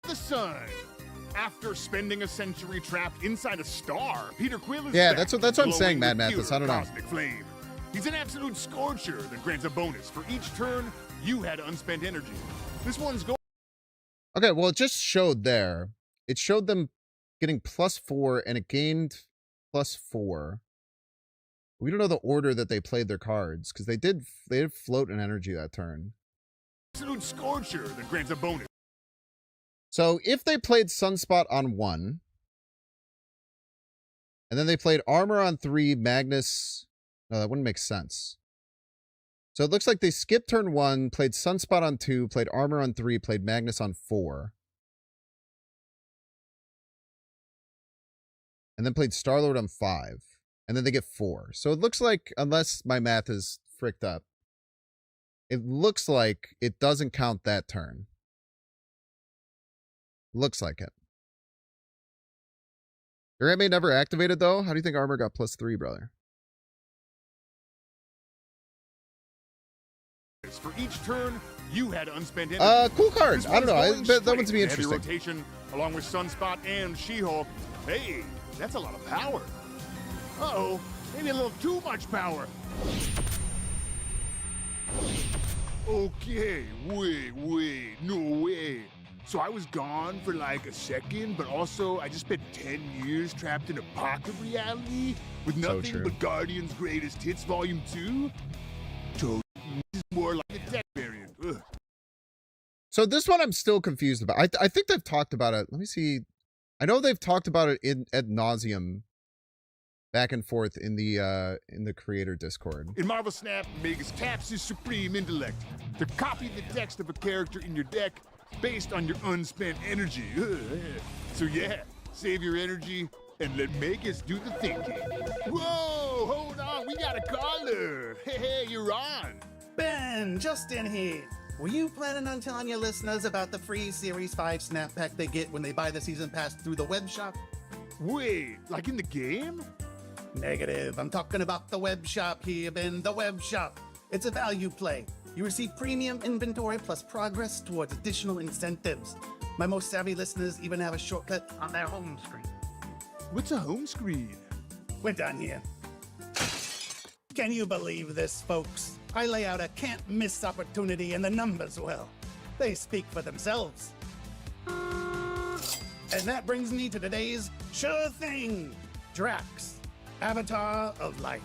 D: The sun. After spending a century trapped inside a star, Peter Quill is back,
A: that's what I'm saying, Mad
D: glowing with
A: Mathis. I don't know.
D: cosmic flame. He's an absolute scorcher that grants a bonus for each turn you had unspent energy. This one's going.
A: Okay, well, it just showed there. It showed them getting +4, and it gained +4. We don't know the order that they played their cards, because they did float an energy that turn.
D: Absolute scorcher that grants a bonus.
A: So if they played Sunspot on 1, and then they played Armor on 3, Magnus... No, that wouldn't make sense. So it looks like they skipped turn 1, played Sunspot on 2, played Armor on 3, played Magnus on 4. And then played Star-Lord on 5. And then they get 4. So it looks like, unless my math is fricked up, it looks like it doesn't count that turn. Looks like it. Your anime never activated, though? How do you think Armor got +3, brother?
D: For each turn, you had unspent energy.
A: Cool card. I don't know. That one's be interesting.
D: Rotation, along with Sunspot and She-Hulk. Hey, that's a lot of power. Uh-oh, maybe a little too much power. Okay, wait, no way. So I was gone for like a second, but also I just spent 10 years trapped in a pocket reality with nothing but Guardians Greatest Hits Volume 2? So this is more like a tech variant. Ugh.
A: So this one I'm still confused about. I think they've talked about it. Let me see. I know they've talked about it ad nauseum, back and forth in the creator Discord.
D: In Marvel Snap, Magus taps his supreme intellect to copy the text of a character in your deck based on your unspent energy. So yeah, save your energy and let Magus do the thinking. Whoa, hold on, we got a caller. Hey, you're on.
K: Ben, just in here. Were you planning on telling your listeners about the free Series 5 snap pack they get when they buy the season pass through the web shop?
D: Wait, like in the game?
K: Negative. I'm talking about the web shop here, Ben. The web shop. It's a value play. You receive premium inventory plus progress towards additional incentives. My most savvy listeners even have a shortcut on their home screen.
D: What's a home screen?
K: We're done here. Can you believe this, folks? I lay out a can't-miss opportunity, and the numbers, well, they speak for themselves. And that brings me to today's sure thing, Drax, Avatar of Life.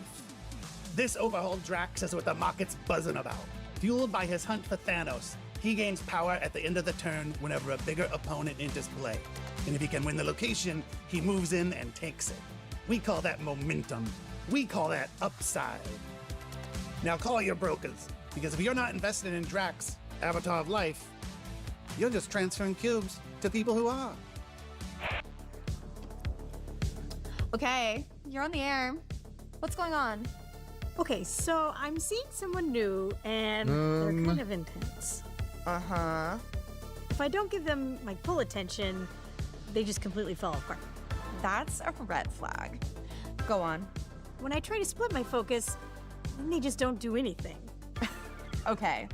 K: This overhauled Drax is what the market's buzzing about. Fueled by his hunt for Thanos, He gains power at the end of the turn whenever a bigger opponent enters play. And if he can win the location, he moves in and takes it. We call that momentum. We call that upside. Now call your brokers, because if you're not invested in Drax, Avatar of Life, you're just transferring cubes to people who are.
L: Okay, you're on the air. What's going on?
M: Okay, so I'm seeing someone new, and they're kind of intense.
L: Uh-huh.
M: If I don't give them my full attention, they just completely fall apart.
L: That's a red flag. Go on.
M: When I try to split my focus, then they just don't do anything.
L: Okay,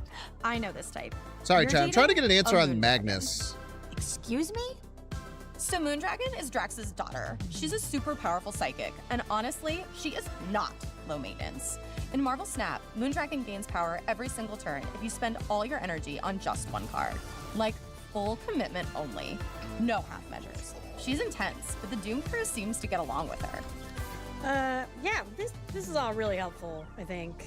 L: I know this type.
A: Sorry,
L: You're
A: Chad. I'm trying to get an
L: dating
A: answer
L: a
A: on
L: Moondragon.
A: Magnus.
M: Excuse me?
L: So Moondragon is Drax's daughter. She's a super powerful psychic, and honestly, she is not low maintenance. In Marvel Snap, Moondragon gains power every single turn if you spend all your energy on just one card. Like, full commitment only. No half measures. She's intense, but the Doom crew seems to get along with her.
M: Yeah, this is all really helpful, I think.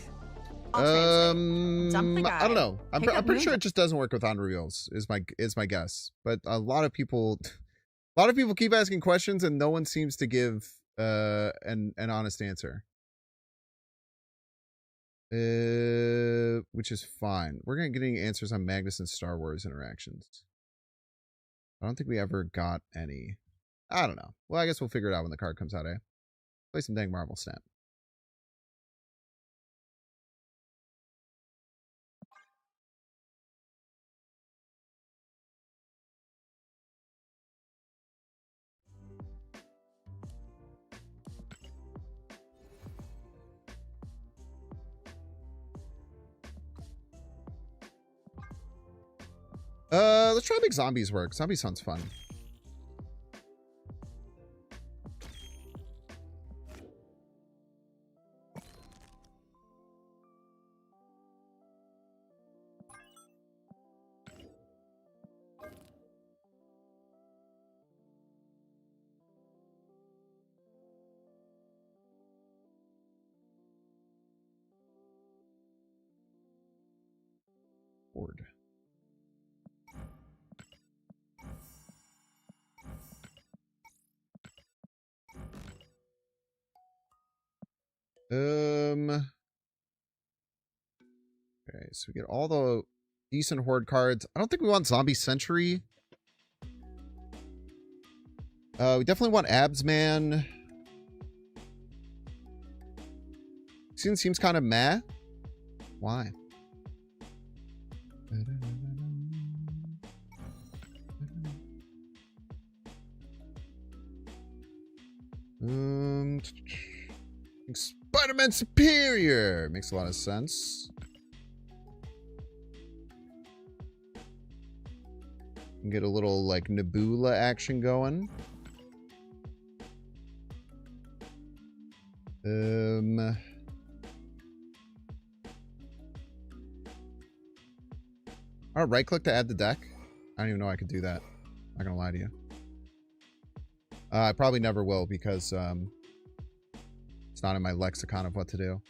L: I'll translate. Dump the guy.
A: I don't know. I'm
L: Pick up
A: pretty sure
L: Moondragon.
A: it just doesn't work with on reveals. Is my guess. But a lot of people keep asking questions, and no one seems to give an honest answer. Which is fine. We're gonna getting answers on Magnus and Star Wars interactions. I don't think we ever got any. I don't know. Well, I guess we'll figure it out when the card comes out, eh? Play some dang Marvel Snap. Let's try to make zombies work. Zombie sounds fun. Board. Okay, so we get all the decent horde cards. I don't think we want Zombie Sentry. We definitely want Abs Man. Seems kind of meh. Why? Spider-Man Superior makes a lot of sense. And get a little like Nebula action going. I'll right click to add the deck. I don't even know I could do that. Not gonna lie to you. I probably never will because it's not in my lexicon of what to do.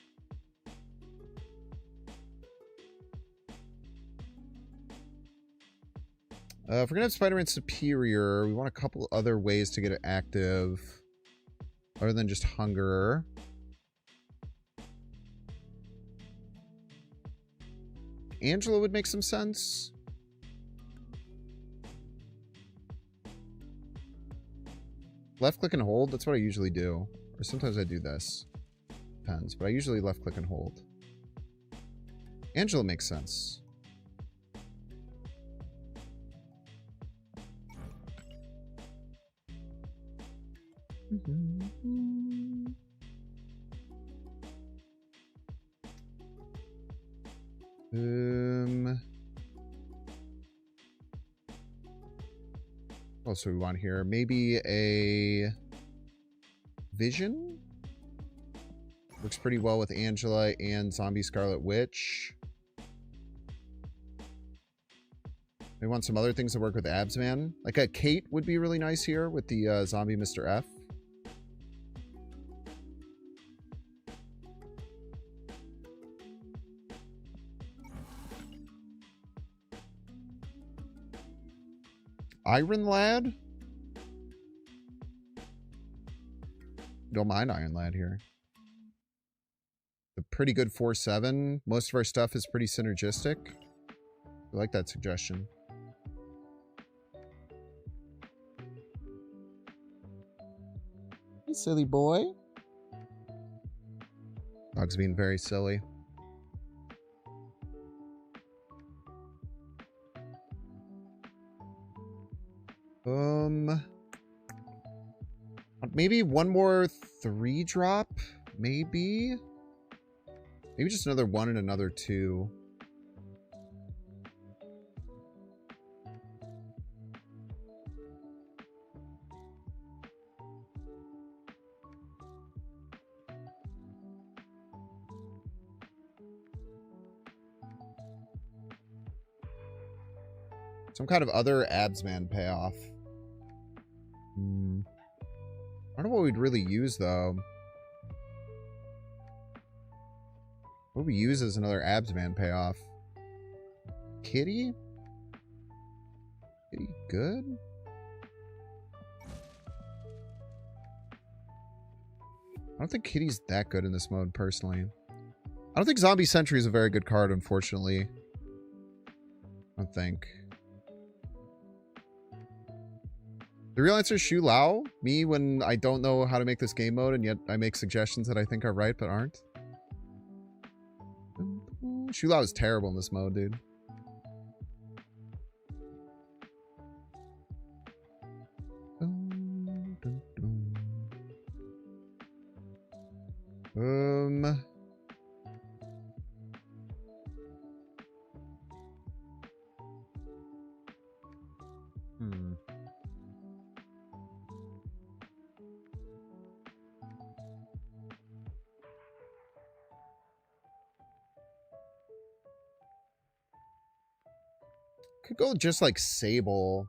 A: If we're gonna have Spider-Man Superior, we want a couple other ways to get it active other than just Hungerer. Angela would make some sense. Left click and hold, that's what I usually do. Or sometimes I do this. Depends, but I usually left click and hold. Angela makes sense. What else do we want here? Maybe a Vision? Works pretty well with Angela and Zombie Scarlet Witch. We want some other things that work with Abs Man. Like a Kate would be really nice here with the Zombie Mr. F. Iron Lad? Don't mind Iron Lad here. A pretty good 4-7. Most of our stuff is pretty synergistic. I like that suggestion. Hey, silly boy. Dog's being very silly. Maybe one more 3-drop? Maybe? Maybe just another 1 and another 2. Some kind of other absman payoff. I don't know what we'd really use, though. What we use is another absman payoff. Kitty? Kitty good? I don't think Kitty's that good in this mode, personally. I don't think Zombie Sentry is a very good card, unfortunately. I don't think. The real answer is Shu Lao. Me when I don't know how to make this game mode and yet I make suggestions that I think are right but aren't. Shu Lao is terrible in this mode, dude. Could go just like Sable.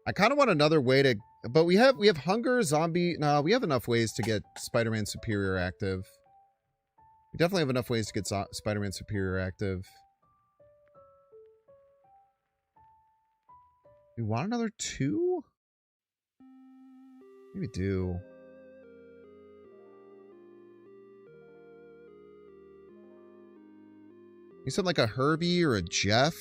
A: I kind of want another way to, but we have Hunger, Zombie. No, we have enough ways to get Spider-Man Superior active. We definitely have enough ways to get Spider-Man Superior active. We want another 2? Maybe we do. You said like a Herbie or a Jeff?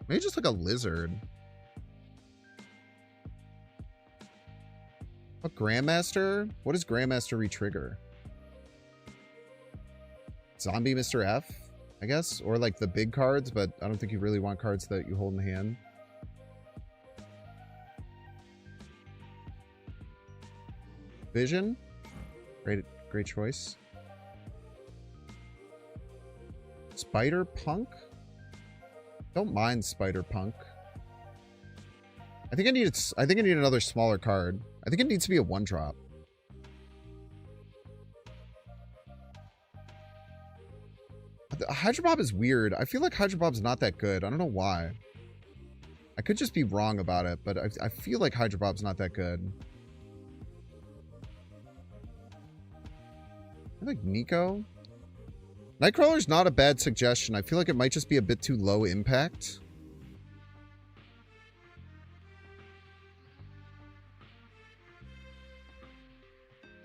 A: Maybe just like a Lizard. What, Grandmaster? What does Grandmaster retrigger? Zombie Mr. F, I guess? Or like the big cards, but I don't think you really want cards that you hold in hand. Vision? Great choice. Spider Punk? Don't mind Spider Punk. I think I need another smaller card. I think it needs to be a 1-drop. Hydro Bob is weird. I feel like Hydro Bob's not that good. I don't know why. I could just be wrong about it, but I feel like Hydro Bob's not that good. I like Nico. Nightcrawler's not a bad suggestion. I feel like it might just be a bit too low impact.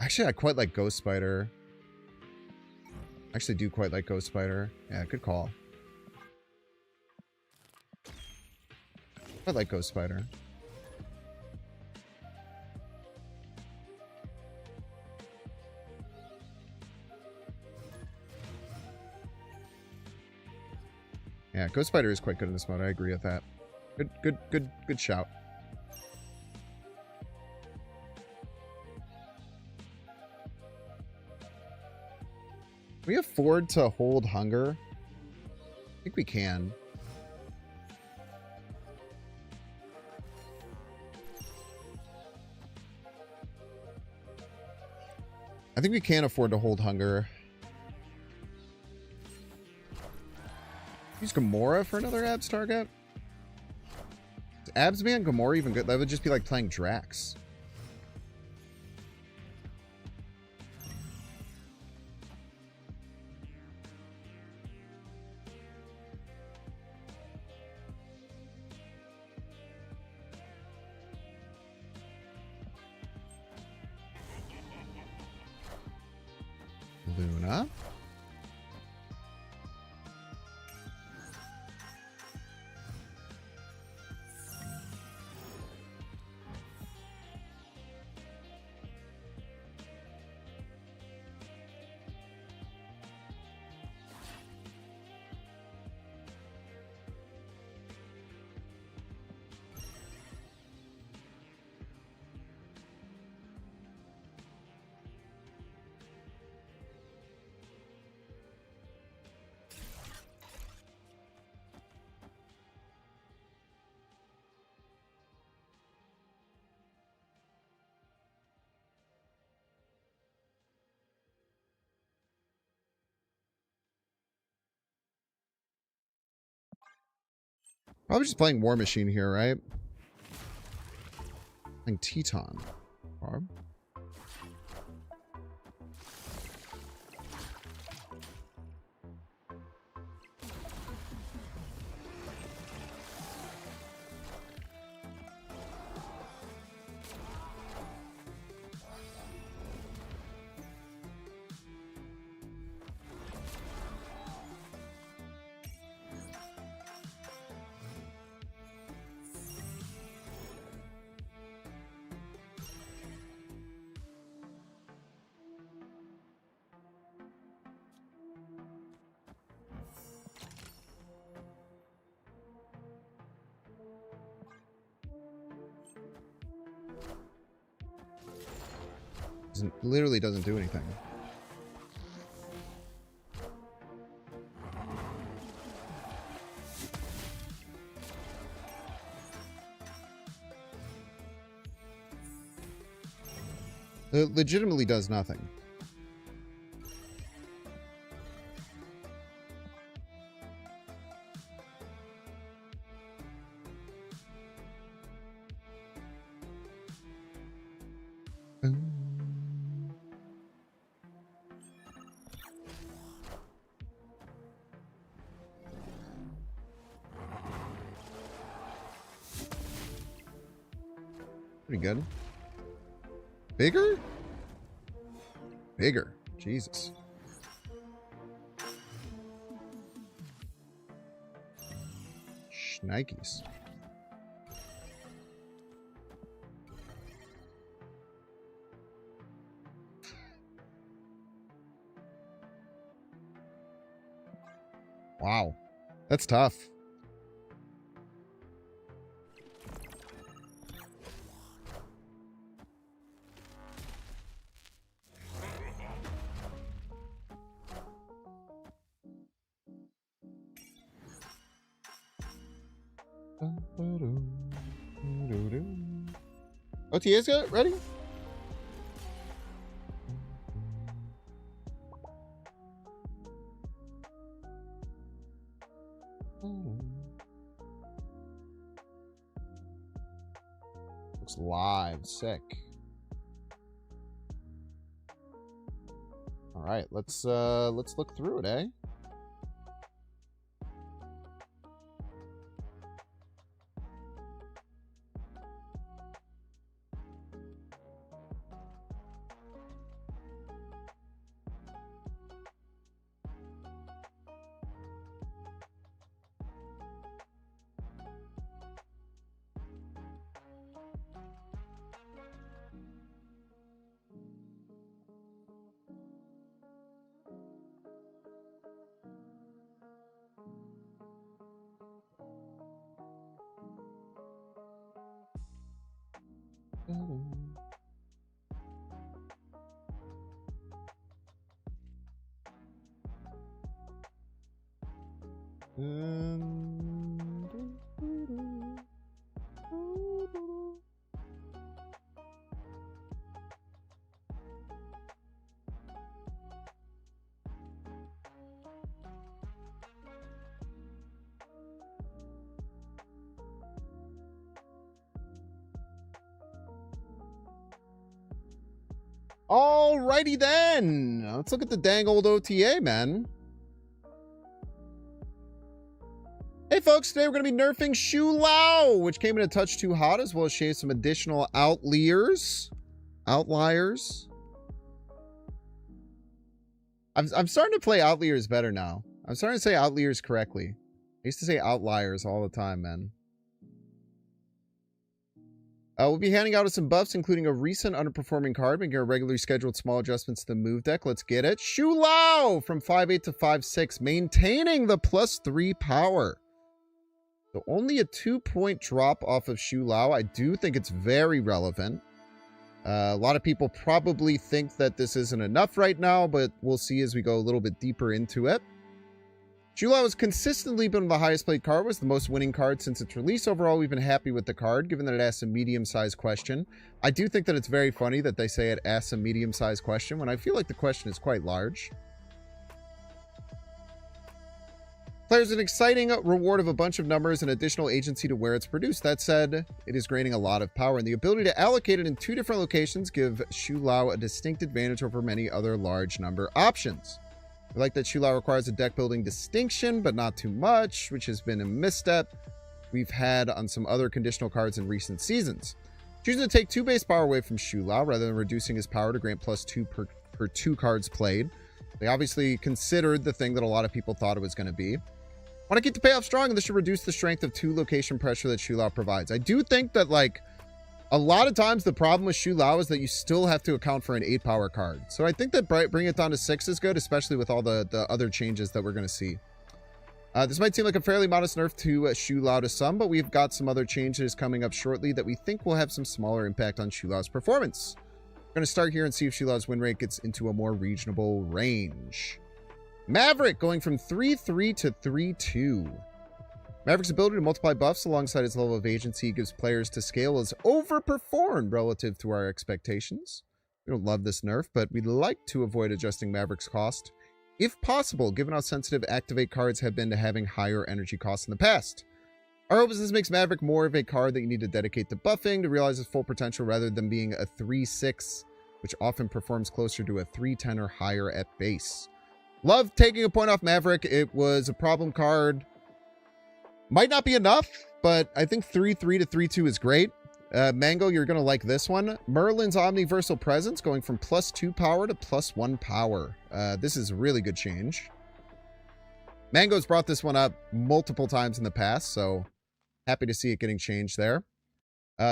A: Actually, I quite like Ghost Spider. I actually do quite like Ghost Spider. Yeah, good call. I like Ghost Spider. Yeah, Ghost Spider is quite good in this mode. I agree with that. Good shout. Can we afford to hold Hunger? I think we can. I think we can afford to hold Hunger. Use Gamora for another abs target? Is Absman Gamora even good? That would just be like playing Drax. Luna. Probably just playing War Machine here, right? Playing Teton. Barb. Literally doesn't do anything. It legitimately does nothing. Pretty good. Bigger? Bigger. Jesus. Schnikes. Wow. That's tough. OTA's got ready? Looks live, sick. All right, let's look through it, eh? Alrighty then. Let's look at the dang old OTA, man. Hey folks, today we're going to be nerfing Shu Lao, which came in a touch too hot, as well as shave some additional outliers. I'm starting to play Outliers better now. I'm starting to say Outliers correctly. I used to say Outliers all the time, man. We'll be handing out some buffs, including a recent underperforming card, making our regularly scheduled small adjustments to the move deck. Let's get it. Shu Lao from 5'8 to 5'6, maintaining the +3 power. So only a 2-point drop off of Shu Lao. I do think it's very relevant. A lot of people probably think that this isn't enough right now, but we'll see as we go a little bit deeper into it. Shu Lao has consistently been the highest played card, was the most winning card since its release. Overall, we've been happy with the card, given that it asks a medium-sized question. I do think that it's very funny that they say it asks a medium-sized question, when I feel like the question is quite large. Players an exciting reward of a bunch of numbers and additional agency to where it's produced. That said, it is gaining a lot of power, and the ability to allocate it in 2 different locations give Shu Lao a distinct advantage over many other large number options. I like that Shu Lao requires a deck building distinction, but not too much, which has been a misstep we've had on some other conditional cards in recent seasons. Choosing to take 2 base power away from Shu Lao rather than reducing his power to grant +2 per 2 cards played. They obviously considered the thing that a lot of people thought it was going to be. Want to keep the payoff strong, and this should reduce the strength of 2 location pressure that Shu Lao provides. I do think that, like, a lot of times the problem with Shu Lao is that you still have to account for an 8 power card. So I think that bring it down to 6 is good, especially with all the other changes that we're going to see. This might seem like a fairly modest nerf to Shu Lao to some, but we've got some other changes coming up shortly that we think will have some smaller impact on Shu Lao's performance. We're going to start here and see if Shu Lao's win rate gets into a more reasonable range. Maverick going from 3-3 to 3-2. Maverick's ability to multiply buffs alongside his level of agency gives players to scale as overperformed relative to our expectations. We don't love this nerf, but we'd like to avoid adjusting Maverick's cost, if possible, given how sensitive activate cards have been to having higher energy costs in the past. Our hope is this makes Maverick more of a card that you need to dedicate to buffing to realize its full potential rather than being a 3-6, which often performs closer to a 3-10 or higher at base. Love taking a point off Maverick. It was a problem card. Might not be enough, but I think 3-3 to 3-2 is great. Mango, you're going to like this one. Merlin's Omniversal Presence going from +2 power to +1 power. This is a really good change. Mango's brought this one up multiple times in the past, so happy to see it getting changed there.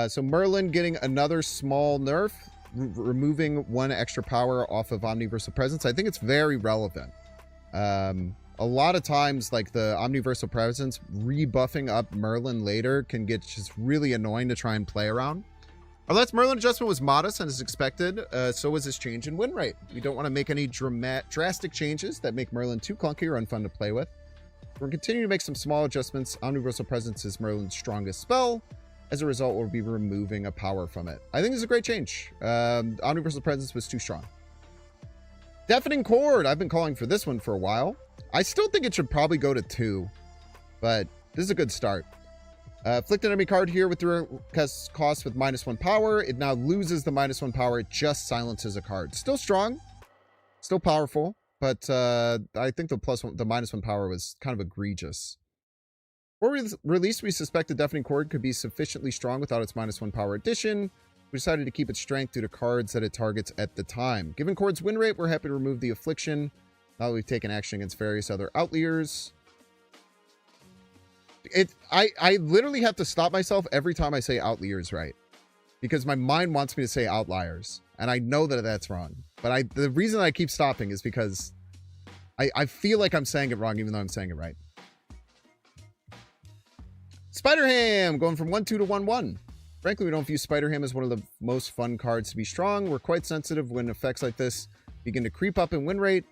A: So Merlin getting another small nerf, removing 1 extra power off of Omniversal Presence. I think it's very relevant. A lot of times, like, the Omniversal Presence rebuffing up Merlin later can get just really annoying to try and play around. Our last Merlin adjustment was modest and as expected. So was this change in win rate. We don't want to make any drastic changes that make Merlin too clunky or unfun to play with. We're continuing to make some small adjustments. Omniversal Presence is Merlin's strongest spell. As a result, we'll be removing a power from it. I think this is a great change. Omniversal Presence was too strong. Deafening Chord. I've been calling for this one for a while. I still think it should probably go to 2, but this is a good start. Afflict an enemy card here with the cost with -1 power. It now loses the -1 power. It just silences a card. Still strong, still powerful, but I think the -1 power was kind of egregious. Before release, we suspect the Deafening Chord could be sufficiently strong without its -1 power addition. We decided to keep its strength due to cards that it targets at the time. Given Chord's win rate, we're happy to remove the Affliction. Now that we've taken action against various other Outliers. I literally have to stop myself every time I say Outliers right, because my mind wants me to say Outliers, and I know that that's wrong. But the reason I keep stopping is because I feel like I'm saying it wrong, even though I'm saying it right. Spider-Ham going from 1-2 to 1-1. Frankly, we don't view Spider-Ham as one of the most fun cards to be strong. We're quite sensitive when effects like this begin to creep up in win rate.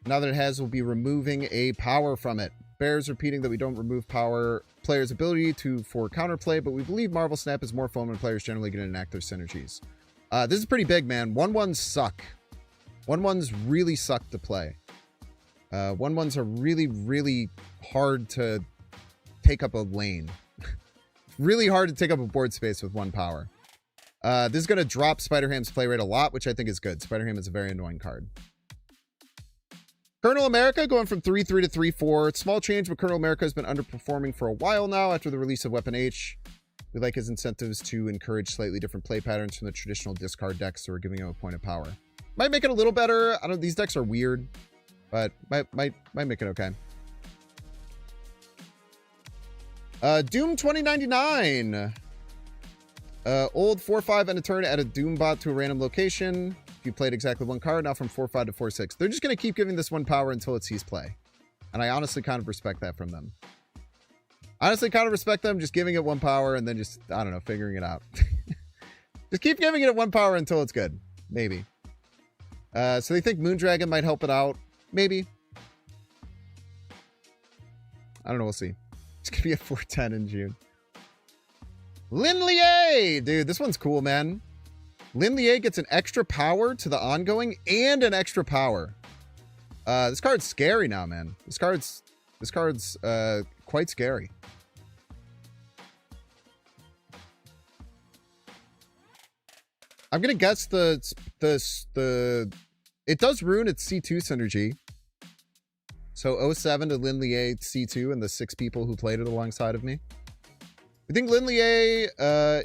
A: Now that it has, we'll be removing a power from it. Bears repeating that we don't remove players' ability for counterplay, but we believe Marvel Snap is more fun when players generally get to enact their synergies. This is pretty big, man. 1-1s suck. 1-1s really suck to play. 1-1s are really, really hard to take up a lane. Really hard to take up a board space with 1 power. This is going to drop Spider-Ham's play rate a lot, which I think is good. Spider-Ham is a very annoying card. Colonel America going from 3-3 to 3-4. It's small change, but Colonel America has been underperforming for a while now after the release of Weapon H. We like his incentives to encourage slightly different play patterns from the traditional discard decks, so we're giving him a point of power. Might make it a little better. I don't. These decks are weird. but might make it okay. Doom 2099. Old 4-5 and a turn, add a Doom bot to a random location. If you played exactly one card, now from 4-5 to 4-6. They're just going to keep giving this one power until it sees play. And I honestly kind of respect that from them. Honestly, kind of respect them just giving it one power and then just, I don't know, figuring it out. Just keep giving it one power until it's good. Maybe. So they think Moondragon might help it out. Maybe. I don't know. We'll see. It's going to be at 410 in June. Linlier! Dude, this one's cool, man. Linlier gets an extra power to the ongoing and an extra power. This card's scary now, man. This card's quite scary. I'm gonna guess it does ruin its C2 synergy. So 07 to Linlier C2 and the 6 people who played it alongside of me. I think Linlier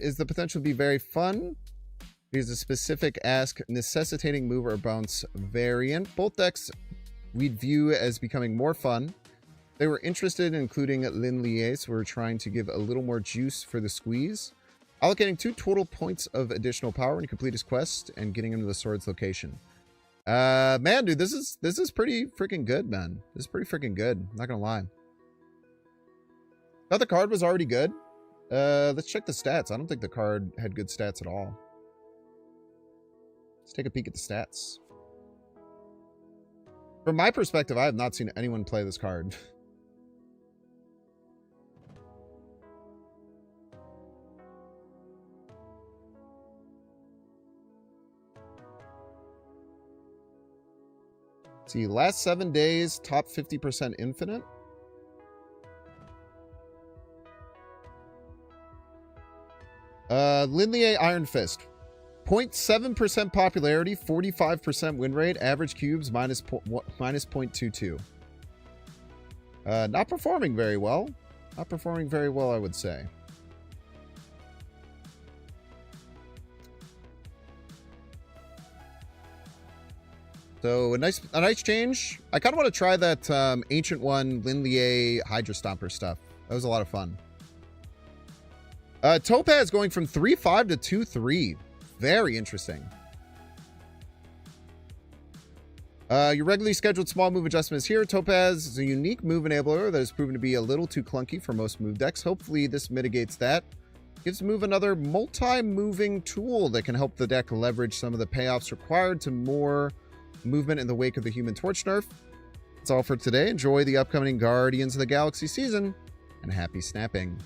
A: is the potential to be very fun. He's a specific ask necessitating move or bounce variant. Both decks we'd view as becoming more fun. They were interested in including Linlier, so we're trying to give a little more juice for the squeeze. Allocating 2 total points of additional power when you complete his quest and getting him to the sword's location. Man, dude, this is pretty freaking good, man. This is pretty freaking good. I'm not gonna lie. Thought the card was already good. Let's check the stats. I don't think the card had good stats at all. Let's take a peek at the stats. From my perspective, I have not seen anyone play this card. See, last 7 days, top 50% infinite. Linlier Iron Fist. 0.7% popularity, 45% win rate, average cubes minus 0.22. Not performing very well. Not performing very well, I would say. So a nice change. I kind of want to try that Ancient One Linlier Hydra Stomper stuff. That was a lot of fun. Topaz going from 3-5 to 2-3. Very interesting. Your regularly scheduled small move adjustment is here. Topaz is a unique move enabler that has proven to be a little too clunky for most move decks. Hopefully this mitigates that. Gives move another multi-moving tool that can help the deck leverage some of the payoffs required to more movement in the wake of the Human Torch nerf. That's all for today. Enjoy the upcoming Guardians of the Galaxy season, and happy snapping.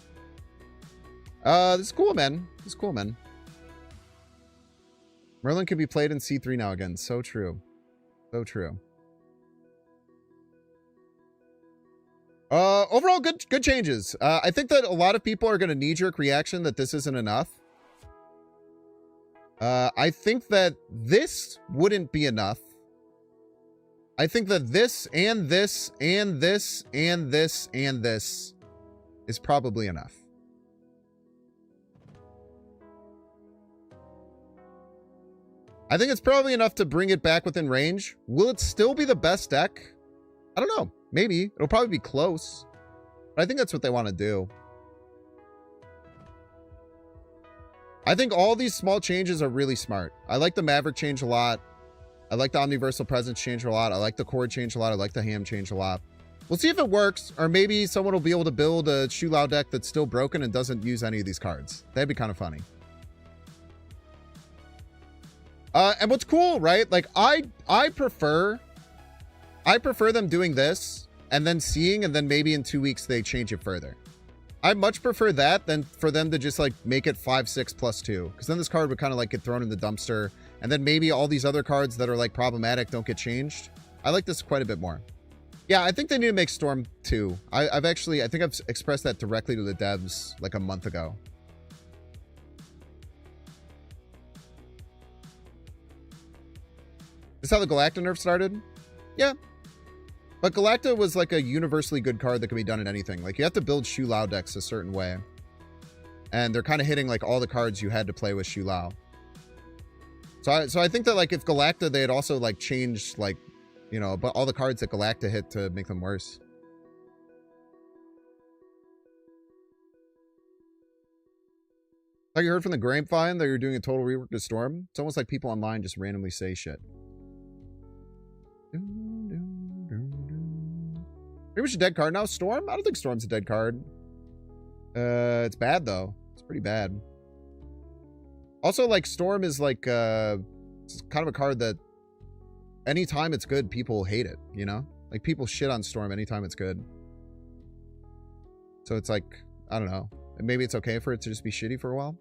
A: This is cool, man. This is cool, man. Merlin can be played in C3 now again. So true. So true. Overall, good changes. I think that a lot of people are going to knee-jerk reaction that this isn't enough. I think that this wouldn't be enough. I think that this and this and this and this and this is probably enough. I think it's probably enough to bring it back within range. Will it still be the best deck? I don't know. Maybe. It'll probably be close. But I think that's what they want to do. I think all these small changes are really smart. I like the Maverick change a lot. I like the Omniversal Presence change a lot. I like the Cord change a lot. I like the Ham change a lot. We'll see if it works, or maybe someone will be able to build a Shu Lao deck that's still broken and doesn't use any of these cards. That'd be kind of funny. And what's cool, right? Like I prefer them doing this and then seeing, and then maybe in 2 weeks they change it further. I much prefer that than for them to just like make it 5/6 +2, because then this card would kind of like get thrown in the dumpster, and then maybe all these other cards that are like problematic don't get changed. I like this quite a bit more. Yeah, I think they need to make Storm 2. I think I've expressed that directly to the devs like a month ago. Is this how the Galacta nerf started? Yeah. But Galacta was like a universally good card that can be done in anything. Like you have to build Shu Lao decks a certain way. And they're kind of hitting like all the cards you had to play with Shu Lao. So I think that like if Galacta, they had also like changed like you know, but all the cards that Galacta hit to make them worse. Like you heard from the grapevine that you're doing a total rework to Storm? It's almost like people online just randomly say shit. Pretty much a dead card now. Storm? I don't think Storm's a dead card. It's bad though. It's pretty bad. Also, like, Storm is like it's kind of a card that anytime it's good, people hate it, you know? Like, people shit on Storm anytime it's good. So it's like, I don't know. Maybe it's okay for it to just be shitty for a while.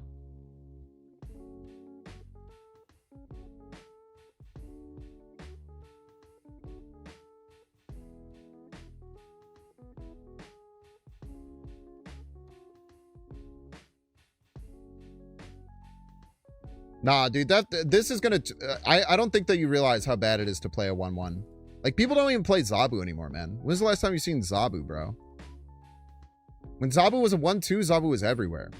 A: Nah, dude, this is gonna... I don't think that you realize how bad it is to play a 1-1. Like, people don't even play Zabu anymore, man. When's the last time you've seen Zabu, bro? When Zabu was a 1-2, Zabu was everywhere.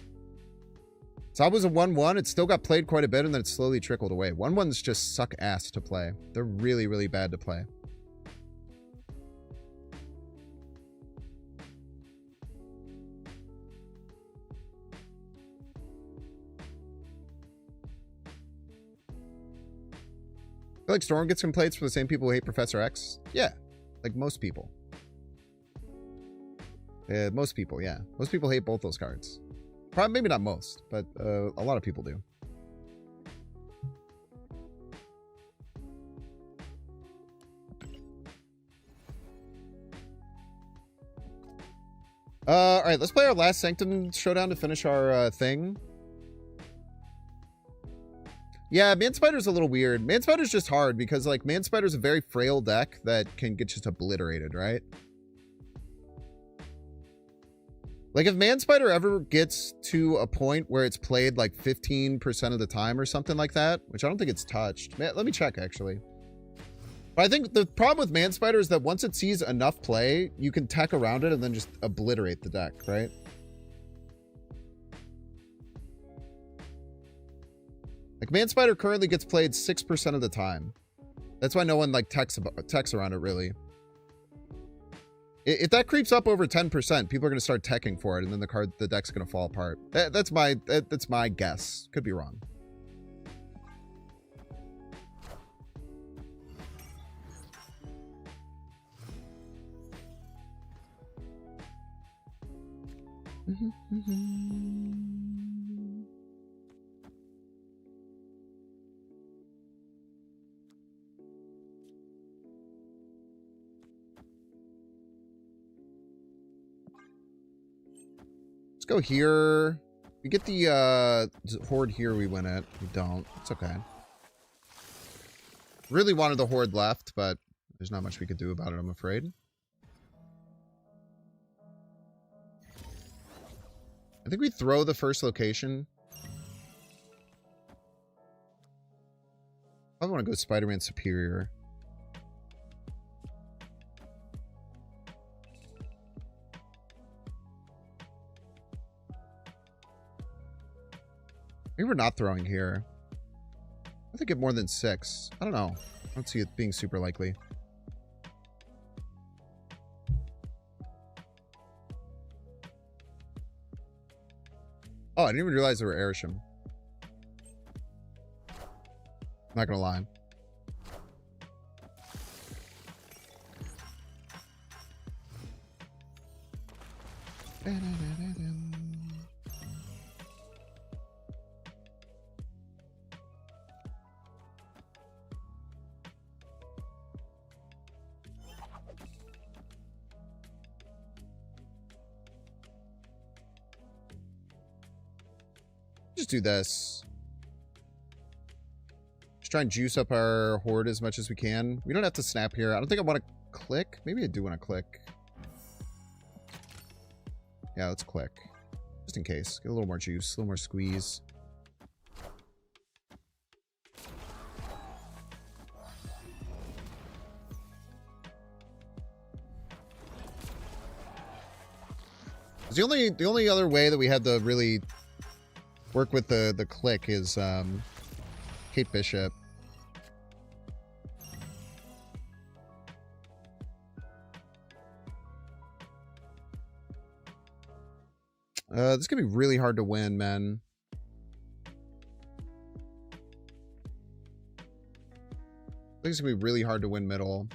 A: Zabu was a 1-1, it still got played quite a bit, and then it slowly trickled away. 1-1s just suck ass to play. They're really, really bad to play. I feel like Storm gets complaints for the same people who hate Professor X. Yeah, like most people. Most people, yeah. Most people hate both those cards. Probably, maybe not most, but a lot of people do. All right, let's play our last Sanctum Showdown to finish our thing. Yeah, Man Spider's a little weird. Man Spider's just hard because, like, Man Spider's a very frail deck that can get just obliterated, right? Like, if Man Spider ever gets to a point where it's played, like, 15% of the time or something like that, which I don't think it's touched. Man, let me check, actually. But I think the problem with Man Spider is that once it sees enough play, you can tech around it and then just obliterate the deck, right? Like, Man Spider currently gets played 6% of the time. That's why no one, like, techs around it, really. If that creeps up over 10%, people are going to start teching for it, and then the deck's going to fall apart. That's my guess. Could be wrong. Let's go here. We get the horde here we win it. We don't. It's okay. Really wanted the horde left, but there's not much we could do about it, I'm afraid. I think we throw the first location. I want to go Spider-Man Superior. Maybe we're not throwing here. I think get more than 6. I don't know. I don't see it being super likely. Oh, I didn't even realize there were Airsham. Not gonna lie. Just do this. Just try and juice up our horde as much as we can. We don't have to snap here. I don't think I want to click. Maybe I do want to click. Yeah, let's click. Just in case. Get a little more juice, a little more squeeze. The only other way that we had to really work with the click is Kate Bishop. This could be really hard to win, man. I think it's gonna be really hard to win middle.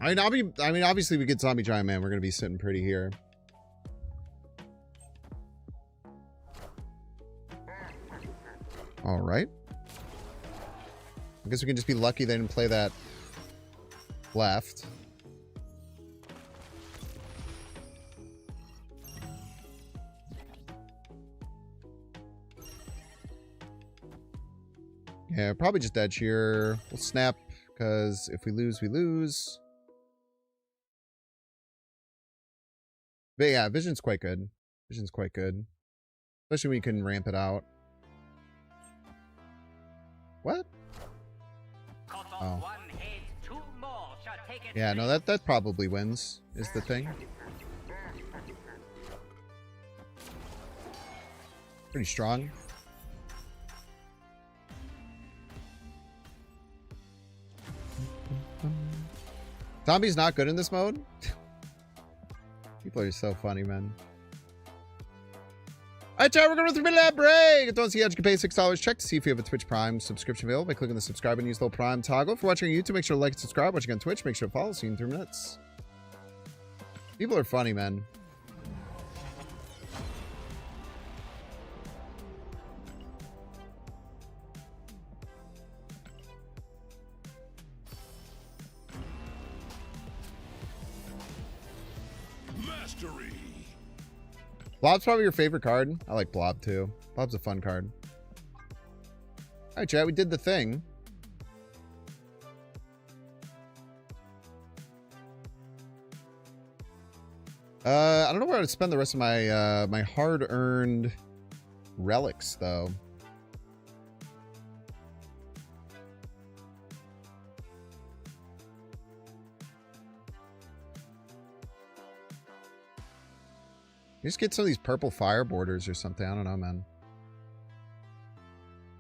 A: I mean, obviously we get Zombie Giant Man. We're gonna be sitting pretty here. All right. I guess we can just be lucky they didn't play that left. Yeah, probably just edge here. We'll snap, because if we lose, we lose. But yeah, Vision's quite good. Vision's quite good. Especially when you can ramp it out. What? Oh. Yeah, no, that probably wins, is the thing. Pretty strong. Zombie's not good in this mode? People are so funny, man. Alright, chat, we're going to 3-minute break. If you don't see how you can pay $6, check to see if you have a Twitch Prime subscription available by clicking the subscribe and use the little Prime toggle. If you're watching on YouTube, make sure to like and subscribe. Watching on Twitch, make sure to follow. See you in 3 minutes. People are funny, man.
C: Mastery.
A: Blob's probably your favorite card. I like Blob too. Blob's a fun card. Alright, chat, we did the thing. I don't know where I'd spend the rest of my my hard-earned relics, though. You just get some of these purple fire borders or something. I don't know, man.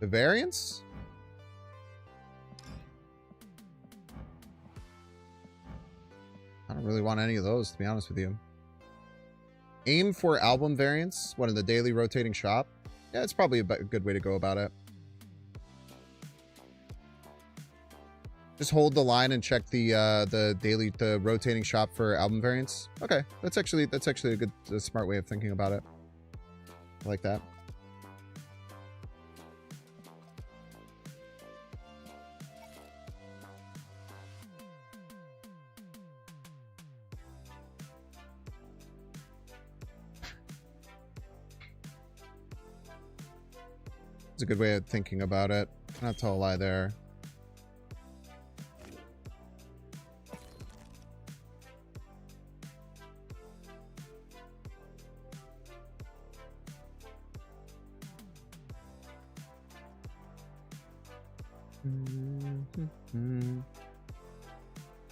A: The variants? I don't really want any of those, to be honest with you. Aim for album variants. What, in the daily rotating shop? Yeah, it's probably a good way to go about it. Just hold the line and check the rotating shop for album variants. Okay, that's actually a good, smart way of thinking about it. I like that. It's a good way of thinking about it. Not to lie there.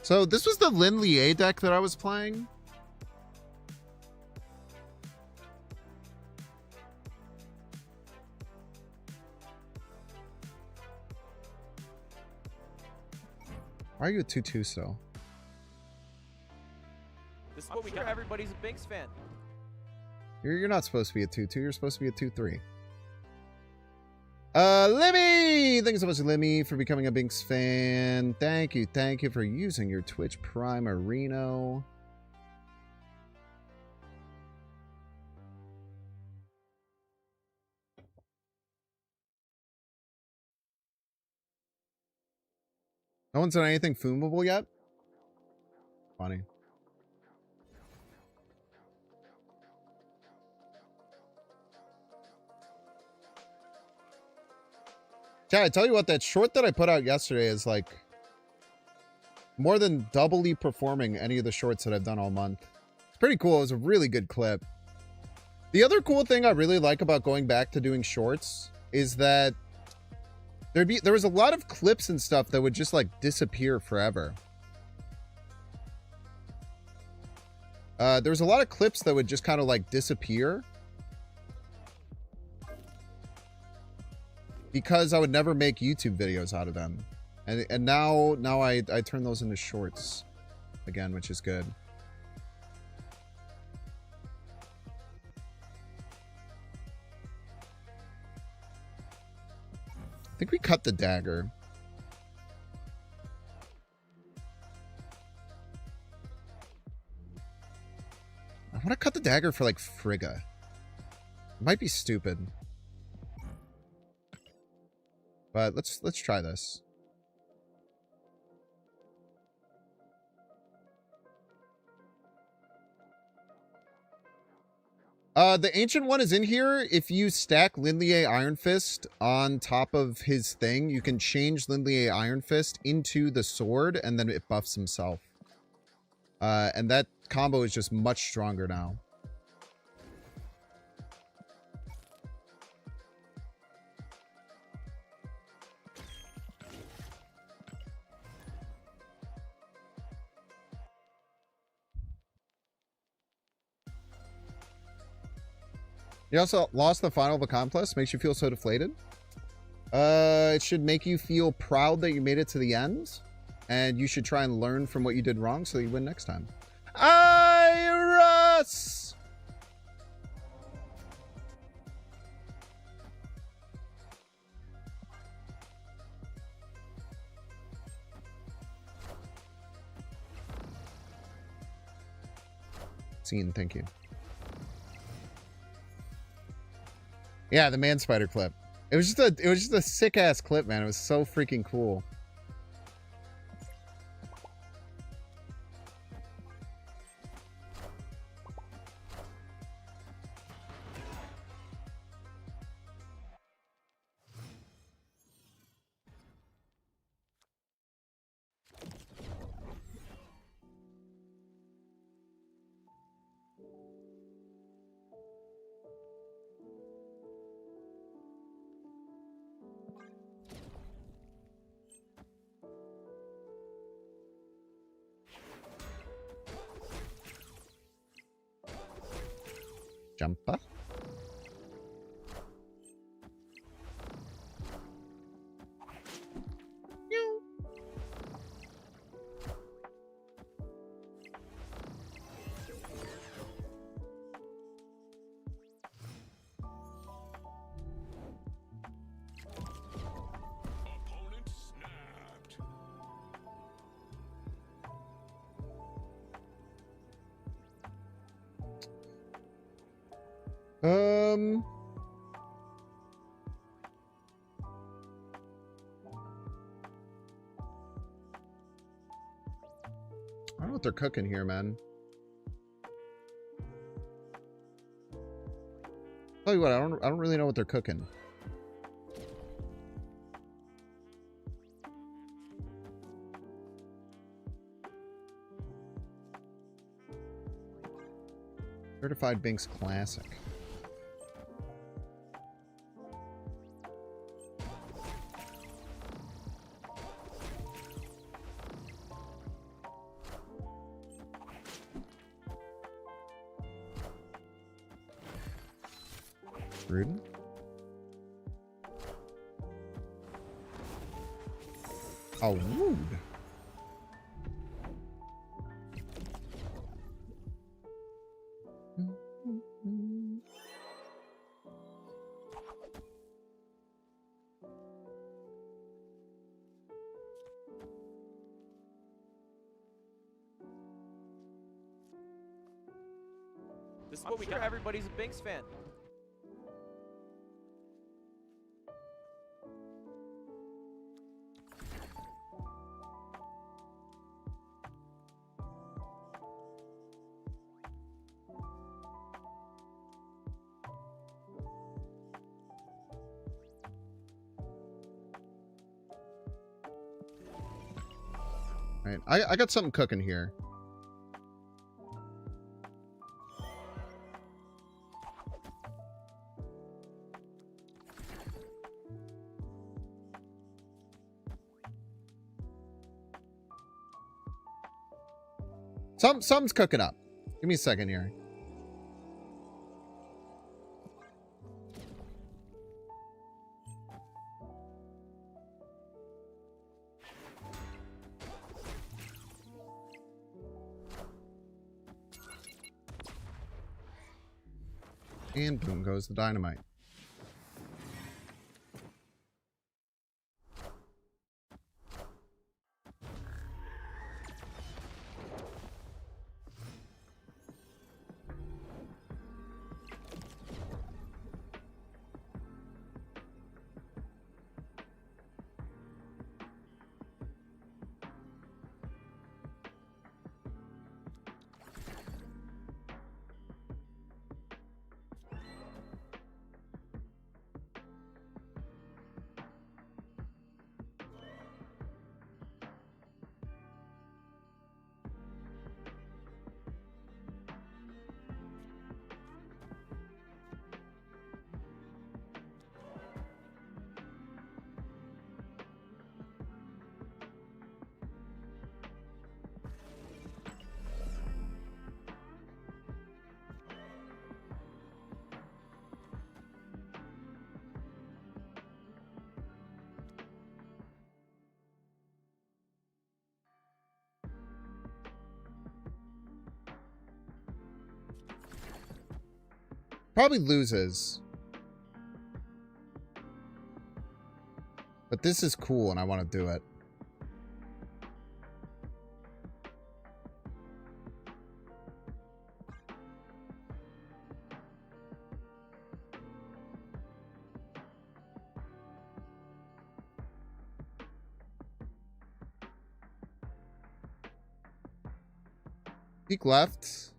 A: So this was the Lin A deck that I was playing. Why are you a 2-2 still?
F: This is what we got. Everybody's a Binks fan.
A: You're not supposed to be a 2-2. You're supposed to be a 2-3. Limmy! Thanks so much, Limmy, for becoming a Binks fan. Thank you for using your Twitch Prime Areno. No one's done anything foomable yet? Funny. Chad, I tell you what, that short that I put out yesterday is like more than doubly performing any of the shorts that I've done all month. It's pretty cool. It was a really good clip. The other cool thing I really like about going back to doing shorts is that there was a lot of clips and stuff that would just like disappear forever. There was a lot of clips that would just kind of like disappear. because I would never make YouTube videos out of them. And now I turn those into shorts again, which is good. I think we cut the dagger. I want to cut the dagger for like Frigga. It might be stupid. But let's try this. The ancient one is in here. If you stack Lindley Iron Fist on top of his thing, you can change Lindley Iron Fist into the sword, and then it buffs himself. And that combo is just much stronger now. You also lost the final of a contest. Makes you feel so deflated. It should make you feel proud that you made it to the end. And you should try and learn from what you did wrong so you win next time. Iris! Scene, thank you. Yeah, the man spider clip. It was just a sick ass clip, man. It was so freaking cool. Jumper.
C: Opponent snapped.
A: I don't know what they're cooking here, man. Tell you what, I don't really know what they're cooking. Certified Binks Classic. Rude. Oh, rude.
F: This is what we got. Everybody's a Binks fan.
A: Right, I got something cooking here. Something's cooking up. Give me a second here. And boom goes the dynamite. Probably loses. But this is cool and I want to do it. Peek left.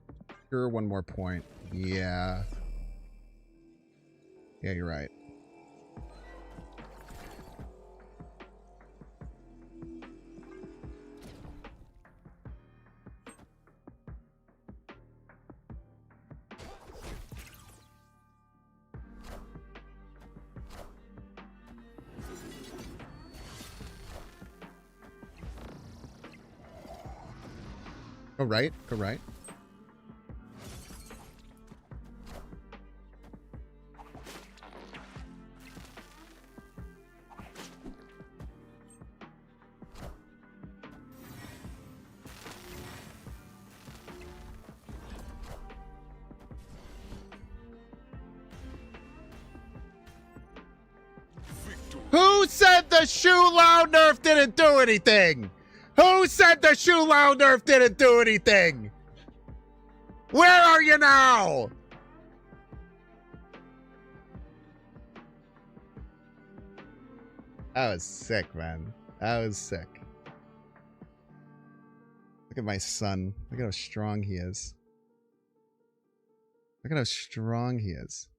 A: Sure, one more point. Yeah. Yeah, you're right. Go right. Go right. Who said the shoe loud nerf didn't do anything? Who said the shoe loud nerf didn't do anything? Where are you now? That was sick, man. That was sick. Look at my son. Look at how strong he is. Look at how strong he is.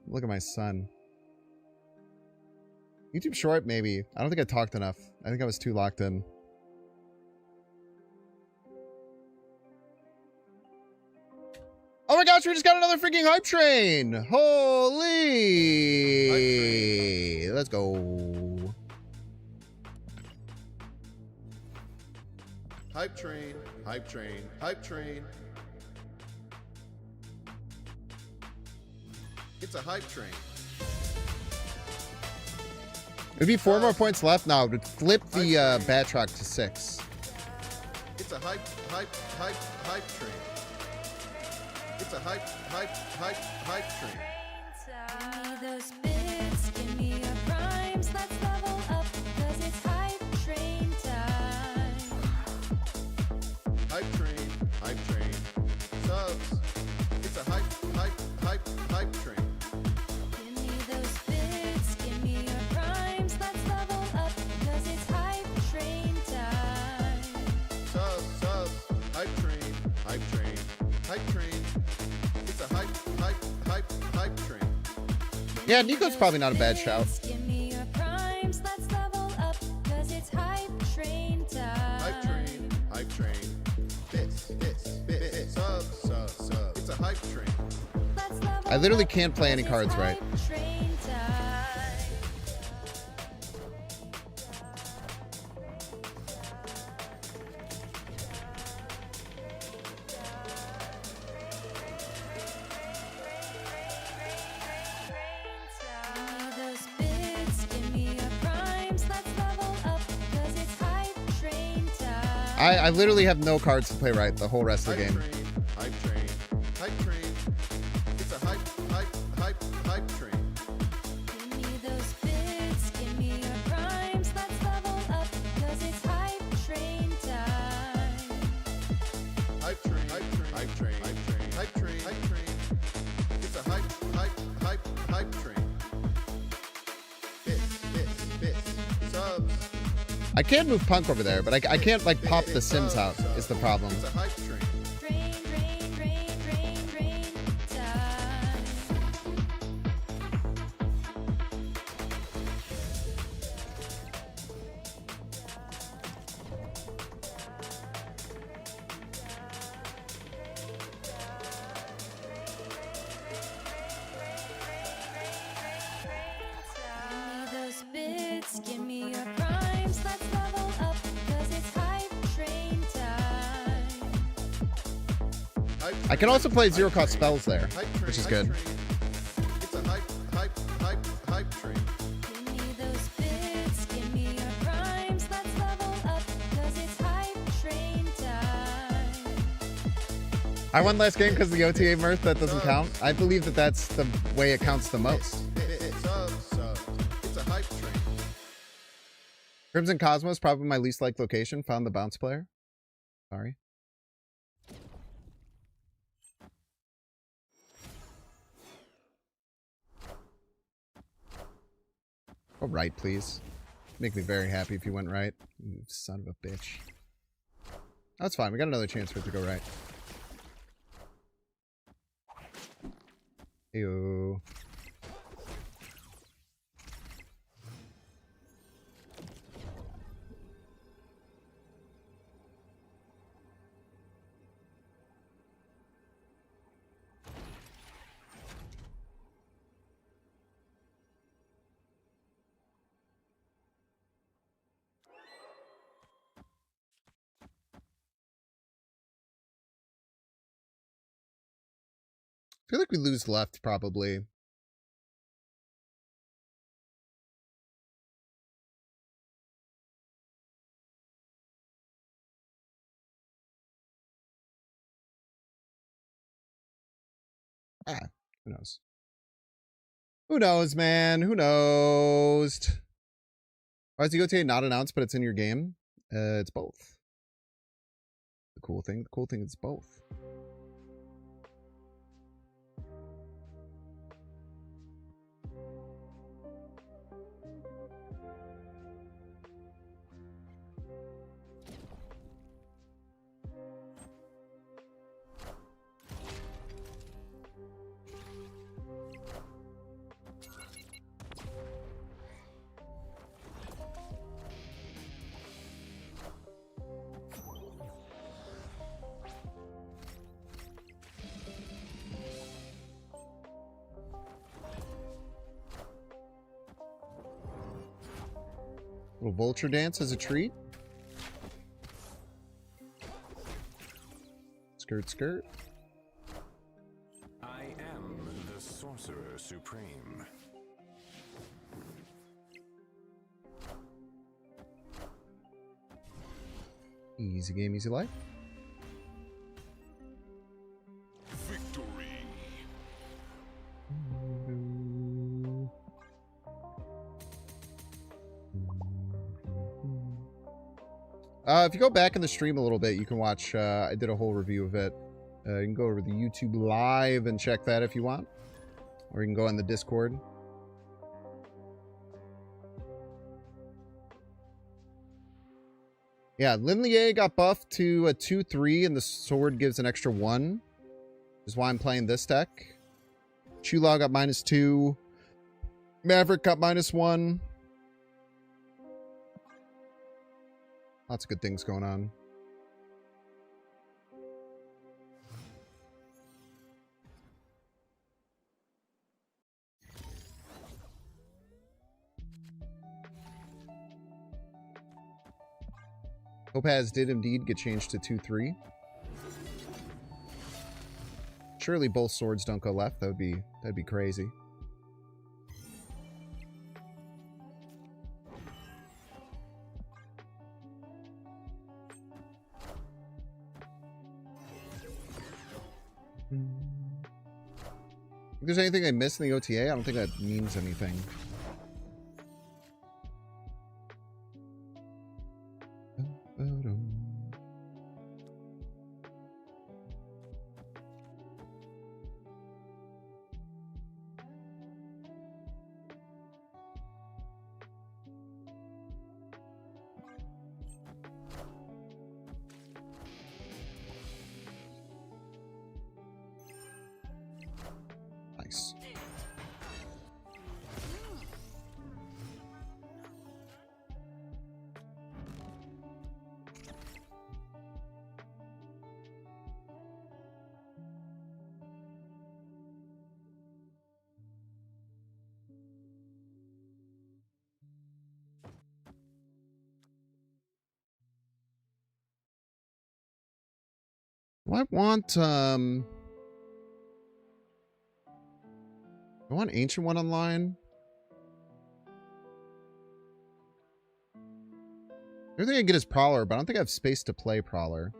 A: Look at my son. YouTube short, maybe. I don't think I talked enough. I think I was too locked in. Oh my gosh, we just got another freaking hype train! Holy! Hype train. Let's go.
B: Hype train, hype train, hype train. It's a hype train.
A: It'd be 4 more points left now. It would flip the bat truck to 6.
B: It's a hype train. It's a hype train.
G: Give me those bits, give me your primes, let's level up, 'cause it's hype train time.
B: Hype train, subs. It's a hype train.
G: Give me those bits, give me your primes, let's level up, 'cause it's hype train time.
B: Subs, hype train. It's a hype train.
A: Yeah, Nico's probably not a bad shout.
G: Give me your primes, let's level up, 'cause it's hype train time.
B: Hype train. This. Subs. It's a hype train.
A: I literally can't play any cards right.
G: Train time. Give me those bits, give me your primes, let's level
A: I literally have no cards to play right the whole rest of the game.
B: Hype train. Hype train. It's a hype train.
G: Give me those bits, give me your primes, let's level up, cause it's hype train time.
B: Hype train. Hype train. Hype train. Hype train. Hype train. Hype train. It's a hype train. Bits. Subs.
A: I can't move Punk over there, but I can't like pop the Sims out is the problem.
B: It's a hype train.
G: Rain time. Give me those bits, give me your primes, let's level up, cause it's hype train time.
A: I can also play zero cost spells there, which is good.
B: It's a hype train.
G: Give me those bits, give me your primes, let's level up, cause it's hype train time.
A: I won last game because of the OTA mirth. That doesn't count. I believe that that's the way it counts the most.
B: Subs. It's a hype train.
A: Crimson Cosmos, probably my least liked location. Found the bounce player. Sorry. Go right, please. Make me very happy if you went right. You son of a bitch. That's fine. We got another chance for it to go right. Ew. I feel like we lose left, probably. Who knows? Who knows, man? Who knows? Why is the OTA not announced, but it's in your game? It's both. The cool thing is both. Little vulture dance as a treat. Skirt, skirt.
H: I am the Sorcerer Supreme.
A: Easy game, easy life.
C: Victory.
A: If you go back in the stream a little bit, you can watch, I did a whole review of it. You can go over to the YouTube live and check that if you want. Or you can go on the Discord. Yeah, Linlier got buffed to a 2-3 and the sword gives an extra 1. Which is why I'm playing this deck. Chulaw got -2. Maverick got -1. Lots of good things going on. Topaz did indeed get changed to 2-3. Surely both swords don't go left. That'd be crazy. there's anything I missed in the OTA? I don't think that means anything. Nice. Do I want Ancient One online? I think I can get his Prowler, but I don't think I have space to play Prowler.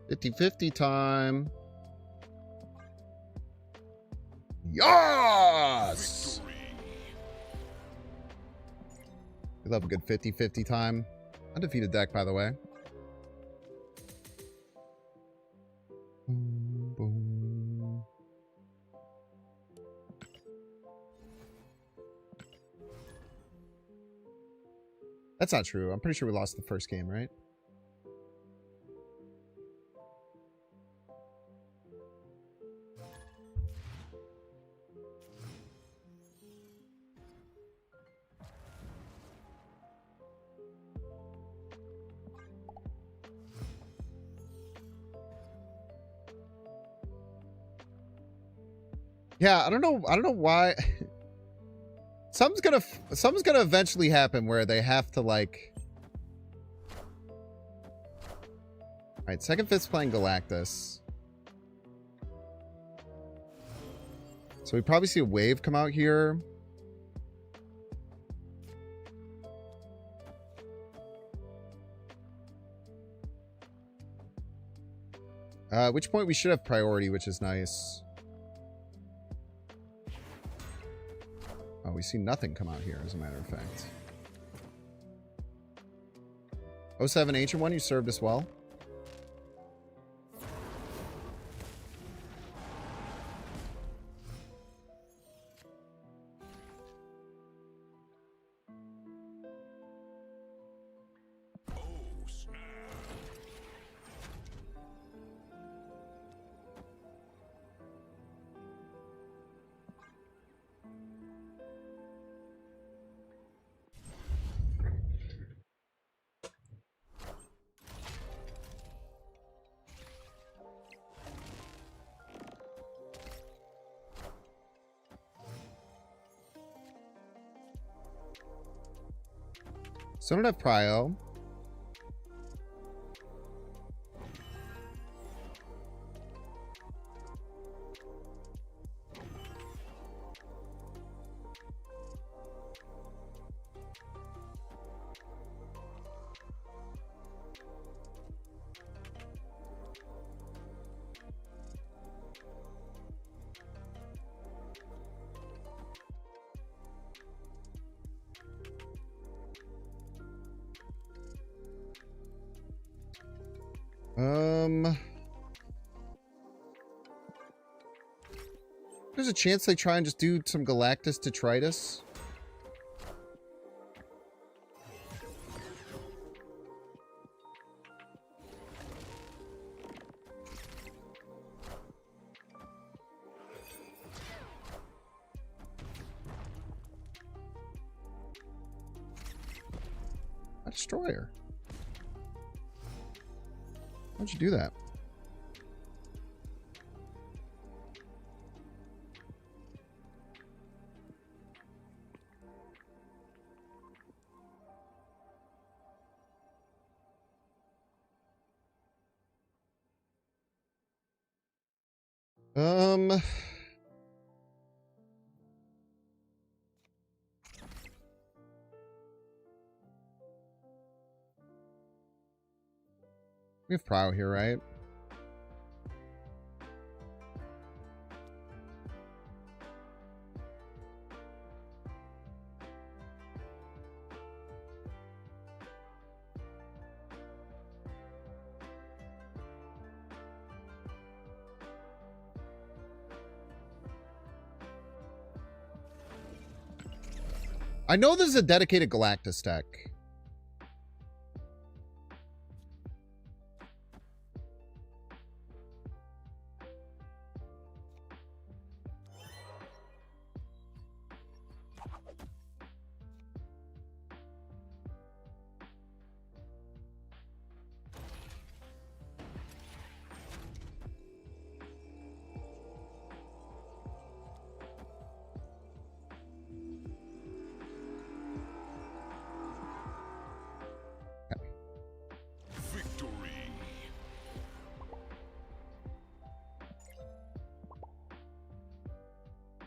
A: $50-50 time. Yes! We love a good 50-50 time. Undefeated deck, by the way. Boom, boom. That's not true. I'm pretty sure we lost the first game, right? Yeah, I don't know why. Something's gonna eventually happen where they have to like. All right, second fifth's playing Galactus. So we probably see a wave come out here. At which point we should have priority, which is nice. Oh, we see nothing come out here, as a matter of fact. 07 Ancient One, you served us well. So I don't have Prio. There's a chance they try and just do some Galactus Detritus. My destroyer. Why'd you do that? We have Prow here, right? I know this is a dedicated Galactus deck.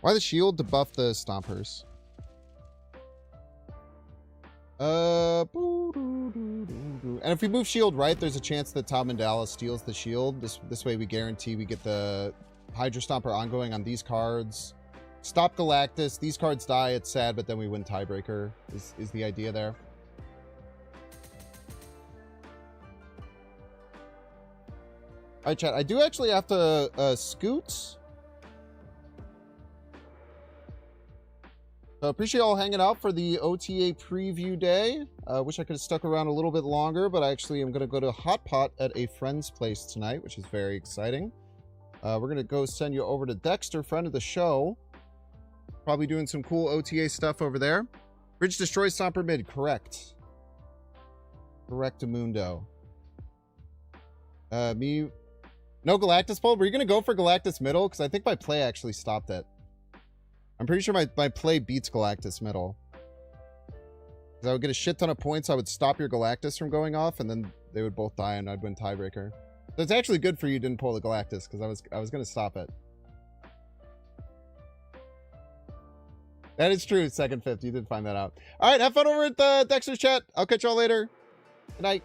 A: Why the shield to buff the stompers? And if we move shield right, there's a chance that Tom Mandala steals the shield. This way we guarantee we get the Hydra Stomper ongoing on these cards. Stop Galactus. These cards die. It's sad, but then we win tiebreaker is the idea there. All right, chat. I do actually have to scoot. So appreciate y'all hanging out for the OTA preview day. Wish I could have stuck around a little bit longer, but I actually am going to go to Hot Pot at a friend's place tonight, which is very exciting. We're going to go send you over to Dexter, friend of the show. Probably doing some cool OTA stuff over there. Bridge destroys Stomper mid. Correct. Correctamundo. Me. No Galactus pull. Were you going to go for Galactus middle? Because I think my play actually stopped it. I'm pretty sure my play beats Galactus middle. Because I would get a shit ton of points. I would stop your Galactus from going off, and then they would both die, and I'd win tiebreaker. So it's actually good for you didn't pull the Galactus, because I was going to stop it. That is true, second fifth. You did find that out. All right, have fun over at the Dexter's chat. I'll catch y'all later. Good night.